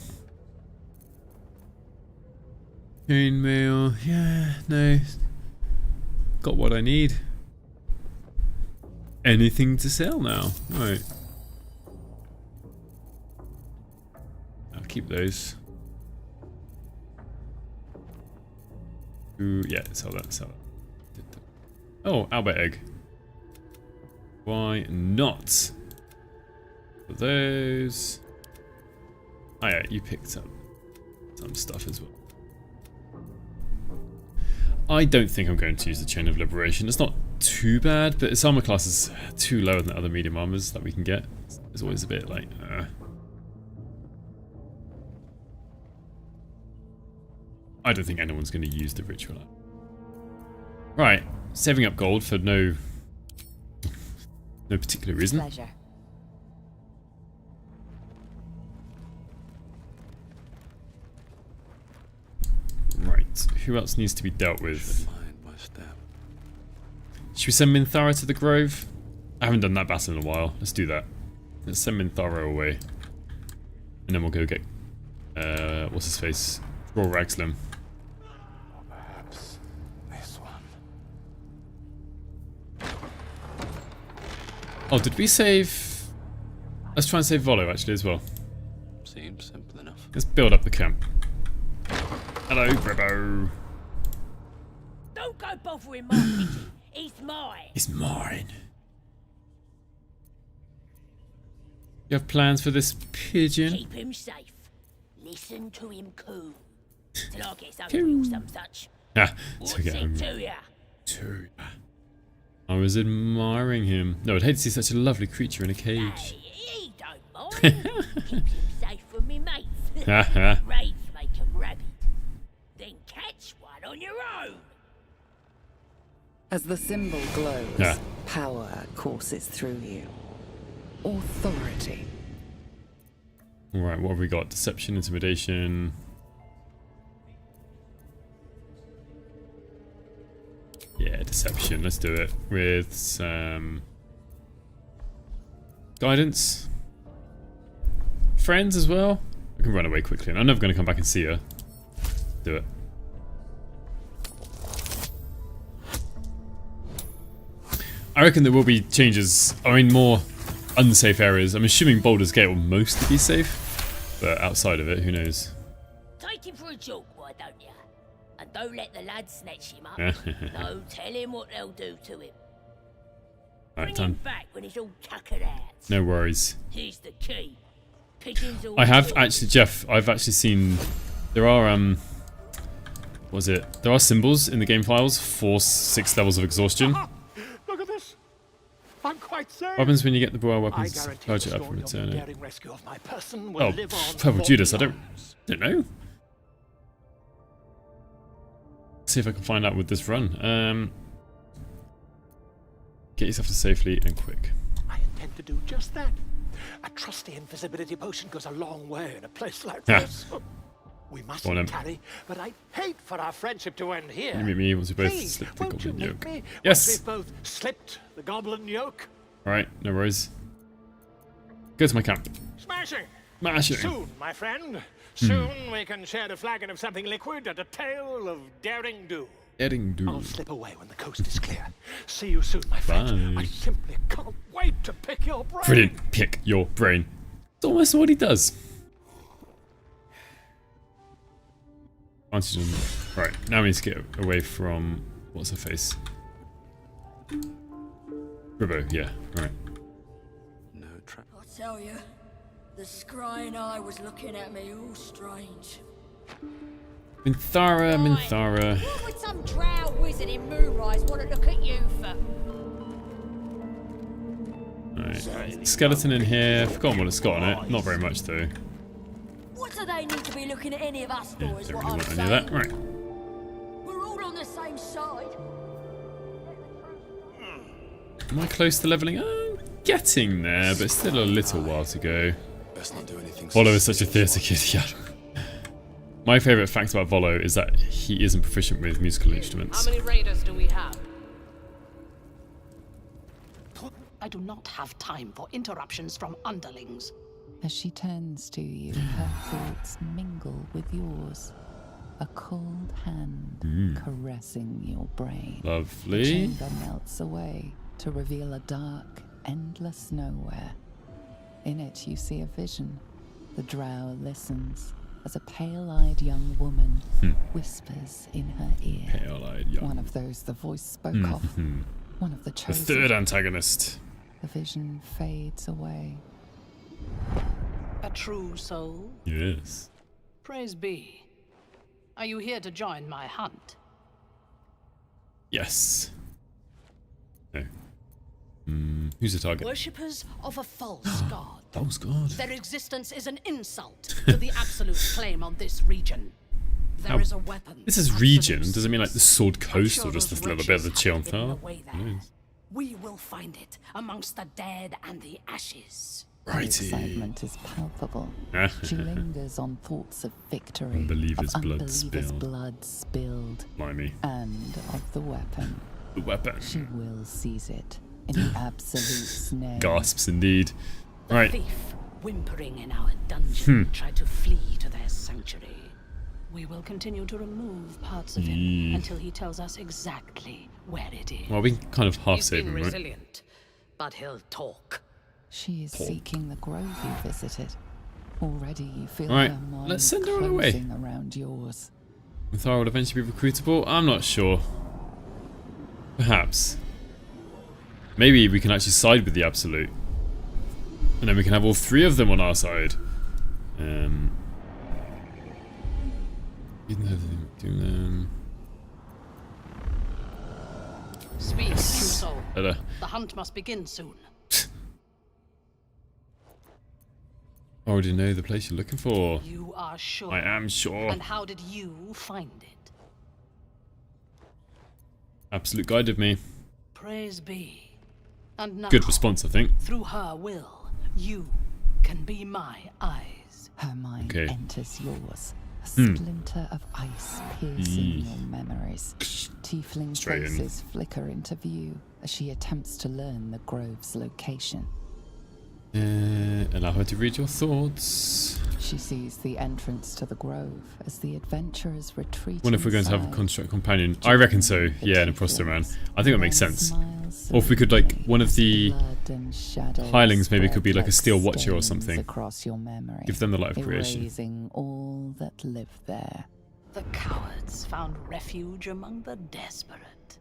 Chainmail, yeah, no. Got what I need. Anything to sell now? Right. I'll keep those. Ooh, yeah, sell that. Oh, Albert egg. Why not? For those. Oh yeah, you picked up some stuff as well. I don't think I'm going to use the Chain of Liberation. It's not too bad, but its armor class is too low than the other medium armors that we can get. It's always a bit like, I don't think anyone's going to use the ritual. Right, saving up gold for no particular reason. Pleasure. Right, who else needs to be dealt with? Should we send Minthara to the Grove? I haven't done that battle in a while. Let's do that. Let's send Minthara away. And then we'll go get, what's his face? Raw Ragslim. Perhaps this one. Oh, did we save... Let's try and save Volo actually as well. Seems simple enough. Let's build up the camp. Hello, Gribbo. Don't go bothering my pigeon. He's mine. He's mine. You have plans for this pigeon? Keep him safe. Listen to him coo. Till I get hungry or some such. What's it to ya? I was admiring him. No, I'd hate to see such a lovely creature in a cage. Hey, he don't mind. Keep him safe from me mates. Raids make him rabid. Then catch one on your own. As the symbol glows, power courses through you. Authority. Alright, what have we got? Deception, intimidation. Yeah, deception. Let's do it with some guidance. Friends as well. I can run away quickly, and I'm never going to come back and see her. Do it. I reckon there will be changes. I mean, more unsafe areas. I'm assuming Baldur's Gate will mostly be safe, but outside of it, who knows? Take him for a joke, why don't you? And don't let the lads snatch him up. No, tell him what they'll do to him. Right, Bring him back when he's all tuckered out. No worries. Here's the key. Pigeons all I have actually, Jeff. I've actually seen there are what was it? There are symbols in the game files for 6 levels of exhaustion. Look at this. I'm quite safe. What happens when you get the broil weapons? Charge it up and return it. Oh, Purple Judas. I don't know. See if I can find out with this run. Get yourself to safely and quick. I intend to do just that. A trusty invisibility potion goes a long way in a place like this. We mustn't tarry, but I'd hate for our friendship to end here. You meet me once we both slip the goblin yoke. Yes. Once we've both slipped the goblin yoke. Alright, no worries. Go to my camp. Smashing. Smashing. Soon, my friend. Soon we can share a flagon of something liquid and a tale of daring do. Daring do. I'll slip away when the coast is clear. See you soon, my friend. Bye. I simply can't wait to pick your brain. Brilliant. Pick your brain. It's almost what he does. Right, now we need to get away from what's her face? Ribbo, yeah, right. No trap. I'll tell you, the scrying eye was looking at me all strange. Minthara. What would some drow wizard in Moonrise want to look at you for? Alright, skeleton in here. Forgotten what it's got on it. Not very much though. What do they need to be looking at any of us for? Yeah, Is don't what really I'm want any saying. of that. Right. We're all on the same side. Am I close to leveling? I'm getting there, but still a little while to go. Best not do anything. Volo is such a theatre kid, yeah. My favourite fact about Volo is that he isn't proficient with musical instruments. How many raiders do we have? I do not have time for interruptions from underlings. As she turns to you, her thoughts mingle with yours. A cold hand caressing your brain. Lovely. The chamber melts away to reveal a dark, endless nowhere. In it you see a vision. The drow listens as a pale-eyed young woman whispers in her ear. Pale-eyed young. One of those the voice spoke of. One of the The chosen. third antagonist. The vision fades away. A true soul? Yes. Praise be. Are you here to join my hunt? Yes. No. Who's the target? Worshippers of a false god. False god. Their existence is an insult to the absolute claim on this region. There is a weapon. This is region. Does it mean like the Sword Coast or just this little bit of the Chionthar? We will find it amongst the dead and the ashes. The excitement is palpable. She lingers on thoughts of victory, Unbelievers' of blood unbelievers' spilled. blood spilled, Blimey. and of the weapon. The weapon. She will seize it in the absolute snare. Gasps indeed. Right. Thief, whimpering in our dungeon, tried to flee to their sanctuary. We will continue to remove parts of him until he tells us exactly where it is. Well, we can kind of half He's save been him, right? resilient, but he'll talk. She is seeking the grove you visited. Already you feel Right, her mind let's send her on her way. closing around yours. Minthara will eventually be recruitable? I'm not sure. Perhaps. Maybe we can actually side with the Absolute. And then we can have all 3 of them on our side. Speak, true soul. Hello. The hunt must begin soon. I already know the place you're looking for. You are sure? I am sure. And how did you find it? Absolute guided me. Praise be. And now, Good response, I think. through her will, you can be my eyes. Her mind Okay. enters yours. A splinter of ice piercing your memories. Tiefling Straight in. faces flicker into view as she attempts to learn the grove's location. Allow her to read your thoughts. She sees the entrance to the grove as the adventurers retreat. Wonder if we're going to have a inside. construct companion. I reckon so. Yeah, an imposter man. I think that makes sense. Or if we could, like, one of the Blood and shadows hirelings maybe could spread be like a like steel watcher or stains something. across your memory, Give them the light of creation. erasing all that lived there. The cowards found refuge among the desperate.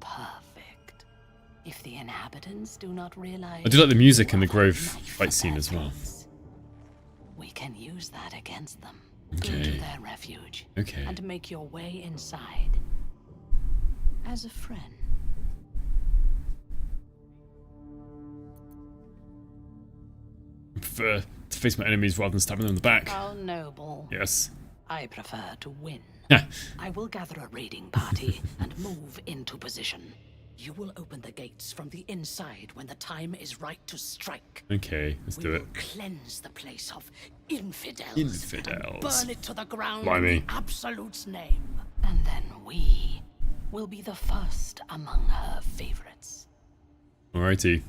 Perfect. If the inhabitants do not realize... I do like the music in the Grove fight scene as well. We can use that against them. Okay. Go to their refuge. Okay. And make your way inside. As a friend. I prefer to face my enemies rather than stabbing them in the back. How noble. Yes. I prefer to win. Yeah. I will gather a raiding party and move into position. You will open the gates from the inside when the time is right to strike. Okay, let's do it. Cleanse the place of infidels. Infidels. And burn it to the ground Blimey. in the Absolute's name. And then we will be the first among her favorites. Alrighty.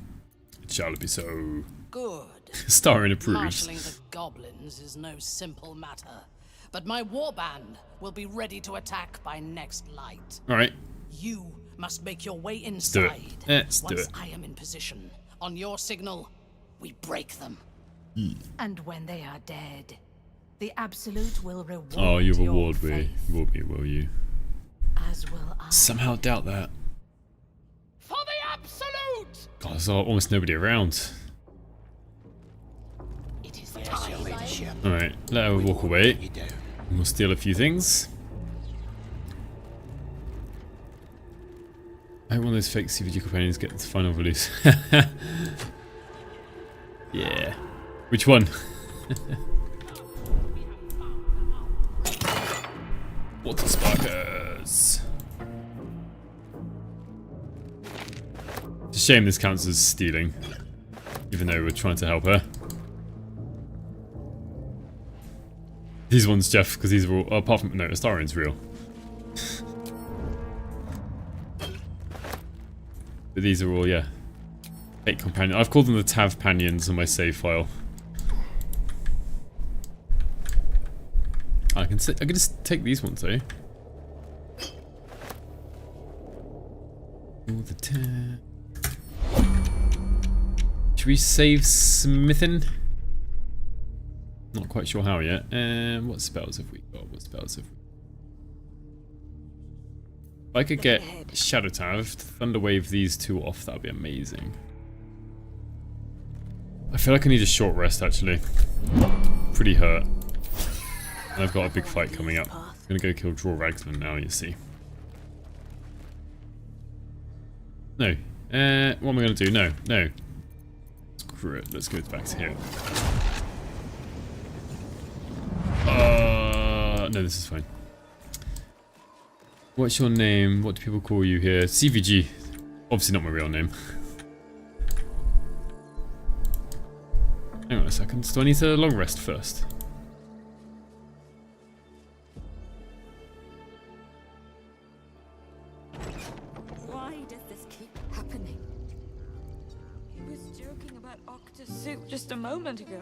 It shall be so. Good. Starring approves. Marshalling the goblins is no simple matter. But my warband will be ready to attack by next light. Alright. You must make your way Let's do inside. it. Let's do Once it. I am in position, on your signal, we break them. And when they are dead, the Absolute will reward Oh, you your reward me. faith, Reward me, will you? as will I. Somehow doubt that. For the Absolute! God, there's almost nobody around. It is time. Alright, let her walk away. And we'll steal a few things. I hope one of those fake CVG companions get the final release. Yeah. Which one? Water sparkers. It's a shame this counts as stealing, even though we're trying to help her. These ones, Jeff, because these are all, apart from, no, Astarian's real. But these are all, yeah, fake companions. I've called them the Tavpanions on my save file. I can just take these ones though. All the Tav. Should we save smithing? Not quite sure how yet. What spells have we got? What spells have we? If I could get Shadow Tav, Thunderwave these two off, that would be amazing. I feel like I need a short rest actually. Pretty hurt. And I've got a big fight coming up. I'm gonna go kill Draw Ragsman now, you see. No. What am I gonna do? No, no. Screw it, let's go back to here. No, this is fine. What's your name? What do people call you here? CVG. Obviously not my real name. Hang on a second. Do I need to long rest first? Why does this keep happening? He was joking about Octa's suit just a moment ago.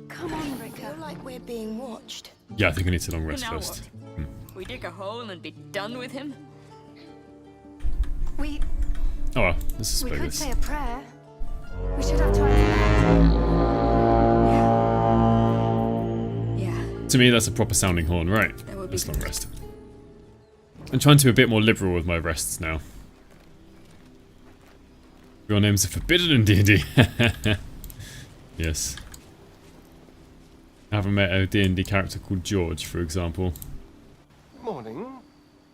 Come on, Rick. I feel like we're being watched. Yeah, I think I need to long rest Now first. what? We dig a hole and be done with him? We Oh well, this is could bogus. say a prayer. We should have time. Yeah. To me, that's a proper sounding horn, right? Let's long rest. I'm trying to be a bit more liberal with my rests now. Real names are forbidden in D&D. Yes. I haven't met a D&D character called George, for example. Morning.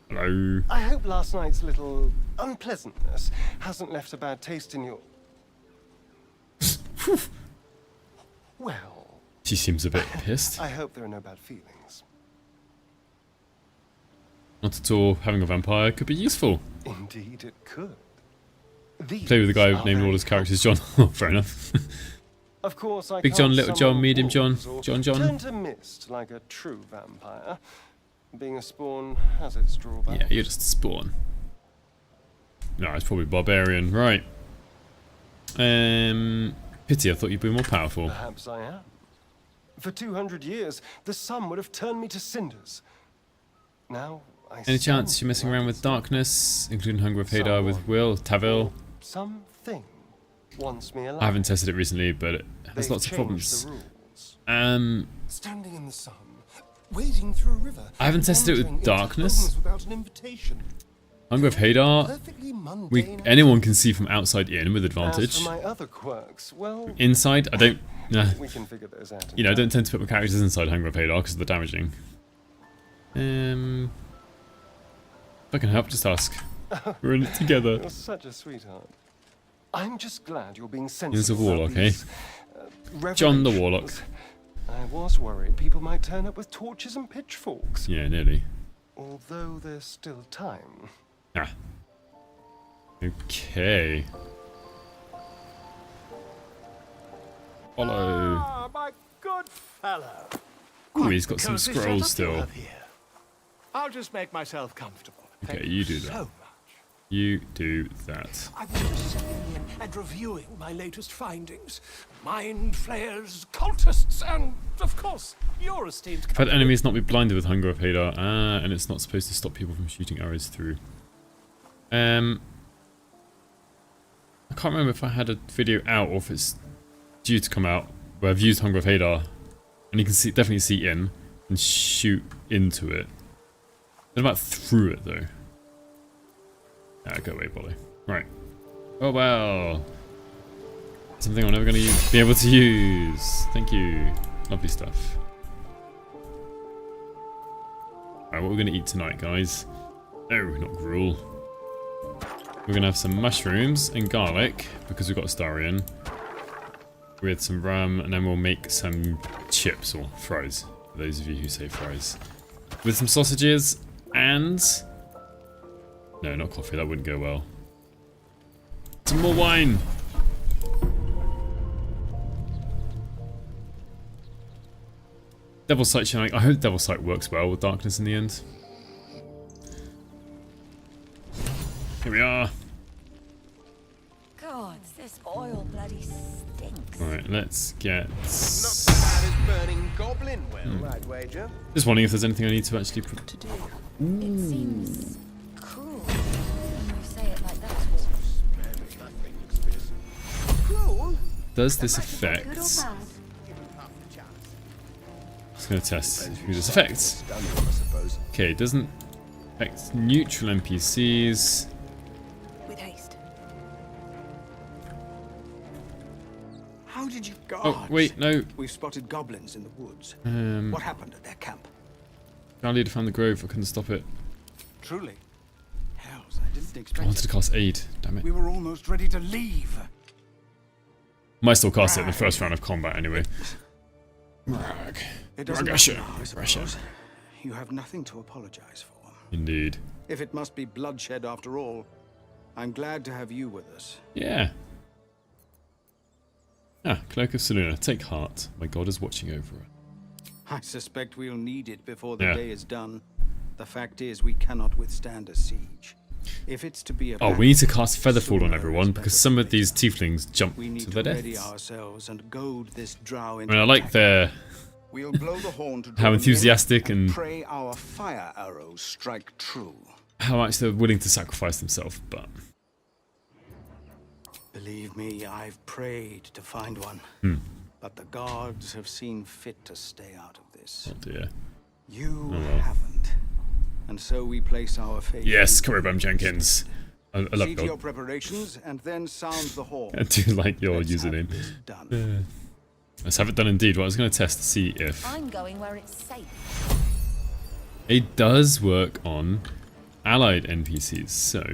Hello. I hope last night's little unpleasantness hasn't left a bad taste in your... Well... She seems a bit pissed. I hope there are no bad feelings. Not at all. Having a vampire could be useful. Indeed it could. These Play with a guy are named all very his characters John. Oh, fair enough. Of course, I Big can't John, Little John, summon Medium John, wolves or John John. turn to mist like a true vampire. Being a spawn has its drawbacks. Yeah, you're just a spawn. No, it's probably barbarian, right? Pity, I thought you'd be more powerful. Perhaps I am. For 200 years, the sun would have turned me to cinders. Now I Any chance you're messing around with darkness, including Hunger of Hadar with Will, Tavil? Something wants me alive. I haven't tested it recently, but it has lots of problems. Standing in the sun, wading through a river. I haven't tested it with darkness. Without an invitation. Hunger of Hadar, anyone can see from outside in with advantage. As for my other quirks, well, inside, I don't. We can figure those out. You know, I don't tend to put my characters inside Hunger of Hadar because of the damaging. If I can help, just ask. We're in it together. You're such a sweetheart. I'm just glad you're being sensible. Here's a warlock, eh? These, John the Warlock. I was worried people might turn up with torches and pitchforks. Yeah, nearly. Although there's still time. Ah. Okay. Follow. Ah, my good fellow. Ooh, he's got some scrolls still. I'll just make myself comfortable. Okay, you do that. You do that. I was just settling in and reviewing my latest findings. Mind flayers, cultists, and, of course, your esteemed... I've had enemies not be blinded with Hunger of Hadar. Ah, and it's not supposed to stop people from shooting arrows through. I can't remember if I had a video out or if it's due to come out where I've used Hunger of Hadar. And you can see, definitely see in and shoot into it. What about through it, though? Ah, go away, Bolly. Right. Oh, well. Something I'm never going to be able to use. Thank you. Lovely stuff. Alright, what we're going to eat tonight, guys? No, not gruel. We're going to have some mushrooms and garlic, because we've got Astarion. With some rum, and then we'll make some chips, or fries. For those of you who say fries. With some sausages, and... No, not coffee, that wouldn't go well. Some more wine! Devil's Sight shining. I hope Devil's Sight works well with darkness in the end. Here we are. God, this oil bloody stinks. Alright, let's get... Not so bad as burning goblin well, I'd wager. Just wondering if there's anything I need to actually... to do. It seems cruel when you say it like that. Cruel? Does this affect... Just gonna test who this affects. Okay, it doesn't affect neutral NPCs. With haste. How did you guard? Oh, wait, no. We've spotted goblins in the woods. What happened at their camp? Our leader found the grove, I couldn't stop it. Truly? Hells, I didn't I expect wanted to cast aid, damn it. We were almost ready to leave. Might still cast it in the first round of combat anyway. It doesn't Russia. matter now, I suppose. You have nothing to apologize for. Indeed. If it must be bloodshed after all, I'm glad to have you with us. Yeah. Ah, Cloak of Seluna. Take heart. My god is watching over it. I suspect we'll need it before the Yeah. day is done. The fact is, we cannot withstand a siege. If it's to be a Oh, we need to cast Featherfall on everyone because some of these tieflings jump we need to their ready deaths. ourselves and goad this drow I into mean, I like their... We'll blow the horn to how draw them enthusiastic in and pray our fire arrows strike true. how much they're willing to sacrifice themselves, but... Believe me, I've prayed to find one. But the gods have seen fit to stay out of this. Oh dear. You Oh, well. haven't. And so we place our faith. Yes, in Currybum Jenkins. I love See to your God. preparations and then sound the horn. I do like your username. Let's have it done indeed. Well, I was going to test to see if I'm going where it's safe. it does work on allied NPCs. So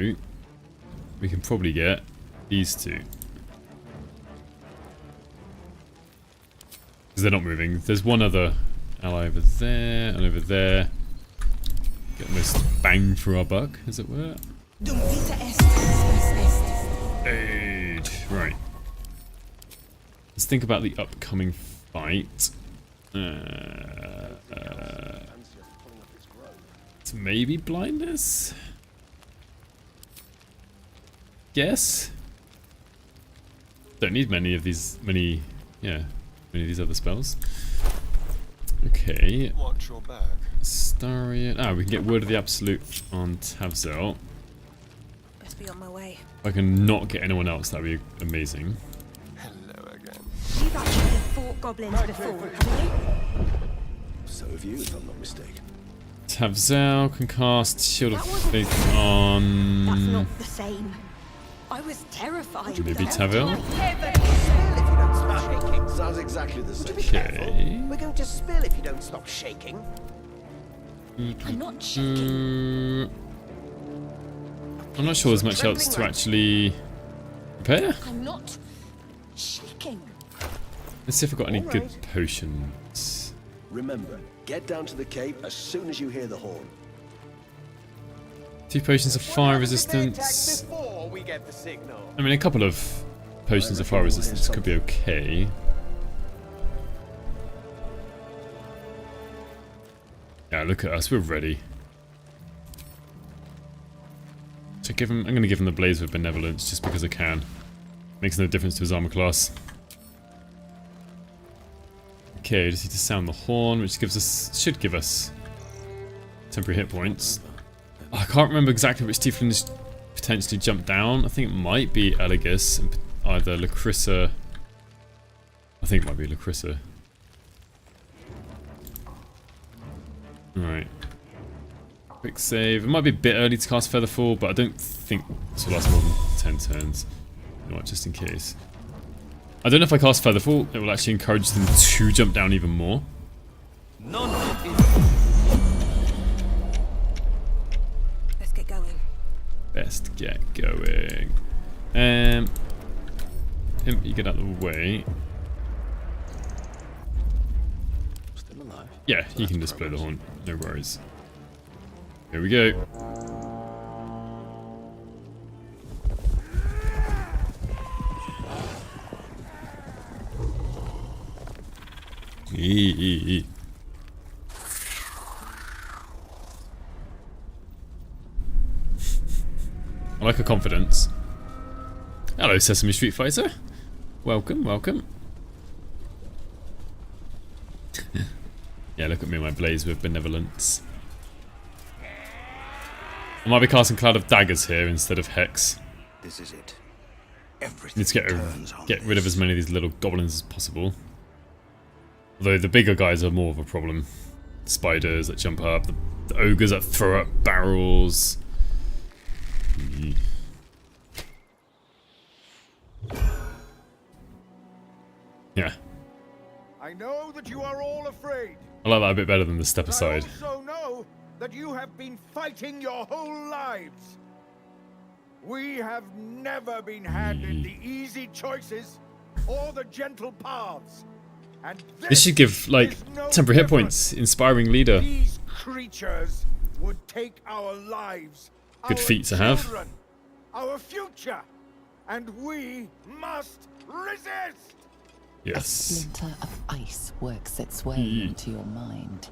we can probably get these two. Because they're not moving. There's one other ally over there and over there. Get the most bang for our buck, as it were. Aid. Right. Let's think about the upcoming fight. It's maybe blindness? Guess? Don't need many of these other spells. Okay. Watch your back. Starion. Ah, we can get Word of the Absolute on Tavzel. Best be on my way. If I can not get anyone else, that'd be amazing. Hello again. You've actually fought goblins before, haven't you? So have you, if I'm not mistaken. Tavzel can cast Shield of Faith on... That's not the same. I was terrified. Maybe Tavzel? Sounds exactly the same. Okay. We're going to spill if you don't stop shaking. I'm not shaking. I'm not sure there's much else to actually prepare. I'm not shaking. Let's see if I've got any good potions. Remember, get down to the cave as soon as you hear the horn. 2 potions of fire resistance. I mean, a couple of potions of fire resistance could be okay. Yeah, look at us, we're ready. So I'm going to give him the Blaze with Benevolence just because I can. Makes no difference to his armor class. Okay, just need to sound the horn, which should give us temporary hit points. Oh, I can't remember exactly which tieflings potentially jumped down. I think it might be Elegus and either Lacrissa. I think it might be Lacrissa. Alright. Quick save. It might be a bit early to cast Featherfall, but I don't think this will last more than 10 turns. You know what, just in case. I don't know if I cast Featherfall, it will actually encourage them to jump down even more. Let's get going. Best get going. Imp, you get out of the way. Still alive? Yeah, you can just blow the horn. No worries. Here we go. I like her confidence. Hello, Sesame Street Fighter. Welcome, welcome. Yeah, look at me, my Blaze with Benevolence. I might be casting Cloud of Daggers here instead of Hex. This is it. Need to get rid of as many of these little goblins as possible. Although the bigger guys are more of a problem. The spiders that jump up, the ogres that throw up barrels. Yeah. I know that you are all afraid. I like that a bit better than the step aside. I also know that you have been fighting your whole lives. We have never been handed the easy choices or the gentle paths. And This should give, like, temporary hit points. Inspiring leader. These creatures would take our lives, Good our feat to have. children, our future, and we must resist. A Yes. splinter of ice works its way into your mind.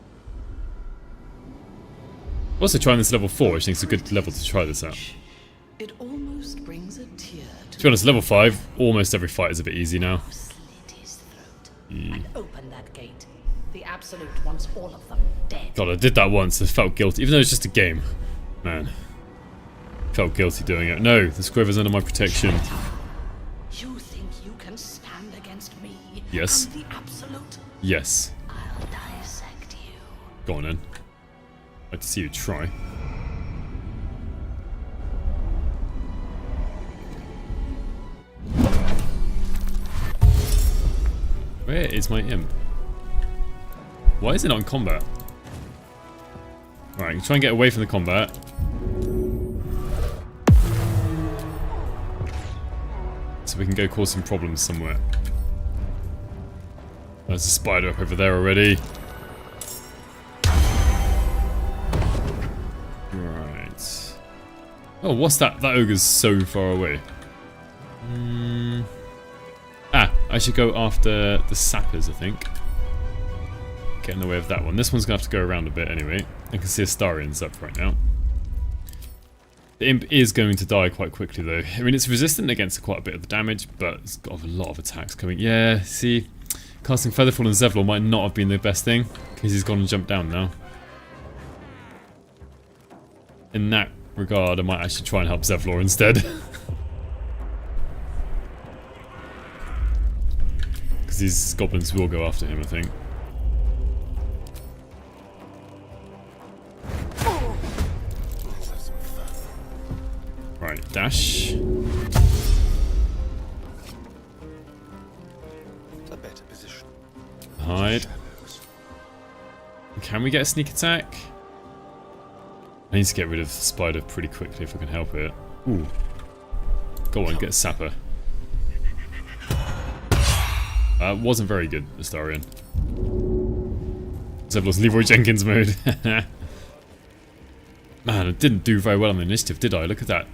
Also trying this level 4, which I think is a good level to try this at. It almost brings a tear To be honest, level 5, almost every fight is a bit easy now. and open that gate. The Absolute wants all of them dead. God, I did that once, I felt guilty, even though it's just a game. Man. Felt guilty doing it. No, the Squiver's under my protection. You think you can stand against me? Yes. I'm the Absolute. Yes. I'll dissect you. Go on then. I'd like to see you try. Where is my imp? Why is it not in combat? Alright, try and get away from the combat. So we can go cause some problems somewhere. There's a spider up over there already. Right. Oh, what's that? That ogre's so far away. Ah, I should go after the sappers, I think. Get in the way of that one. This one's going to have to go around a bit anyway. I can see Astarian's up right now. The imp is going to die quite quickly though. I mean, it's resistant against quite a bit of the damage, but it's got a lot of attacks coming. Yeah, see, casting Featherfall and Zevlor might not have been the best thing, because he's gone and jumped down now. In that regard, I might actually try and help Zevlor instead. Because these goblins will go after him, I think. Right, dash. A better position. Hide. Can we get a sneak attack? I need to get rid of the spider pretty quickly if I can help it. Ooh. Go on, get a sapper. Wasn't very good, Astarian. Zevlor's Leroy Jenkins mode. Man, I didn't do very well on the initiative, did I? Look at that.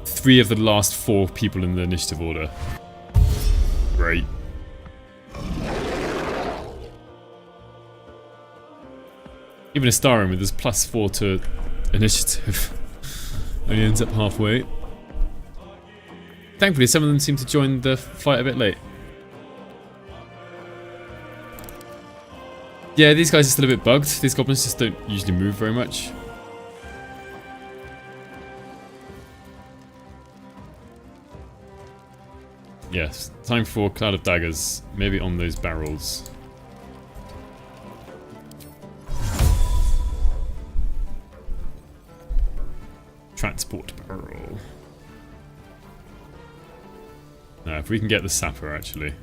3 of the last 4 people in the initiative order. Great. Even Astarian with his +4 to initiative only ends up halfway. Thankfully, some of them seem to join the fight a bit late. Yeah, these guys are still a bit bugged. These goblins just don't usually move very much. Yes, time for Cloud of Daggers. Maybe on those barrels. Transport barrel. Now, if we can get the sapper, actually.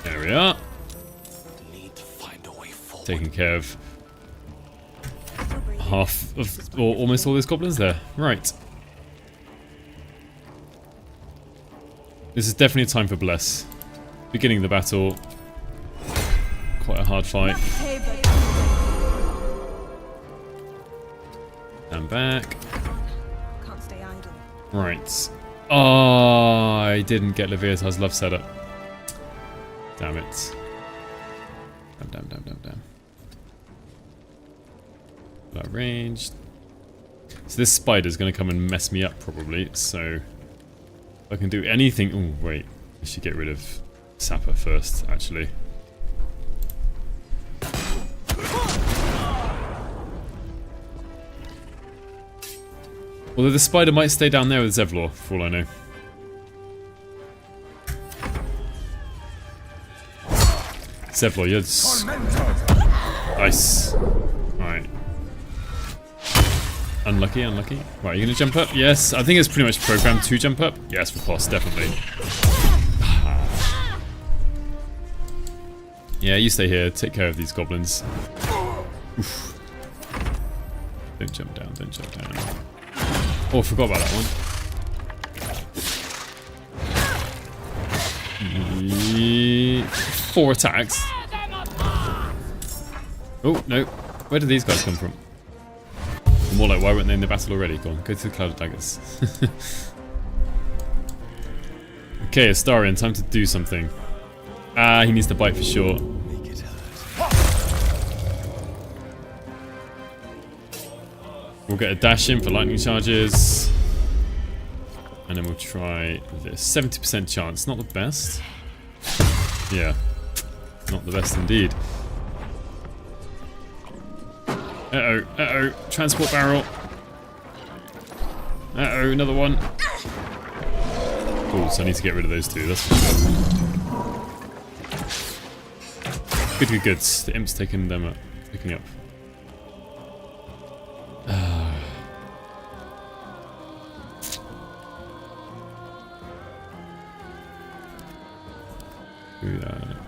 There we are. Taking care of half of, or almost all those goblins there. Right. This is definitely a time for Bless. Beginning of the battle. Quite a hard fight. Stand back. Can't stay idle. Right. Oh, I didn't get Leviathan's love set up. Damn it. Damn. That ranged. So this spider's going to come and mess me up probably, so if I can do anything... Oh, wait. I should get rid of Sapper first, actually. Although the spider might stay down there with Zevlor, for all I know. Zevlor, yes. Nice. Alright. Unlucky. Right, you gonna jump up? Yes, I think it's pretty much programmed to jump up. Yes, for boss, definitely. Yeah, you stay here, take care of these goblins. Oof. Don't jump down. Oh, I forgot about that one. 4 attacks. Oh, no. Where did these guys come from? More like, why weren't they in the battle already? Go on, go to the Cloud of Daggers. Okay, Astarian, time to do something. Ah, he needs to bite for sure. We'll get a dash in for lightning charges. And then we'll try this. 70% chance. Not the best. Yeah. Not the best indeed. Uh-oh. Transport barrel. Uh-oh, another one. Oh, so I need to get rid of those 2. That's good. The imp's taking them up. Picking up.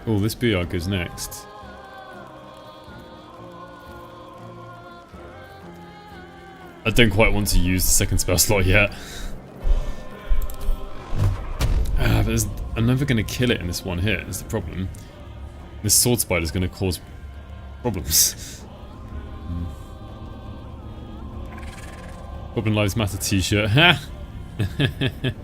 Oh, this BR goes next. I don't quite want to use the second spell slot yet. But I'm never going to kill it in this one hit, is the problem. This sword spider is going to cause problems. Goblin Lives Matter t-shirt. Ha! Gotta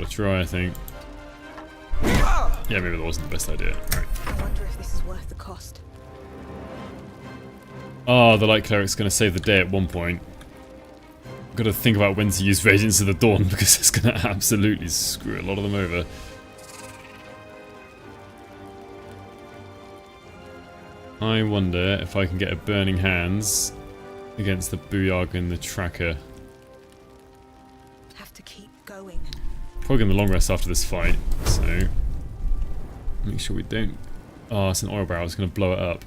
try, I think. Yeah, maybe that wasn't the best idea. Alright. I wonder if this is worth the cost. Oh, the Light Cleric's gonna save the day at one point. Gotta think about when to use Radiance of the Dawn because it's gonna absolutely screw a lot of them over. I wonder if I can get a Burning Hands against the Booyarg and the Tracker. Have to keep going. Probably getting the long rest after this fight, so make sure we don't. Oh, it's an oil barrel. It's gonna blow it up.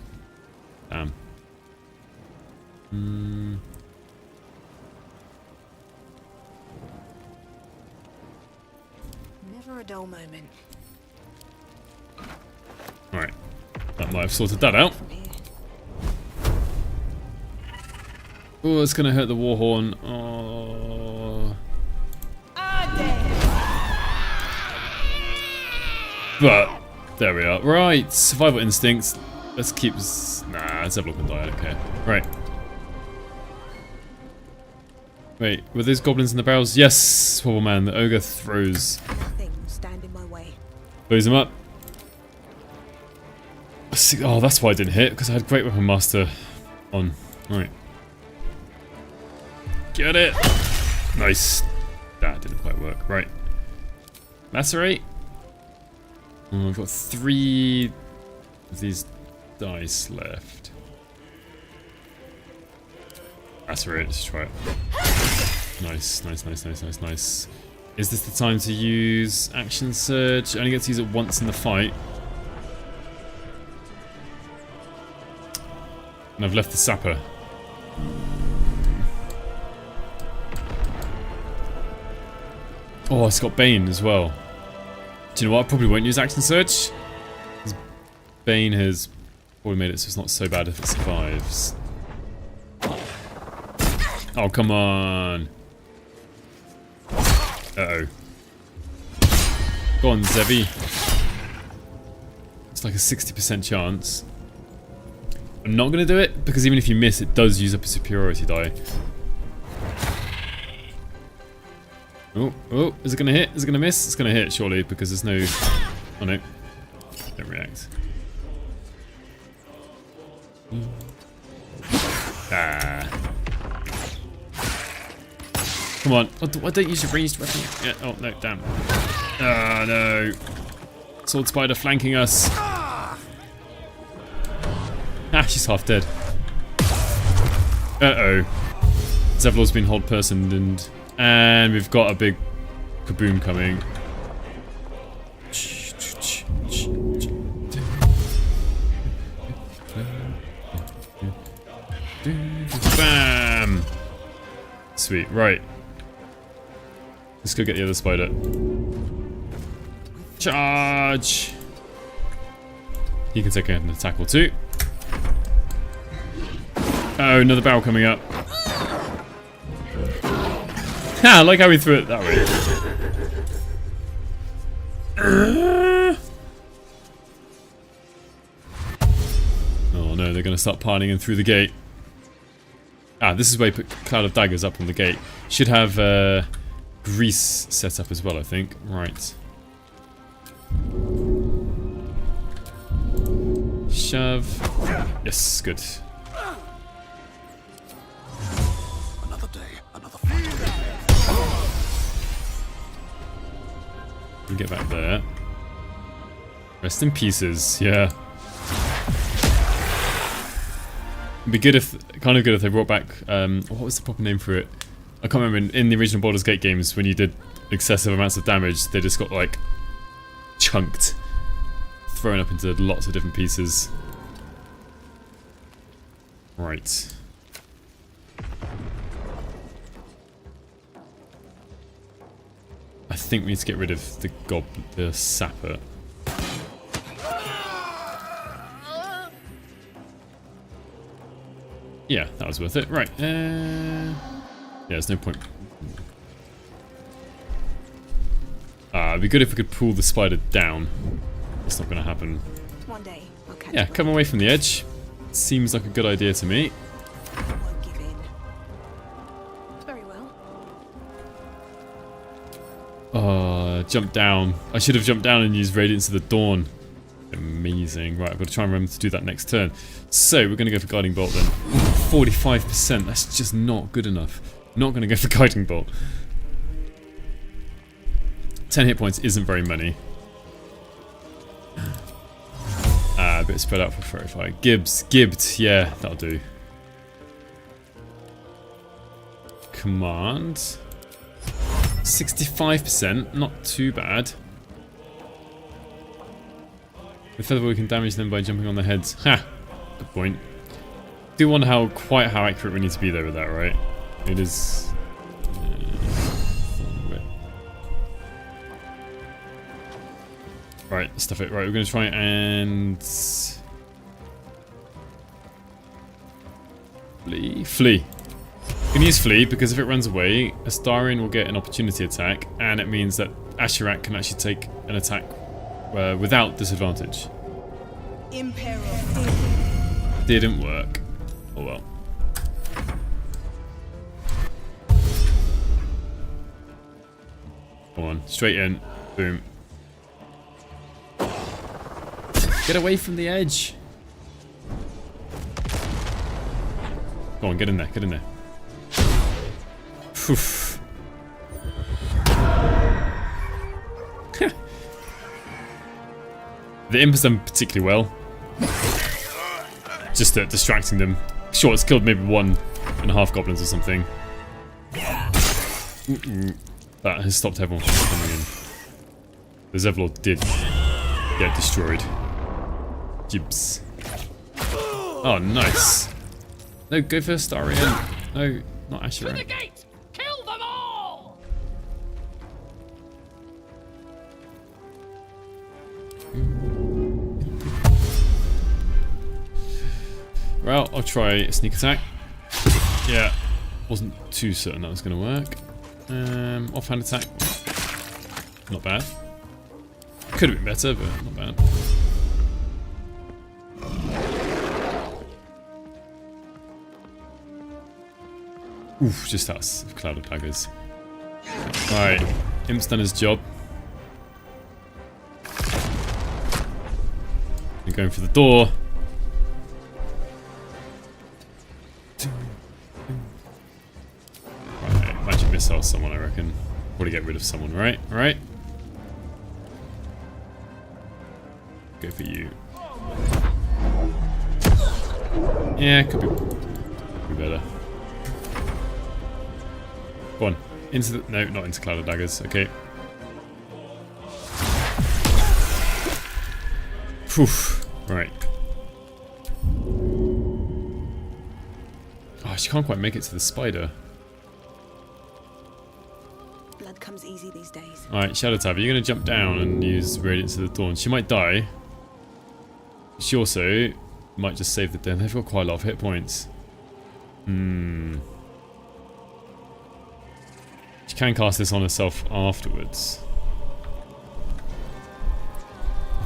Damn. Never a dull moment. Alright. That might have sorted that out. Oh, it's gonna hurt the Warhorn. Oh. But there we are. Right, survival instincts. Let's keep. Nah, Zevlor can die. I don't care. Right. Wait, were those goblins in the barrels? Yes, poor man. The ogre throws. Nothing stand in my way. Blows him up. Oh, that's why I didn't hit, because I had Great Weapon Master on. Right. Get it! Nice. That didn't quite work. Right. Macerate. Oh, I've got 3 of these dice left. Macerate, let's try it. Nice, nice, nice, nice, nice, nice. Is this the time to use Action Surge? I only get to use it once in the fight. And I've left the Sapper. Oh, it's got Bane as well. Do you know what? I probably won't use Action Surge. Bane has probably made it so it's not so bad if it survives. Oh, come on. Uh-oh. Go on, Zevi. It's like a 60% chance. I'm not going to do it, because even if you miss, it does use up a superiority die. Oh, oh, is it going to hit? Is it going to miss? It's going to hit, surely, because there's no... Oh, no. Don't react. Ah. Come on. Why don't you use your ranged weapon? Yeah, oh, no, damn. Ah, no. Sword Spider flanking us. Ah, she's half dead. Uh-oh. Zevlor's been hold-personed and we've got a big kaboom coming. Bam! Sweet, right. Let's go get the other spider. Charge! He can take an attack or two. Oh, another barrel coming up. Ha! I like how we threw it that way. Oh no, they're going to start piling in through the gate. Ah, this is where you put Cloud of Daggers up on the gate. Should have grease set up as well, I think. Right. Shove. Yes, good. Another day, another fight. We get back there. Rest in pieces, yeah. It'd be good if, kind of good if they brought back, what was the proper name for it? I can't remember, in the original Baldur's Gate games, when you did excessive amounts of damage, they just got like, chunked. Thrown up into lots of different pieces. Right. I think we need to get rid of the sapper. Yeah, that was worth it. Right. Yeah, there's no point. It'd be good if we could pull the spider down. It's not going to happen. One day, Yeah, come away from the edge. Seems like a good idea to me. Won't give in. Very well. Jump down. I should have jumped down and used Radiance of the Dawn. Amazing. Right, I've got to try and remember to do that next turn. So, we're going to go for Guiding Bolt then. 45%. That's just not good enough. Not going to go for Guiding Bolt. 10 hit points isn't very many. A bit spread out for 35. Gibbed. Yeah, that'll do. Command. 65%. Not too bad. With Featherboy we can damage them by jumping on their heads. Ha! Good point. Do wonder quite how accurate we need to be though with that, right? It is... Right, stuff it. Right, we're going to try and... Flee. We can use Flee because if it runs away, Astarion will get an opportunity attack, and it means that Asherak can actually take an attack without disadvantage. Didn't work. Oh well. Come on, straight in. Boom. Get away from the edge. Go on, get in there, get in there. Poof. The imp has done particularly well. Just distracting them. Sure, it's killed maybe 1.5 goblins or something. That has stopped everyone from coming in. The Zevlord did get destroyed. Jibs. Oh, nice. No, go for Astarion. No, not Asherak. To the gate! Kill them all! Well, I'll try a sneak attack. Yeah, wasn't too certain that was going to work. Offhand attack. Not bad. Could have been better, but not bad. Oof, just out of Cloud of Daggers. Alright, Imp's done his job. We're going for the door. Right, magic missile someone, I reckon. Probably get rid of someone, right? Alright. Go for you. Yeah, could be better. Go on. Into the... No, not into Cloud of Daggers. Okay. Poof. Right. Oh, she can't quite make it to the spider. Blood comes easy these days. Alright, Shadow Tab, you're going to jump down and use Radiance of the Dawn. She might die. She also might just save the day. They've got quite a lot of hit points. She can cast this on herself afterwards.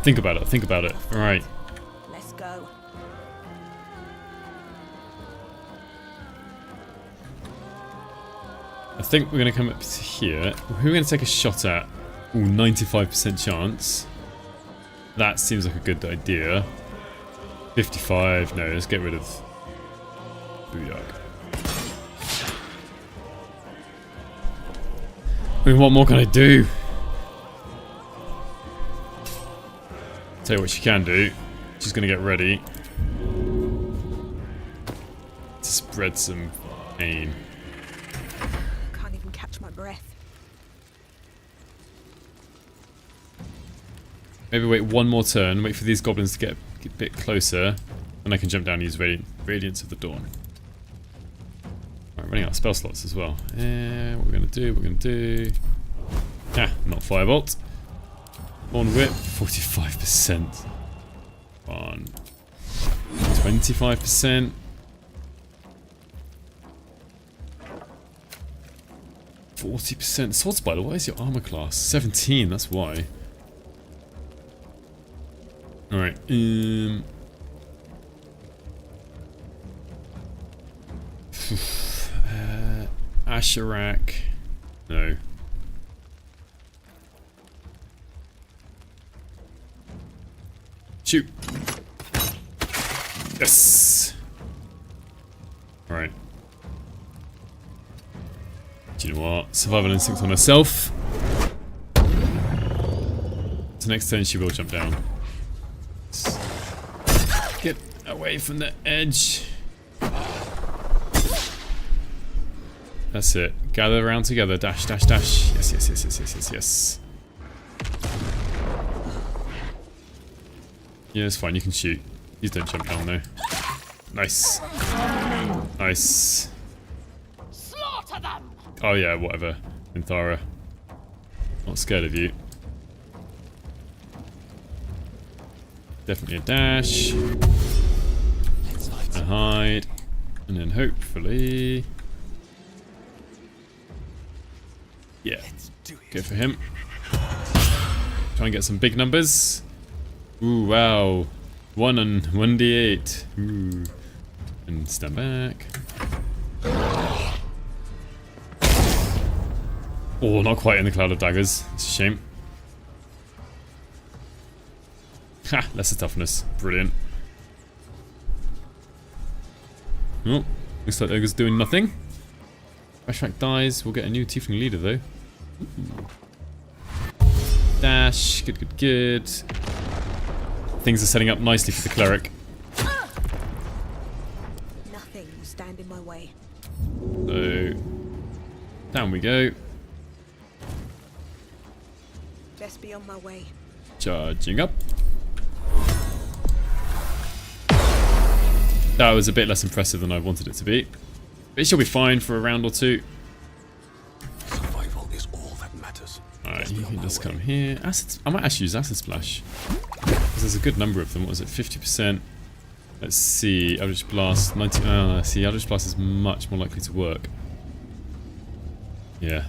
Think about it, think about it. Alright. Let's go. I think we're going to come up to here. Who are we going to take a shot at? Ooh, 95% chance. That seems like a good idea. 55. No, let's get rid of Booyag. I mean, what more can I do? Tell you what she can do. She's going to get ready to spread some pain. Can't even catch my breath. Maybe wait one more turn, wait for these goblins to get a bit closer, and I can jump down and use Radiance of the Dawn. Alright, running out of spell slots as well. What we're going to do, Ah, not Firebolt. On whip, 45%. On 25%. 40%. Sword Spider, why is your armor class? 17, that's why. Alright, Asherak. No. Shoot. Yes. Alright. Do you know what? Survival instinct on herself. So next turn she will jump down. Get away from the edge. That's it. Gather around together. Dash, dash, dash. Yes, yes, yes, yes, yes, yes, yes. Yeah, it's fine. You can shoot. Please don't jump down though. Nice. Nice. Slaughter them. Oh yeah, whatever. Minthara. Not scared of you. Definitely a dash. A hide. And then hopefully... Yeah. Go for him. Try and get some big numbers. Ooh, wow. 1 and 1d8. Ooh. And stand back. Oh, not quite in the cloud of daggers. It's a shame. Ha! Lesser toughness. Brilliant. Oh, looks like Ogre's doing nothing. Flashback dies. We'll get a new tiefling leader though. Ooh. Dash. Good, good, good. Things are setting up nicely for the cleric. Nothing will stand in my way. So, down we go. Best be on my way. Charging up. That was a bit less impressive than I wanted it to be. But it should be fine for a round or two. Survival is all that matters. Alright, you can just come here. Acid, I might actually use Acid Splash. Because there's a good number of them. What was it? 50%. Let's see. Eldritch Blast. 90. See, Eldritch Blast is much more likely to work. Yeah.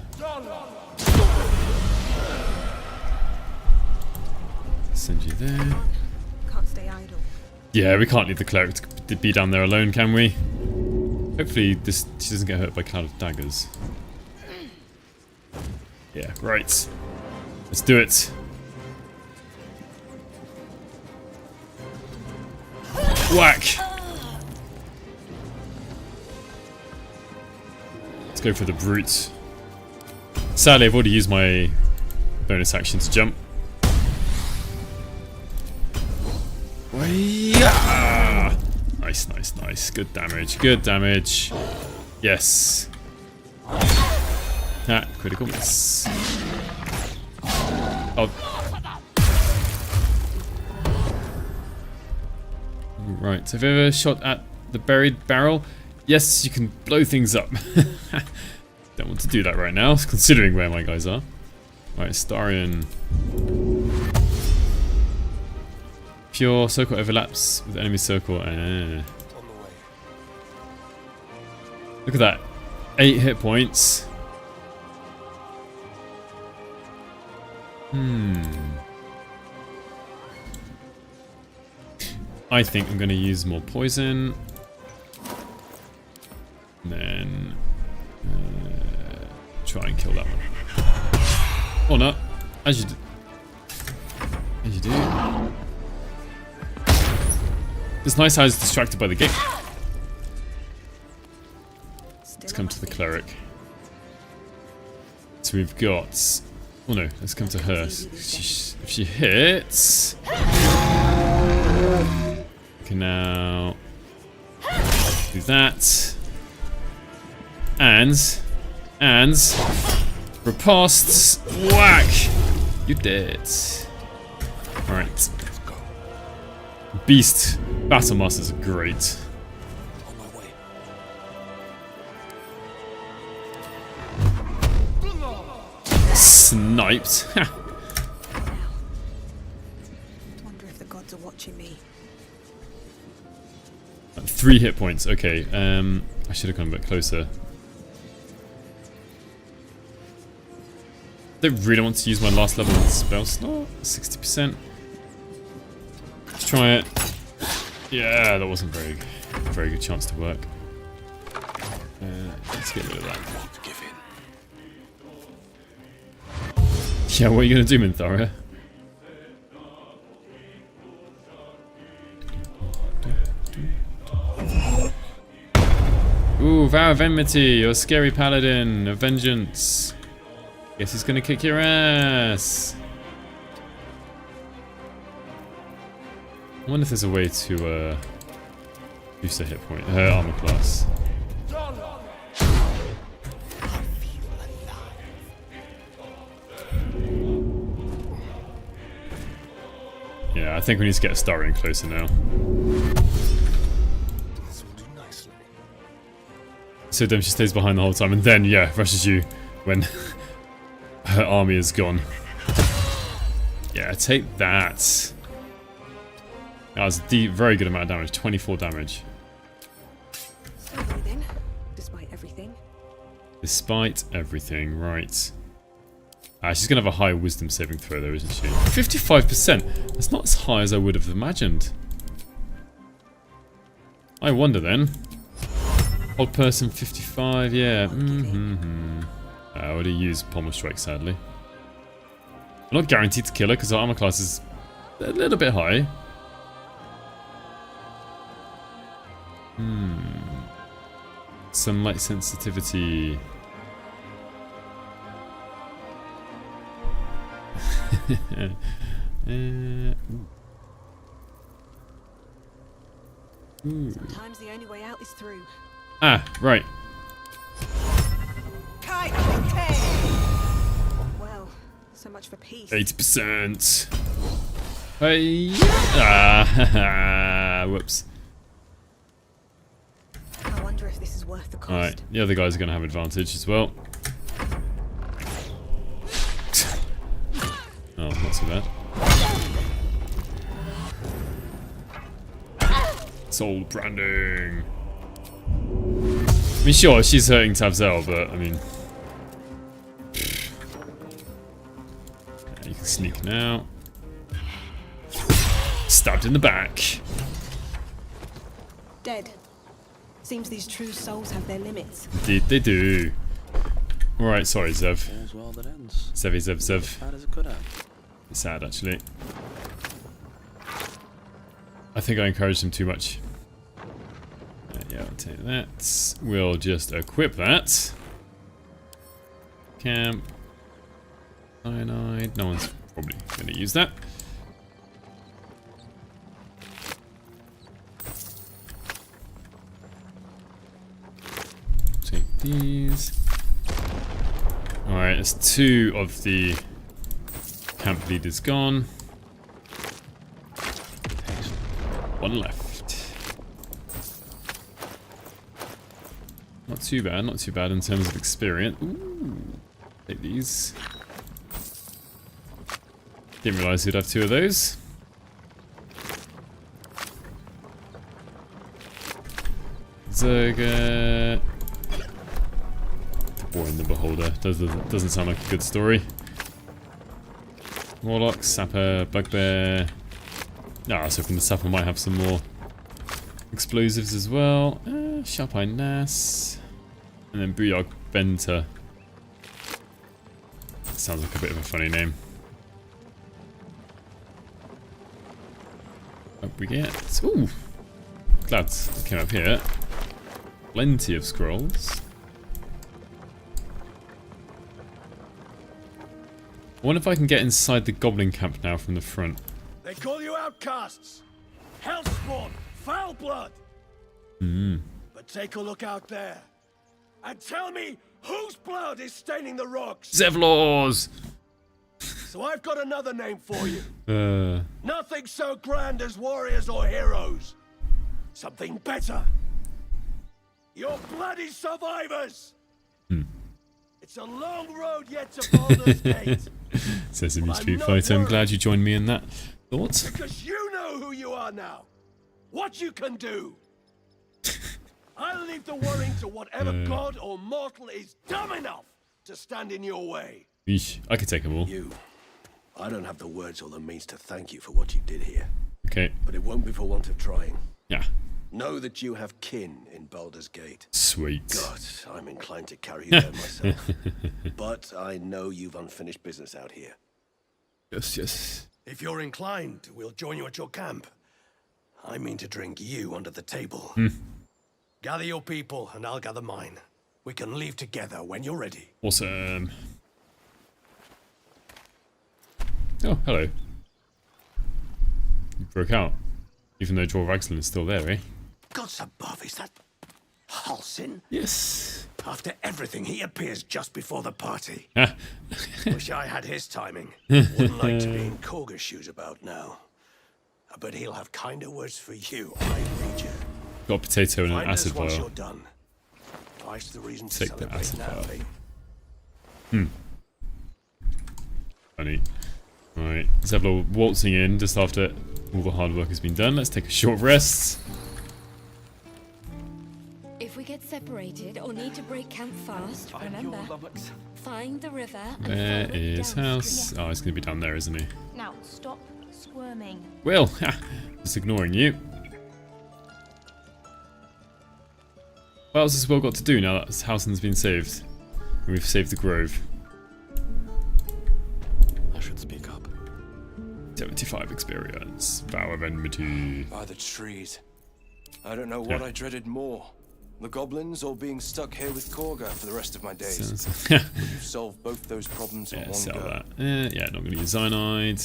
Send you there. Can't stay idle. Yeah, we can't leave the cleric to be down there alone, can we? Hopefully she doesn't get hurt by Cloud of Daggers. Yeah, right. Let's do it. Whack! Let's go for the brute. Sadly, I've already used my bonus action to jump. Yeah. Nice, nice, nice. Good damage, good damage. Yes. Ah, critical miss. Oh. Right, so have you ever shot at the buried barrel? Yes, you can blow things up. Don't want to do that right now, considering where my guys are. Right, Starion. Pure circle overlaps with enemy circle. Look at that. 8 hit points. I think I'm going to use more poison. And then try and kill that one. Or not. As you do. As you do. It's nice how it's distracted by the gate. Let's come to the cleric. So we've got... Oh no, let's come to her. If she hits... We can now... do that. And... riposte. Whack! You did. Alright. Beast Battle Masters are great. On my way. Sniped. Wonder if the gods are watching me. 3 hit points. Okay. I should have gone a bit closer. Don't really want to use my last level spell slot. 60%. try it. Yeah, that wasn't very good chance to work. Let's get rid of that. Yeah, what are you going to do, Minthara? Ooh, Vow of Enmity, you're a scary paladin of vengeance. Guess he's gonna kick your ass. I wonder if there's a way to boost a hit point, armor class. Yeah, I think we need to get a star in closer now. So then she stays behind the whole time and then, yeah, rushes you when her army is gone. Yeah, take that. That was a very good amount of damage, 24 damage. Still breathing, despite everything. Despite everything, right. She's going to have a high wisdom saving throw though, isn't she? 55%! That's not as high as I would have imagined. I wonder then. Old person 55, yeah. I would have used Pommel Strike, sadly. I'm not guaranteed to kill her because her armor class is a little bit high. Sunlight sensitivity. Sometimes the only way out is through. Ah, right. Well, so much for peace. 80%. Hey. Ah, whoops. I wonder if this is worth the cost. Alright, the other guys are going to have advantage as well. Oh, not so bad. Soul branding. I mean, sure, she's hurting Tavzel, but I mean, you can sneak now. Stabbed in the back. Dead. Seems these true souls have their limits. Indeed, they do. Alright, sorry, Zev. All's well that ends. Zev. Bad as it could have. It's sad, actually. I think I encouraged him too much. Yeah, I'll take that. We'll just equip that. Camp. Cyanide. No one's probably going to use that. Take these. Alright, there's 2 of the camp leaders gone. 1 left. Not too bad in terms of experience. Ooh, take these. Didn't realise you'd have 2 of those. Zerga. Boy in the Beholder. Doesn't sound like a good story. Warlock, Sapper, Bugbear. Ah, I was hoping the Sapper might have some more explosives as well. Sharp-Eye Nass. And then Booyog Benter. Sounds like a bit of a funny name. Up we get. Ooh! Glad that came up here. Plenty of scrolls. I wonder if I can get inside the goblin camp now from the front. They call you outcasts. Hellspawn, foul blood. But take a look out there. And tell me whose blood is staining the rocks. Zevlor's! So I've got another name for you. Nothing so grand as warriors or heroes. Something better. You're bloody survivors. It's a long road yet to Baldur's Gate. Says a Street Fighter. I'm glad you joined me in that thought. Because you know who you are now. What you can do. I'll leave the worrying to whatever god or mortal is dumb enough to stand in your way. Yeesh, I could take them all. You. I don't have the words or the means to thank you for what you did here. Okay. But it won't be for want of trying. Yeah. Know that you have kin in Baldur's Gate. Sweet. God, I'm inclined to carry you there myself. But I know you've unfinished business out here. Yes, yes. If you're inclined, we'll join you at your camp. I mean to drink you under the table. Gather your people, and I'll gather mine. We can leave together when you're ready. Awesome. Oh, hello. You broke out. Even though Draw Ragslin is still there, eh? Gods above, is that Halsin? Yes. After everything, he appears just before the party. Ah. Wish I had his timing. Wouldn't like to be in Koga's shoes about now. But he'll have kinder words for you, I read you. Got a potato and an Find us acid once vial. you're done. Twice the reason to Take the celebrate acid now, vial. Funny. Alright, let's have a little waltzing in just after all the hard work has been done. Let's take a short rest. If we get separated or need to break camp fast, remember, find the river and Where follow it is downstream. House? Oh, it's going to be down there, isn't he? Now, stop squirming. Will, just ignoring you. What else has Will got to do now that Halsin's been saved? And we've saved the grove. I should speak up. 75 experience. Vow of enmity. By the trees. I don't know what Yeah. I dreaded more. The goblins or being stuck here with Korga for the rest of my days. Yeah. But you've solved both those problems in one Sell go. that. Yeah, not going to use cyanide.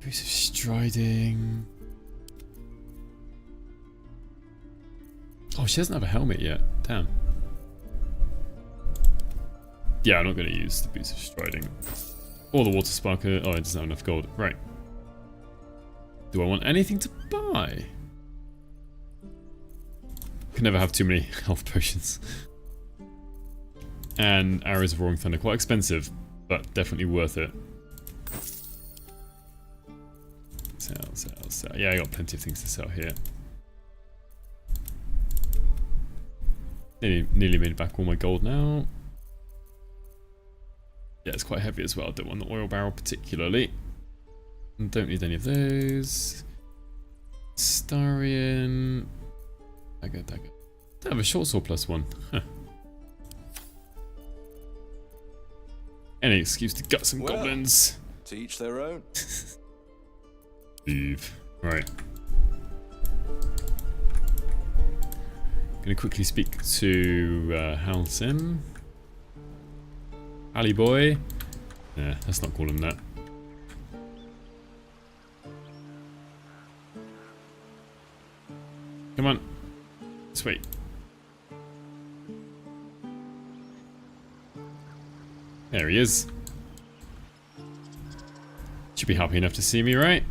Boost of striding. Oh, she doesn't have a helmet yet. Damn. Yeah, I'm not going to use the boost of striding. Or the water sparker. Oh, it doesn't have enough gold. Right. Do I want anything to buy? Can never have too many health potions. And arrows of roaring thunder, quite expensive, but definitely worth it. Sell. Yeah, I got plenty of things to sell here. Nearly made back all my gold now. Yeah, it's quite heavy as well. I don't want the oil barrel particularly. And don't need any of those. Starian. Dagger. Don't have a short sword plus one. Huh. Any excuse to gut some goblins. To each their own. Leave. Right. Gonna quickly speak to Halsin. Ali boy. Yeah, let's not call him that. Come on. Sweet. There he is. Should be happy enough to see me, right?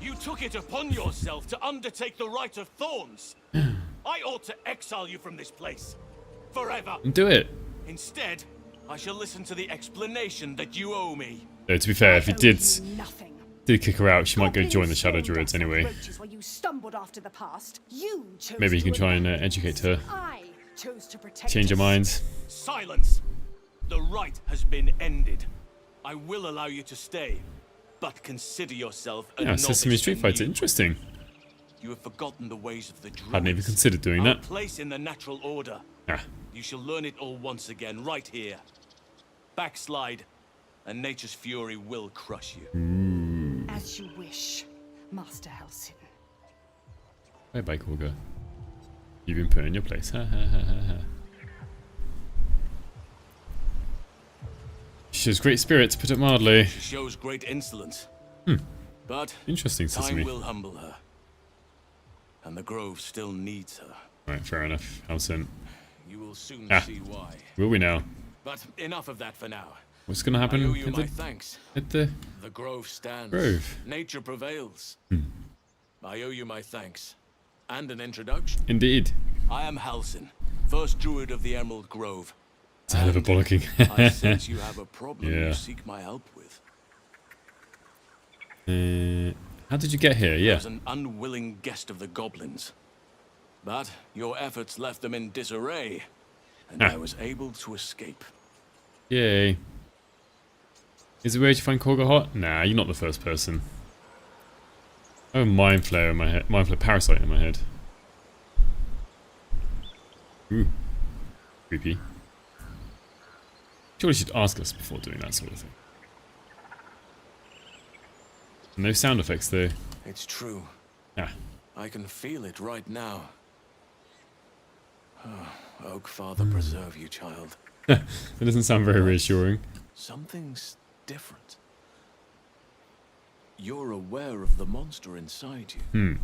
You took it upon yourself to undertake the Rite of Thorns. I ought to exile you from this place. Forever. Do it. Instead, I shall listen to the explanation that you owe me. Though, to be fair, if he did kick her out, she might go join the Shadow Druids anyway. Where you stumbled after the past. You chose Maybe he can to try and remain. educate her. I chose to protect Change her us. mind. Silence. The rite has been ended. I will allow you to stay, but consider yourself a Yeah, Sesame novice Street to Fighter. new. Interesting. You have forgotten the ways of the druids. Hadn't even considered doing Our that. place in the natural order. Ah. You shall learn it all once again, right here. Backslide, and nature's fury will crush you. As you wish, Master Halsin. Bye bye, Korga. You've been put in your place. Ha ha ha ha ha. She shows great spirit, to put it mildly. She shows great insolence. But Interesting, time Sesame. will humble her. And the grove still needs her. Right, fair enough. Halsin. You will soon Ah. see why. Will we now? But enough of that for now. What's going to happen I owe you at my the, thanks. at the... The grove stands. Grove. Nature prevails. I owe you my thanks. And an introduction. Indeed. I am Halsin, first druid of the Emerald Grove. It's a hell of a bollocking. I sense you have a problem Yeah. you seek my help with. How did you get here? I Yeah. was an unwilling guest of the goblins. But your efforts left them in disarray. and I was able to escape. Yay. Is it weird you find Korga hot? Nah, you're not the first person. I have a mind flare in my head. Mind flare parasite in my head. Ooh. Creepy. Surely you should ask us before doing that sort of thing. No sound effects though. It's true. Ah. I can feel it right now. Oh, Oak Father, preserve you, child. That doesn't sound very reassuring. Something's different. You're aware of the monster inside you.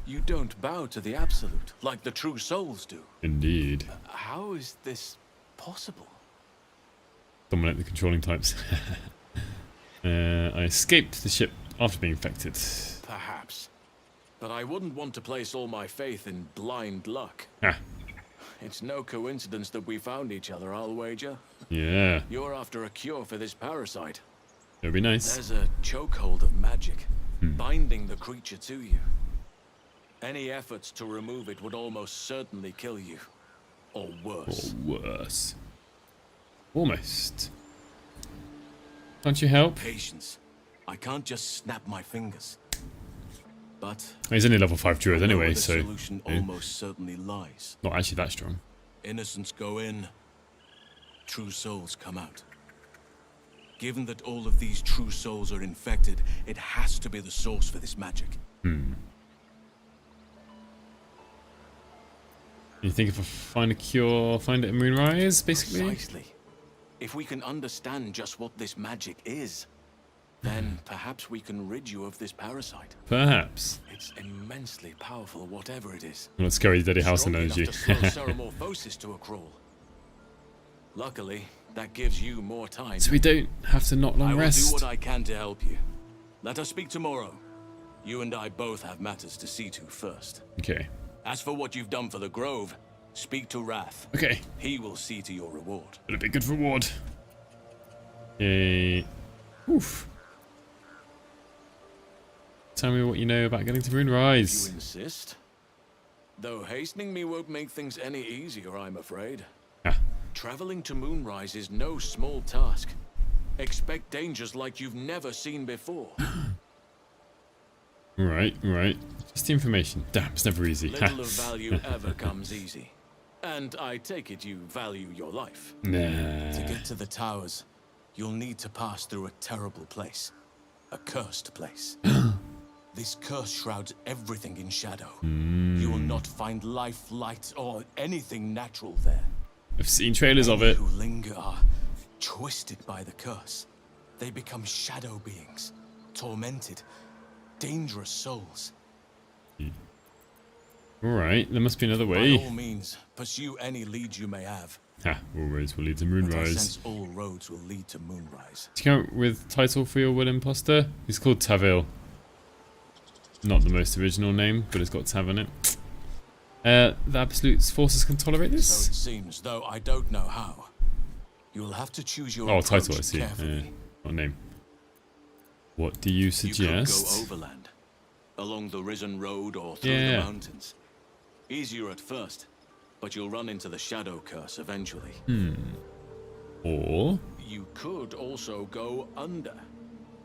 You don't bow to the absolute, like the true souls do. Indeed. How is this possible? Dominate the controlling types. I escaped the ship after being infected. Perhaps. But I wouldn't want to place all my faith in blind luck. Ah. It's no coincidence that we found each other, I'll wager. Yeah. You're after a cure for this parasite. It'd be nice. There's a chokehold of magic, binding the creature to you. Any efforts to remove it would almost certainly kill you. Or worse. Or worse. Almost. Can't you help? Patience. I can't just snap my fingers. But he's only level 5 druid anyway, so the solution almost certainly lies. Not actually that strong. Innocents go in, true souls come out. Given that all of these true souls are infected, it has to be the source for this magic. You think if I find a cure, find it in Moonrise, basically? Precisely. If we can understand just what this magic is, then perhaps we can rid you of this parasite. Perhaps. It's immensely powerful, whatever it is. Not scary Daddy House energy. To slow Ceramorphosis to a crawl. Luckily, that gives you more time. So we don't have to not long rest. I will do what I can to help you. Let us speak tomorrow. You and I both have matters to see to first. Okay. As for what you've done for the Grove, speak to Wrath. Okay. He will see to your reward. It'll be a good reward. Yay. Oof. Tell me what you know about getting to Moonrise. You insist? Though hastening me won't make things any easier, I'm afraid. Ah. Traveling to Moonrise is no small task. Expect dangers like you've never seen before. Right. Just the information. Damn, it's never easy. Little of value ever comes easy. And I take it you value your life. Nah. To get to the towers, you'll need to pass through a terrible place. A cursed place. This curse shrouds everything in shadow. You will not find life, light, or anything natural there. I've seen trailers of it. Who linger are twisted by the curse. They become shadow beings, tormented, dangerous souls. Alright, there must be another way. By all means, pursue any lead you may have. All roads will lead to But I Moonrise. sense all roads will lead to Moonrise. Do you count with title for your Will Imposter? He's called Tavil. Not the most original name, but it's got Tav in it. The Absolute Forces can tolerate this? So it seems, though I don't know how. You'll have to choose your approach title, I see. carefully. Not name. What do you suggest? You could go overland, along the Risen Road or through the mountains. Easier at first, but you'll run into the Shadow Curse eventually. Or? You could also go under.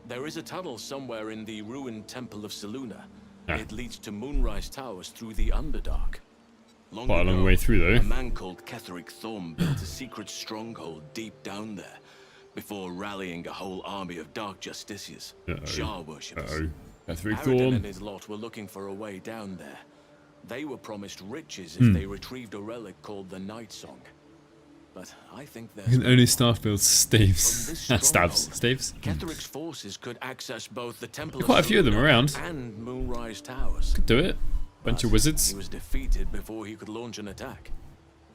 There is a tunnel somewhere in the ruined Temple of Selûne. It leads to Moonrise Towers through the Underdark. Quite a long way through, though. A man called Ketheric Thorm built a secret stronghold deep down there, before rallying a whole army of Dark Justiciars, Shah worshippers. Ketheric Aradin Thorm. and his lot were looking for a way down there. They were promised riches if they retrieved a relic called the Night Song. But I think there's Only staff builds staves. From this Stabs. Staves? Ketheric's forces could access both the Temple Quite a few of them around. and Moonrise Towers. Could do it. Bunch of wizards. He was defeated before he could launch an attack.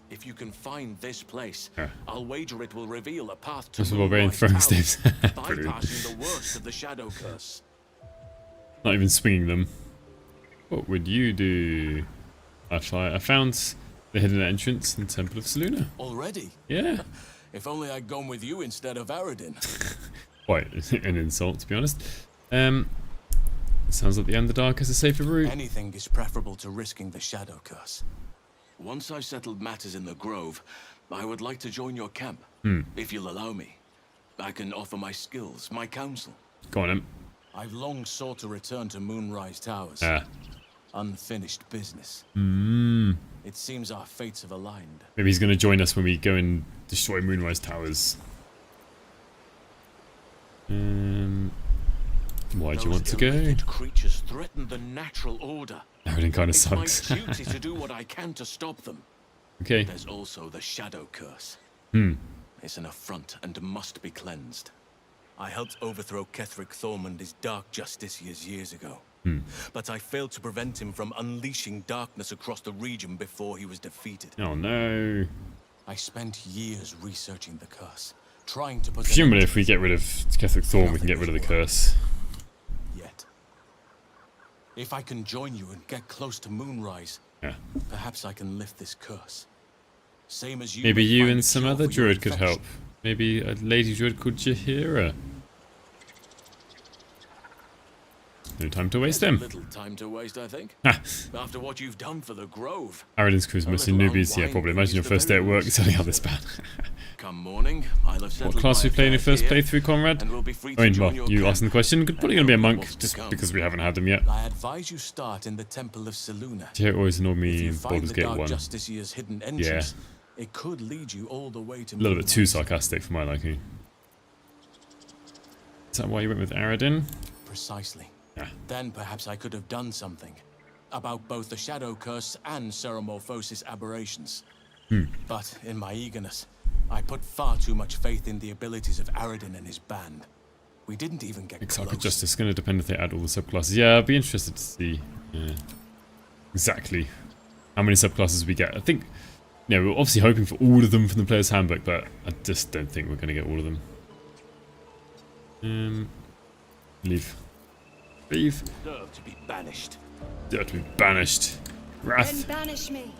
If you can find this place, I'll wager it will reveal a path to That's what we're throwing staves. bypassing the worst of the Shadow Curse. Not even swinging them. What would you do? I found the hidden entrance in Temple of Selûne. Already? Yeah. If only I'd gone with you instead of Aradin. Quite an insult, to be honest. Sounds like the Underdark has a safer route. Anything is preferable to risking the Shadow Curse. Once I've settled matters in the Grove, I would like to join your camp, if you'll allow me. I can offer my skills, my counsel. Go on, then. I've long sought to return to Moonrise Towers. Unfinished business. It seems our fates have aligned. Maybe he's going to join us when we go and destroy Moonrise Towers. Why do you want to go? Creatures threaten the natural order. Everything kind of sucks. It's my duty to do what I can to stop them. Okay. There's also the Shadow Curse. It's an affront and must be cleansed. I helped overthrow Ketheric Thormund, Dark Justiciars, years ago. But I failed to prevent him from unleashing darkness across the region before he was defeated. Oh no. I spent years researching the curse, trying to put presumably if we get rid of Ketheric Thorn, we can get rid of the curse. Yet. If I can join you and get close to Moonrise, perhaps I can lift this curse. Same as you. Maybe you and some other druid could help. Maybe a lady druid called Jaheira. No time to waste him. Little time to waste, I think. After what you've done for the Grove. Aradin's crew is mostly newbies. Yeah, probably. Imagine your first day at work telling how this bad. Come morning, I'll have what class are you playing in your first playthrough, Conrad? I mean, well, you asking the question. Probably going to be a monk, just because we haven't had them yet. I advise you start in the Temple of Selûne. Jaheira always annoyed me in Baldur's Gate 1. Hidden entrance, it could lead you all the way to a little bit too sarcastic for my liking. Is that why you went with Aradin? Precisely. Then perhaps I could have done something about both the Shadow Curse and Ceramorphosis aberrations. But in my eagerness, I put far too much faith in the abilities of Aradin and his band. We didn't even get close. Exarch of Justice is going to depend if they add all the subclasses. Yeah, I'd be interested to see exactly how many subclasses we get. I think, we're obviously hoping for all of them from the player's handbook, but I just don't think we're going to get all of them. Leave. Leave. Deserve to be banished. Deserve to be banished. Wrath. Then banish me.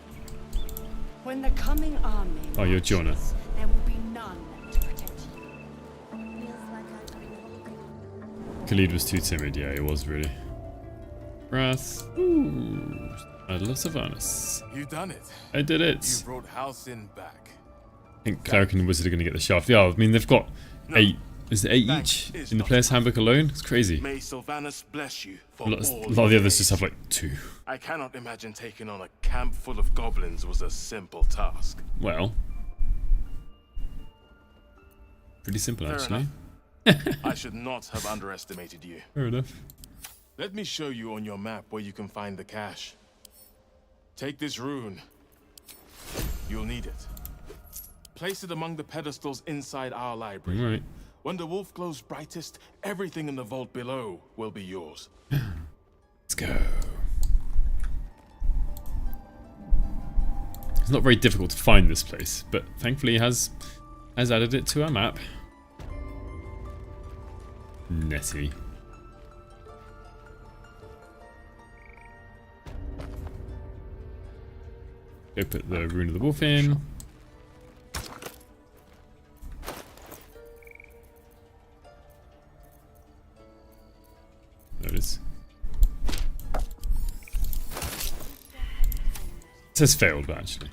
When the coming army Oh, you're Jonah. there will be none to protect you. Khalid was too timid. Yeah, he was really. Wrath. Ooh. Atlas of Arnis. You done it. I did it. You brought Halcyon back. I think Cleric and Wizard are going to get the shaft. Yeah, I mean, they've got 8. Is it 8 each in the player's handbook alone? It's crazy. May Sylvanas bless you for a lot of the others just have like 2. I cannot imagine taking on a camp full of goblins was a simple task. Well, pretty simple actually. I should not have underestimated you. Fair enough. Let me show you on your map where you can find the cache. Take this rune. You'll need it. Place it among the pedestals inside our library. All right. When the wolf glows brightest, everything in the vault below will be yours. Let's go. It's not very difficult to find this place, but thankfully he has added it to our map. Netty. Go put the Rune of the Wolf in. There it is. It says failed, but actually.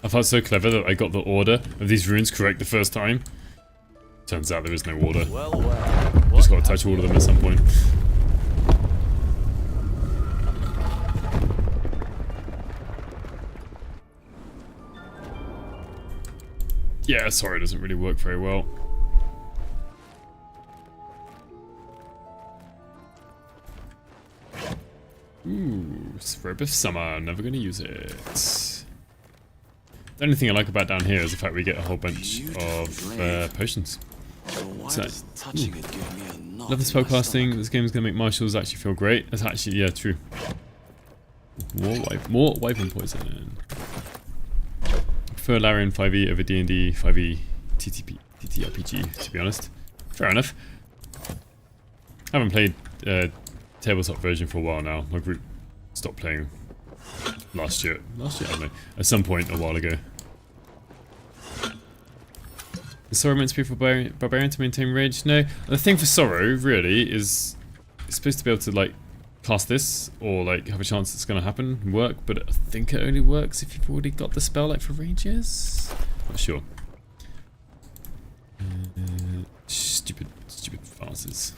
I thought so clever that I got the order of these runes correct the first time. Turns out there is no order. Just got to touch all of them at some point. Yeah, sorry, it doesn't really work very well. Ooh, Robe of Summer, never gonna use it. The only thing I like about down here is the fact we get a whole bunch of potions. So, love the spellcasting. This game is going to make martials actually feel great. That's actually, yeah, true. More Wyvern Poison. I prefer Larian 5e over D&D 5e TTRPG, to be honest. Fair enough. I haven't played tabletop version for a while now. My group stopped playing last year, I don't know, at some point a while ago. Is Sorrow meant to be for Barbarian to maintain rage? No. The thing for Sorrow, really, is supposed to be able to like cast this or like have a chance it's going to happen and work, but I think it only works if you've already got the spell like for ranges. Not sure. Stupid vases.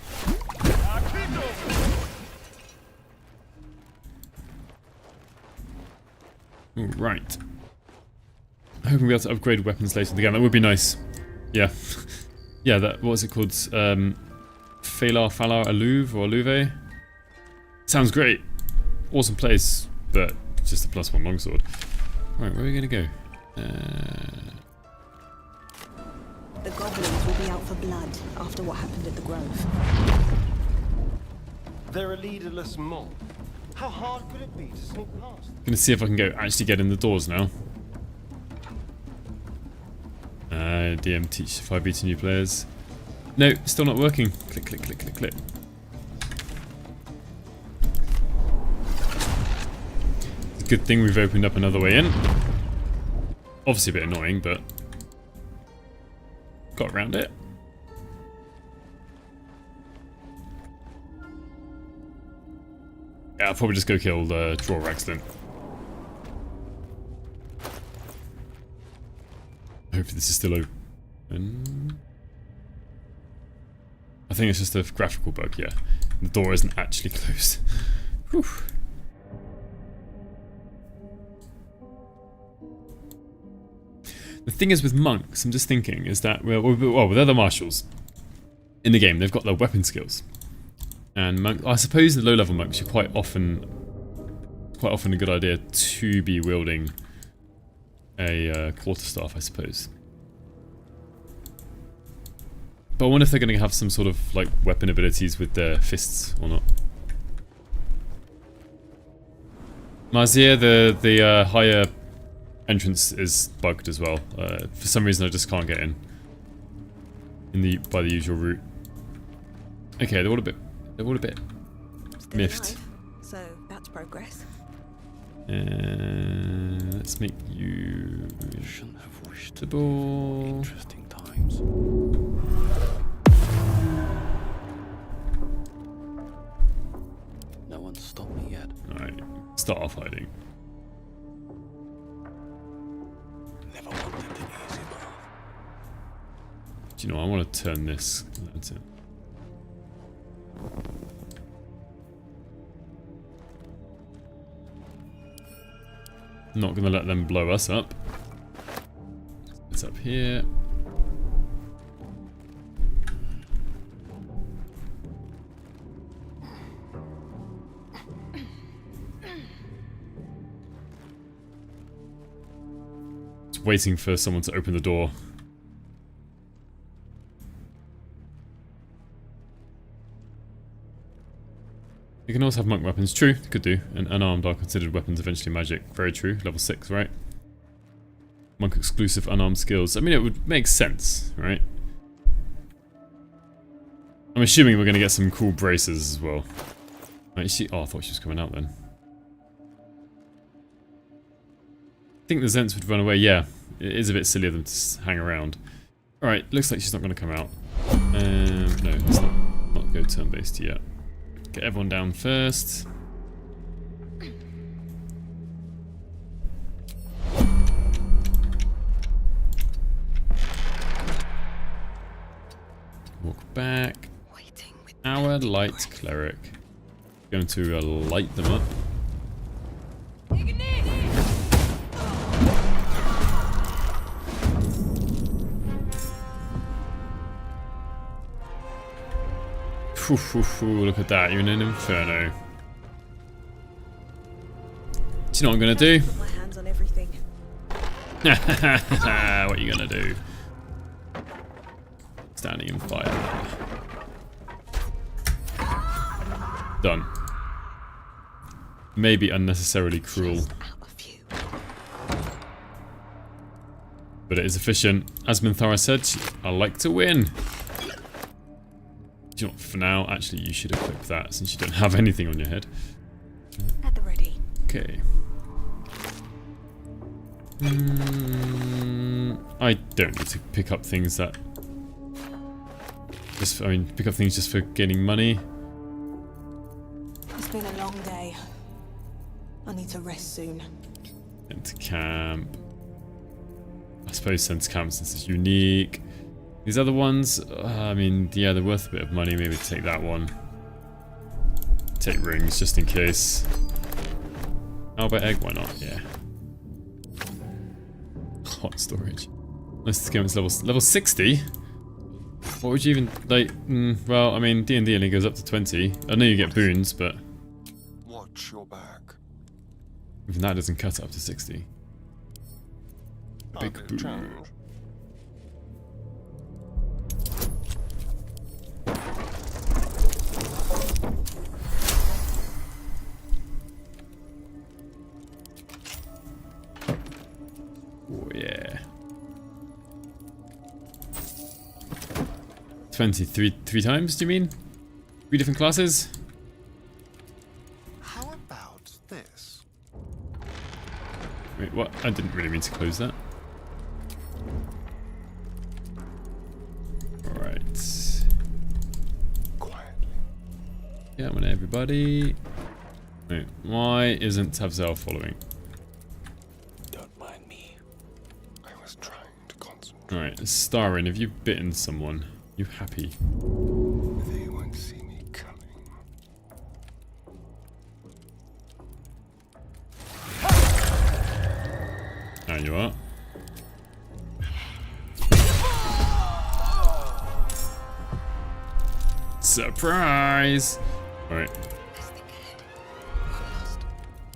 All right. I hope we'll be able to upgrade weapons later in the game. That would be nice. Yeah. Yeah, that, what was it called? Falar Aluve or Aluve? Sounds great. Awesome place, but just a +1 longsword. Right, where are we going to go? The goblins will be out for blood after what happened at the Grove. They're a leaderless mob. How hard could it be to sneak past? Gonna see if I can actually get in the doors now. DM teach 5e to new players. No, still not working. Click, click, click, click, click. It's a good thing we've opened up another way in. Obviously a bit annoying, but got around it. Yeah, I'll probably just go kill the drawer accident. Hopefully this is still open. I think it's just a graphical bug, yeah. The door isn't actually closed. Whew. The thing is with monks, I'm just thinking, is that, well, they're the marshals in the game. They've got their weapon skills. And monks, I suppose the low-level monks are quite often a good idea to be wielding a quarterstaff, I suppose. But I wonder if they're going to have some sort of like weapon abilities with their fists or not. Mazir, the higher entrance is bugged as well. For some reason, I just can't get in by the usual route. Okay, they're all a bit miffed. So that's progress. Let's make you Shouldn't have wished the ball. Interesting times. No one's stopped me yet. Alright, start off hiding. Never wanted the easy path. Do you know, I want to turn this lantern. Not gonna let them blow us up. It's up here. Just waiting for someone to open the door. You can also have monk weapons. True, could do. And unarmed are considered weapons, eventually magic. Very true. Level 6, right? Monk exclusive unarmed skills. I mean, it would make sense, right? I'm assuming we're going to get some cool braces as well. Right, oh, I thought she was coming out then. I think the Zents would run away. Yeah, it is a bit silly of them to hang around. Alright, looks like she's not going to come out. No, let's not go turn-based yet. Get everyone down first. Walk back. Our light cleric. Going to light them up. Look at that, you're in an inferno. Do you know what I'm gonna do? Put my hands on everything. What are you gonna do? Standing in fire. Done. Maybe unnecessarily cruel. But it is efficient. As Minthara said, I like to win. Do you know what, for now, actually you should equip that since you don't have anything on your head. At the ready. Okay. I don't need to pick up things that... pick up things just for getting money. been a long day. I need to rest soon. Into camp. I suppose since camp, since it's unique. These other ones, I mean, yeah, they're worth a bit of money. Maybe take that one. Take rings just in case. How about egg? Why not? Yeah. Hot storage. Let's get to level 60. What would you even like? Well, I mean, D&D only goes up to 20. I know you get boons, but watch your back. Even that doesn't cut it up to 60. Big boon. Oh yeah. 23 times, do you mean? 3 different classes? How about this? Wait, what? I didn't really mean to close that. Alright. Quietly. Yeah, I'm on everybody. Wait, why isn't Tavzel following? Don't mind me. I was trying to concentrate. Alright, Starin, have you bitten someone? You happy? They won't see me coming. There you are. Surprise! Alright.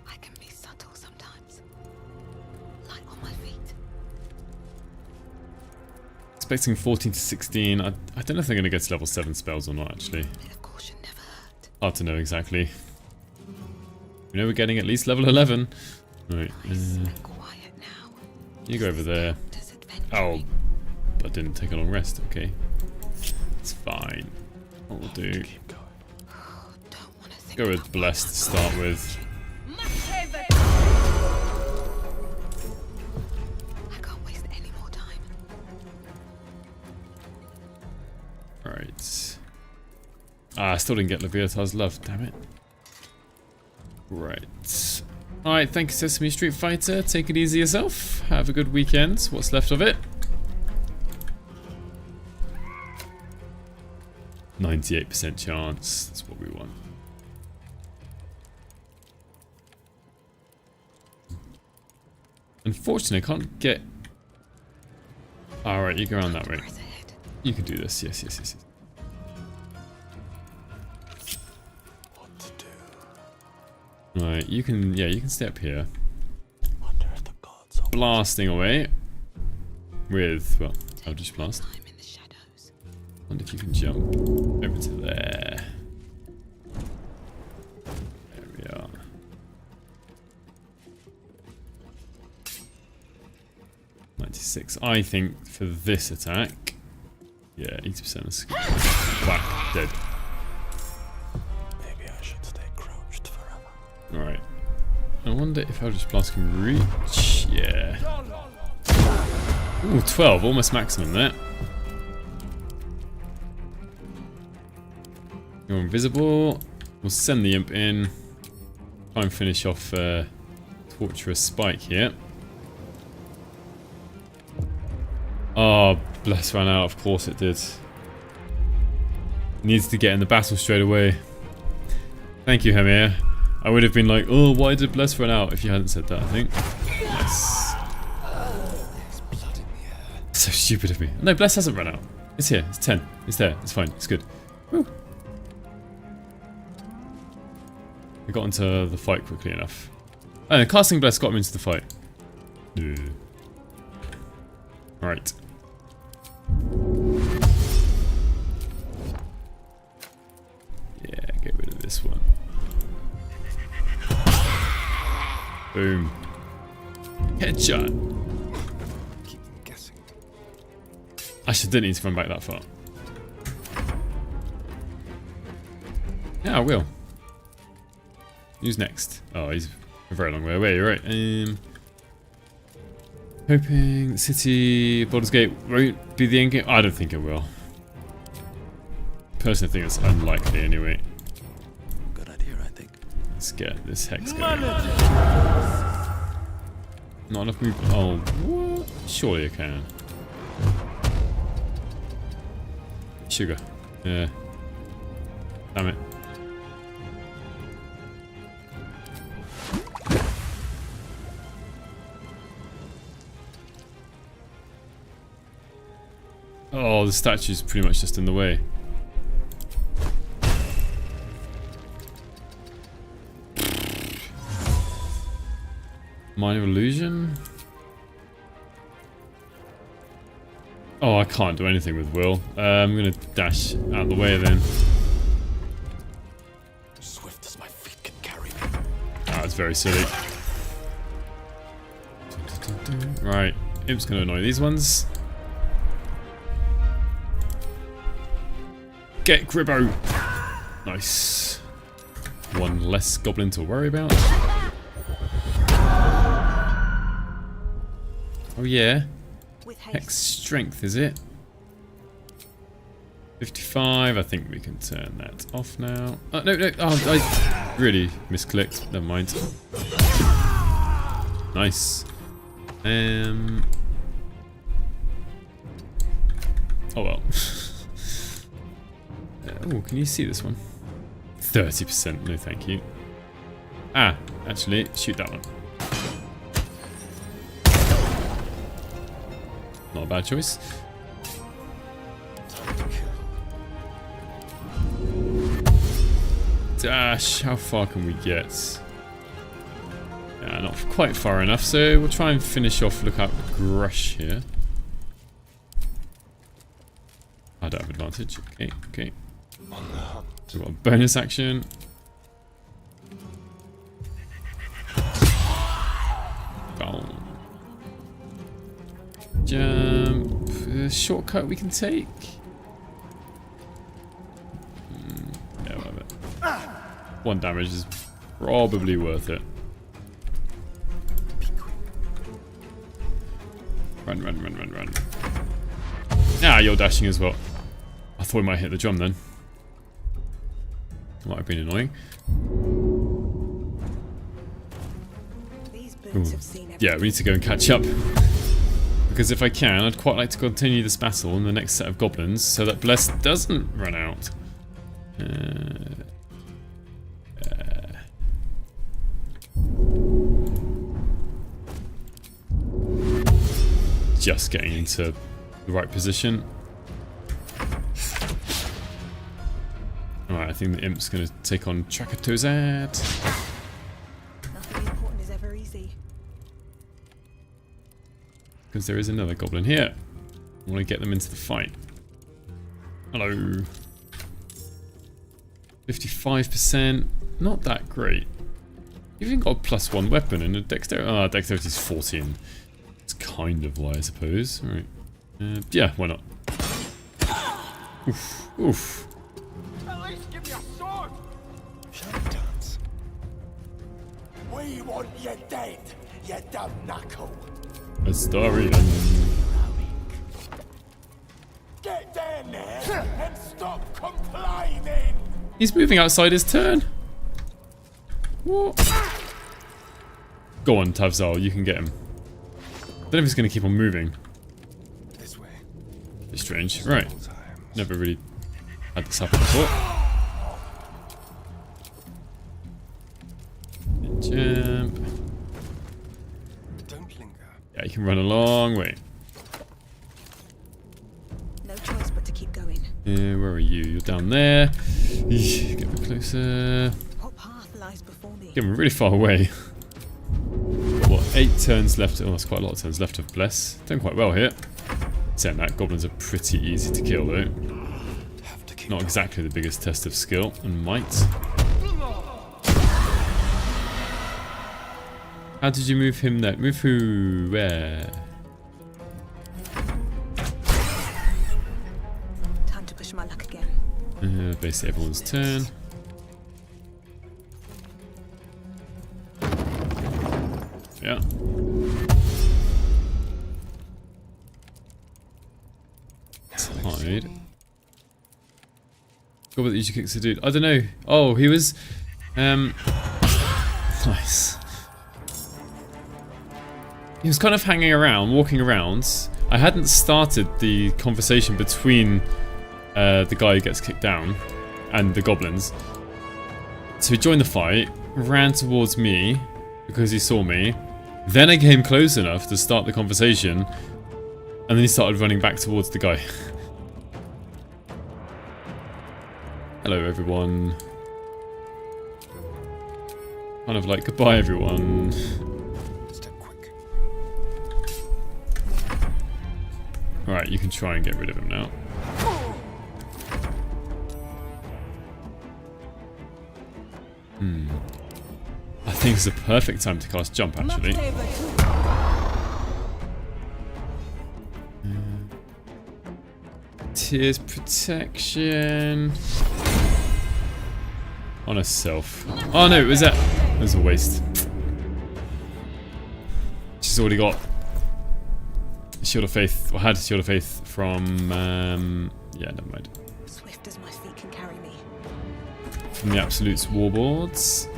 I can be subtle sometimes. Light on my feet. Expecting 14 to 16. I don't know if they're going to get to level 7 spells or not, actually. Hard to know exactly. We know we're getting at least level 11. Right. You go over there. Oh, but didn't take a long rest. Okay. It's fine. What we'll do. Go with Blessed to start with. Right. Ah, I still didn't get Leviathan's love, damn it. Right. Alright, thank you Sesame Street Fighter. Take it easy yourself. Have a good weekend. What's left of it? 98% chance. That's what we want. Unfortunately, I can't get... Alright, you go around that way. You can do this. Yes, yes, yes, yes. What to do? Right, you can... Yeah, you can stay up here. Blasting away. With... Well, I'll just blast. Wonder if you can jump over to there. There we are. .96. I think for this attack, yeah, 80% is whack, dead. Maybe I should stay crouched forever. All right. I wonder if Eldritch Blast can reach. Yeah. Ooh, 12, almost maximum there. You're invisible. We'll send the imp in. Try and finish off Torturous Spike here. Oh, Bless ran out. Of course it did. Needs to get in the battle straight away. Thank you, Hamir. I would have been like, oh, why did Bless run out if you hadn't said that, I think. Yes. So stupid of me. No, Bless hasn't run out. It's here. It's 10. It's there. It's fine. It's good. Woo. I got into the fight quickly enough. Oh, and casting Bless got him into the fight. Alright. Yeah, get rid of this one. Boom. Headshot. Keep guessing. Actually, didn't need to run back that far. Yeah, I will. Who's next? Oh, he's a very long way away, you're right. Hoping the city, Baldur's Gate won't be the end game. I don't think it will. Personally, I think it's unlikely anyway. Good idea, I think. Let's get this hex going. Not enough movement. Oh, what? Surely I can. Sugar. Yeah. Damn it. Oh, the statue's pretty much just in the way. Minor illusion? Oh, I can't do anything with Will. I'm gonna dash out of the way then. Swift as my feet can carry me. Ah, it's very silly. Right, Imp's gonna annoy these ones. Get Gribbo! Nice. One less goblin to worry about. Oh yeah. Hex strength, is it? 55. I think we can turn that off now. Oh, no, no. Oh, I really misclicked. Never mind. Nice. Oh well. Oh, can you see this one? 30%. No, thank you. Ah, actually, shoot that one. Not a bad choice. Dash, how far can we get? Yeah, not quite far enough, so we'll try and finish off. Look out, Grush here. I don't have advantage. Okay, okay. So we've got a bonus action. Boom. Jump. Shortcut we can take. Yeah, whatever. 1 damage is probably worth it. Run, run, run, run, run. Ah, you're dashing as well. I thought we might hit the drum then. Might have been annoying. Yeah, we need to go and catch up. Because if I can, I'd quite like to continue this battle in the next set of goblins so that Bless doesn't run out. Just getting into the right position. Alright, I think the Imp's going to take on Trakatozad. Nothing important is ever easy. Because there is another goblin here. I want to get them into the fight. Hello. 55%. Not that great. You've even got a +1 weapon and a dexterity. Ah, dexterity is 14. It's kind of why, I suppose. Alright. Yeah, why not? Oof. Oof. At least give me a sword! Dance. We want you dead, you dumb knuckle. A story. Get down there and stop complaining. He's moving outside his turn. What? Go on, Tavzal, you can get him. I don't know if he's going to keep on moving. This way. It's strange. Right. Never really had this happen before. Jump. Don't linger. Yeah, you can run a long way. No choice but to keep going. Yeah, where are you? You're down there. Get a bit closer. What path lies before me? Getting really far away. What, 8 turns left? Oh, that's quite a lot of turns left of Bless. Doing quite well here. Saying that, goblins are pretty easy to kill though. Not exactly the biggest test of skill and might. How did you move him there? Move who? Where? Time to push my luck again. Basically everyone's turn. Yeah. Let's hide. God, what usually kicks the dude. I don't know. Oh, he was. Nice. He was kind of hanging around, walking around. I hadn't started the conversation between the guy who gets kicked down and the goblins. So he joined the fight, ran towards me because he saw me. Then I came close enough to start the conversation, and then he started running back towards the guy. Hello everyone. Kind of like, goodbye everyone. Alright, you can try and get rid of him now. I think it's a perfect time to cast jump, actually. Tears protection. On herself. Oh no, it was that. It was a waste. She's already got Shield of Faith, or had Shield of Faith from, yeah, never mind. Swift as my feet can carry me. From the Absolute's Warboards.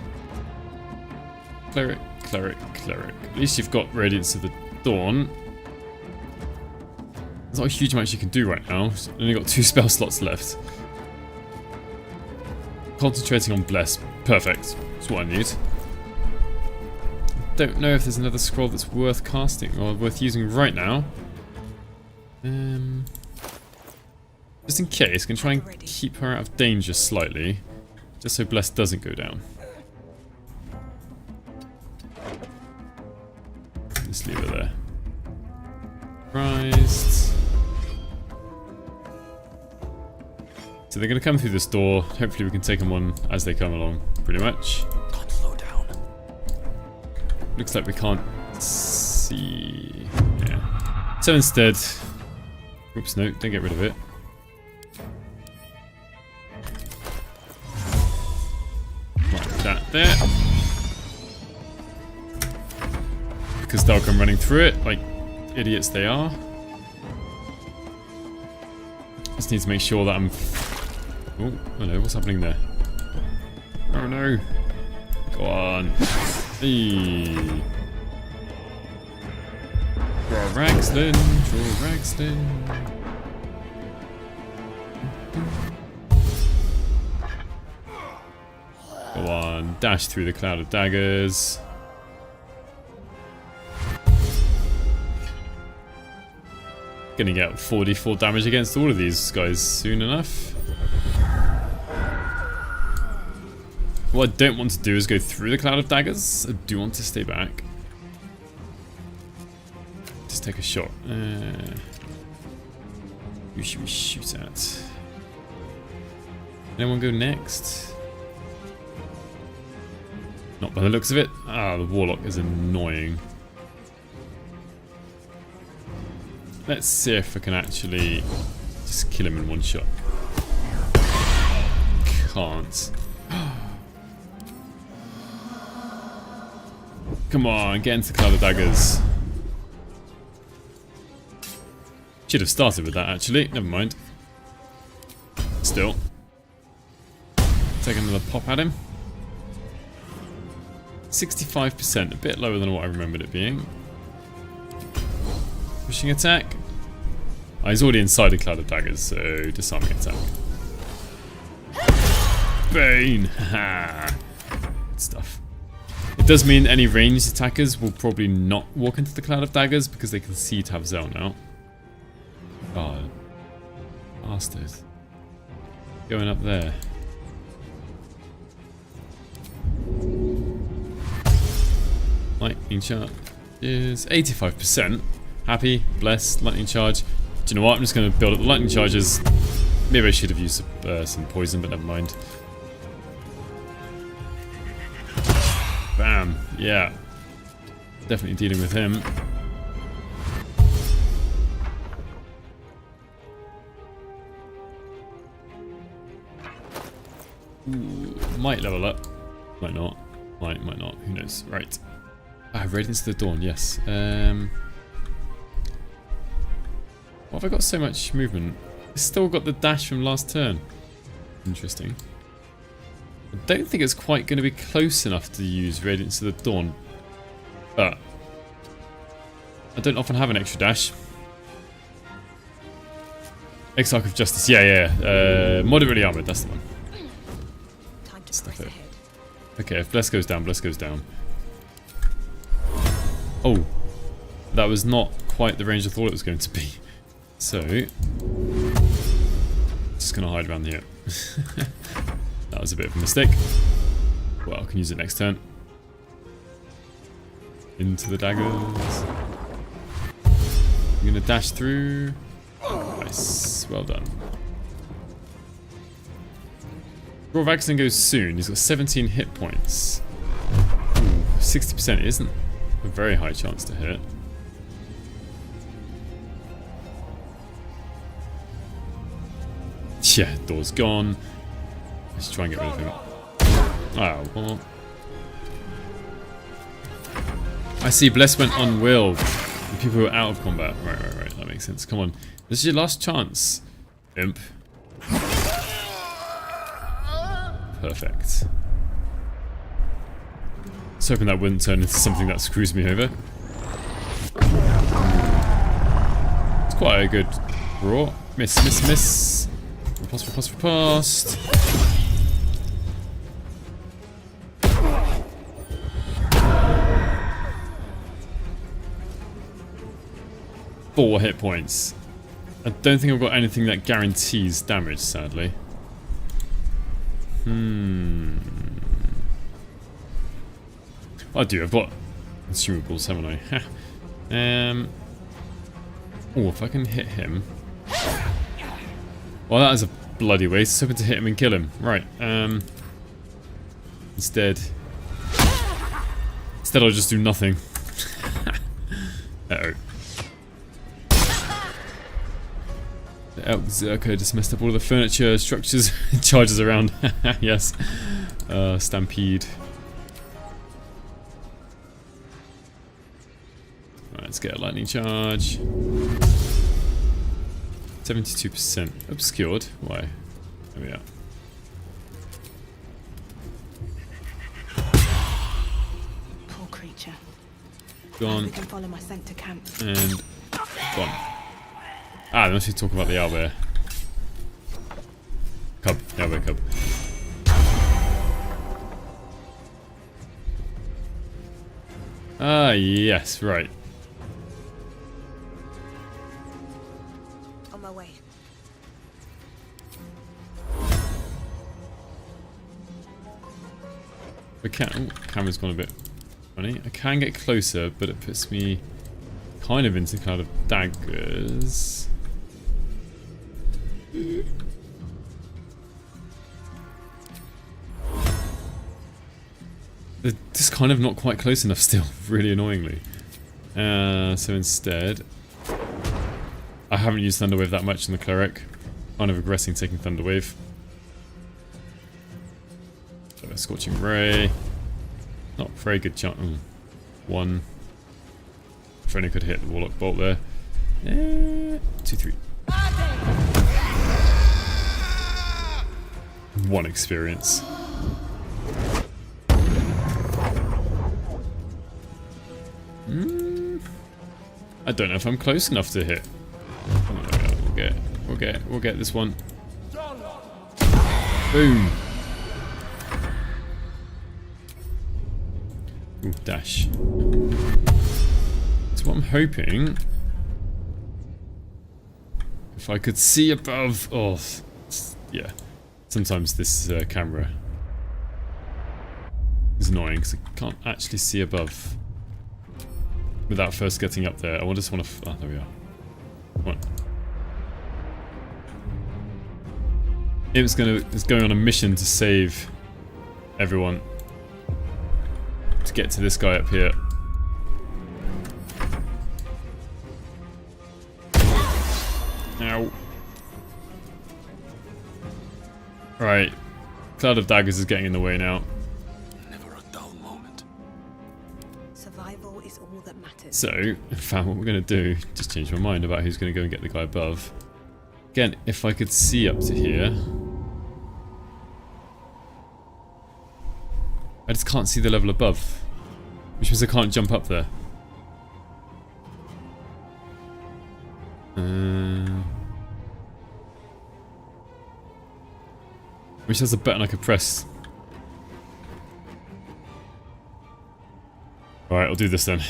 Cleric, Cleric, Cleric. At least you've got Radiance of the Dawn. There's not a huge amount you can do right now. You've only got 2 spell slots left. Concentrating on Bless. Perfect. That's what I need. Don't know if there's another scroll that's worth casting or worth using right now. Just in case, can try and keep her out of danger slightly, just so Bless doesn't go down. Just leave her there. Surprised. So they're going to come through this door. Hopefully we can take them on as they come along, pretty much. Can't slow down. Looks like we can't see. Yeah. So instead, oops, no, don't get rid of it. Like that there. Because they'll come running through it like idiots they are. Just need to make sure that I'm. Oh, hello, what's happening there? Oh no. Go on. Hey. Draw Ragslin, draw Ragslin. Go on, dash through the cloud of daggers. Gonna get 44 damage against all of these guys soon enough. What I don't want to do is go through the cloud of daggers. I do want to stay back. Just take a shot. Who should we shoot at? Anyone go next? Not by the looks of it. Ah, the warlock is annoying. Let's see if I can actually just kill him in one shot. Can't. Come on, get into the cloud of daggers. Should have started with that actually, never mind. Still. Take another pop at him. 65%, a bit lower than what I remembered it being. Pushing attack. Oh, he's already inside the cloud of daggers, so disarming attack. Bane! Haha. Good stuff. It does mean any ranged attackers will probably not walk into the cloud of daggers because they can see Tavzel now. Oh, bastard. Going up there. Lightning charge is 85%. Happy, blessed, lightning charge. Do you know what? I'm just going to build up the lightning charges. Maybe I should have used some poison, but never mind. Bam. Yeah. Definitely dealing with him. Ooh, might level up. Might not. Might not. Who knows? Right. Ah, Radiance of the Dawn, yes. Why have I got so much movement? It's still got the dash from last turn. Interesting. I don't think it's quite going to be close enough to use Radiance of the Dawn. But I don't often have an extra dash. Exarch of Justice. Yeah. Moderately armored. That's the one. Time to press ahead. Okay, if Bless goes down, Bless goes down. Oh, that was not quite the range I thought it was going to be. So, just gonna hide around here. That was a bit of a mistake. Well, I can use it next turn. Into the daggers. I'm gonna dash through. Nice, well done. Gortash goes soon. He's got 17 hit points. 60% isn't a very high chance to hit. Yeah, door's gone. Let's try and get rid of him. Oh, well. I see Bless went unwilled. The people who are out of combat. Right. That makes sense. Come on. This is your last chance, imp. Perfect. I was hoping that wouldn't turn into something that screws me over. It's quite a good draw. Miss. Riposte. 4 hit points. I don't think I've got anything that guarantees damage, sadly. I do, I've got consumables, haven't I? Oh, if I can hit him. Well, that is a bloody waste. I was hoping to hit him and kill him. Right, Instead I'll just do nothing. Uh-oh. The Elk Zerker just messed up all of the furniture, structures, charges around. Yes. Stampede. Right, let's get a lightning charge. 72%. Obscured. Why? There we are. Poor creature. Gone. We can follow my scent to camp. And gone. Ah, they must be talking about the owlbear. Cub. The owlbear cub. Ah, yes, right. On my way. I can. Oh, camera's gone a bit funny. I can get closer, but it puts me kind of into kind of daggers. They're just kind of not quite close enough still, really annoyingly. So instead, I haven't used Thunderwave that much in the cleric. Kind of regressing taking Thunderwave. So a Scorching Ray. Not very good chance. 1. If only could hit the Warlock Bolt there. 2, 3. 1 experience. I don't know if I'm close enough to hit. We'll get this one. Boom. Ooh, dash. So what I'm hoping, if I could see above. Oh, yeah. Sometimes this camera is annoying because I can't actually see above without first getting up there. I just want to. Oh, there we are. Come on. It's going on a mission to save everyone. To get to this guy up here. Ow. Right. Cloud of Daggers is getting in the way now. Never a dull moment. Survival is all that matters. So, in fact, what we're going to do, just change my mind about who's going to go and get the guy above. Again, if I could see up to here. just can't see the level above. Which means I can't jump up there. Wish there's a button I could press. Alright, I'll do this then.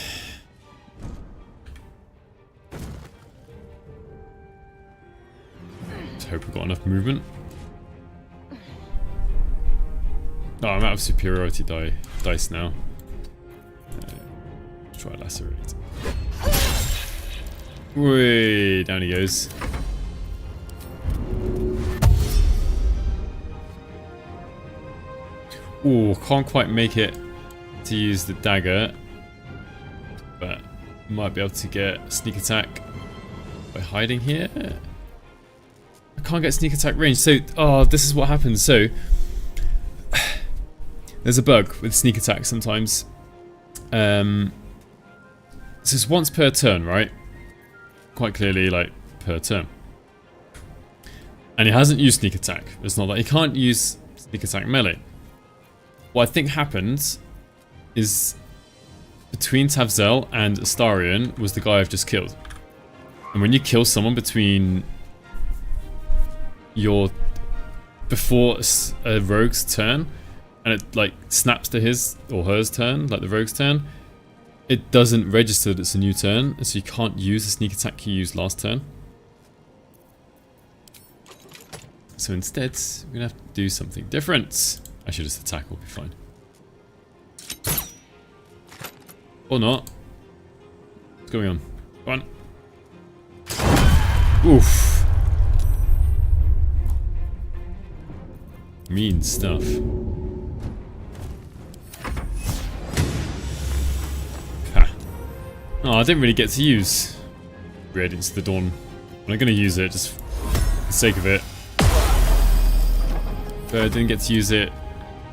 Just hope we've got enough movement. Oh, I'm out of superiority dice now. Try lacerate. Whee, down he goes. Ooh, can't quite make it to use the dagger, but might be able to get sneak attack by hiding here. I can't get sneak attack range, so this is what happens. So there's a bug with sneak attack sometimes. So it's once per turn, right? Quite clearly, like, per turn. And he hasn't used sneak attack. It's not like he can't use sneak attack melee. What I think happened is between Tavzel and Astarion was the guy I've just killed. And when you kill someone between your before a rogue's turn, and it like snaps to his or hers turn, like the rogue's turn, it doesn't register that it's a new turn, and so you can't use the sneak attack you used last turn. So instead, we're gonna have to do something different. I should just attack, we'll be fine. Or not. What's going on? Come on. Oof. Mean stuff. Ha. Oh, I didn't really get to use Radiance of the Dawn. I'm gonna use it just for the sake of it. But I didn't get to use it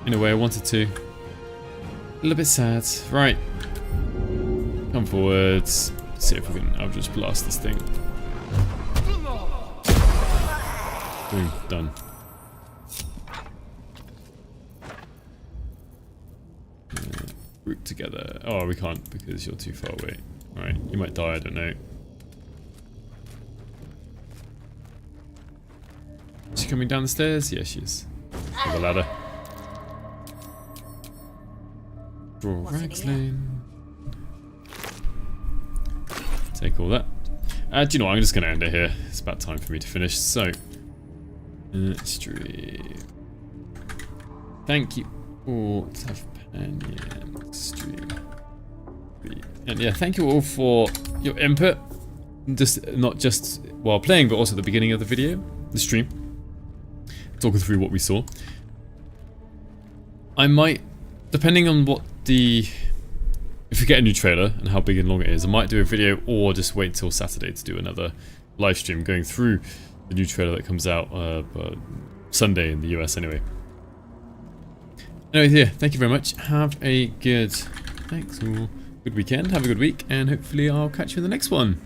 in a way I wanted to. A little bit sad. Right. Come forwards. See if we can. I'll just blast this thing. Boom. Done. Group together. Oh, we can't because you're too far away. Alright. You might die, I don't know. Is she coming down the stairs? Yeah, she is. On the ladder. Draw rags lane. Take all that. Do you know what? I'm just going to end it here. It's about time for me to finish. So, stream. Thank you all. Stream. And yeah, thank you all for your input. Not just while playing, but also at the beginning of the video, the stream. Talking through what we saw. I might, depending on what if we get a new trailer and how big and long it is, I might do a video or just wait till Saturday to do another live stream going through the new trailer that comes out Sunday in the US anyway. Anyway, yeah, thank you very much. Have a good, good weekend, have a good week, and hopefully I'll catch you in the next one.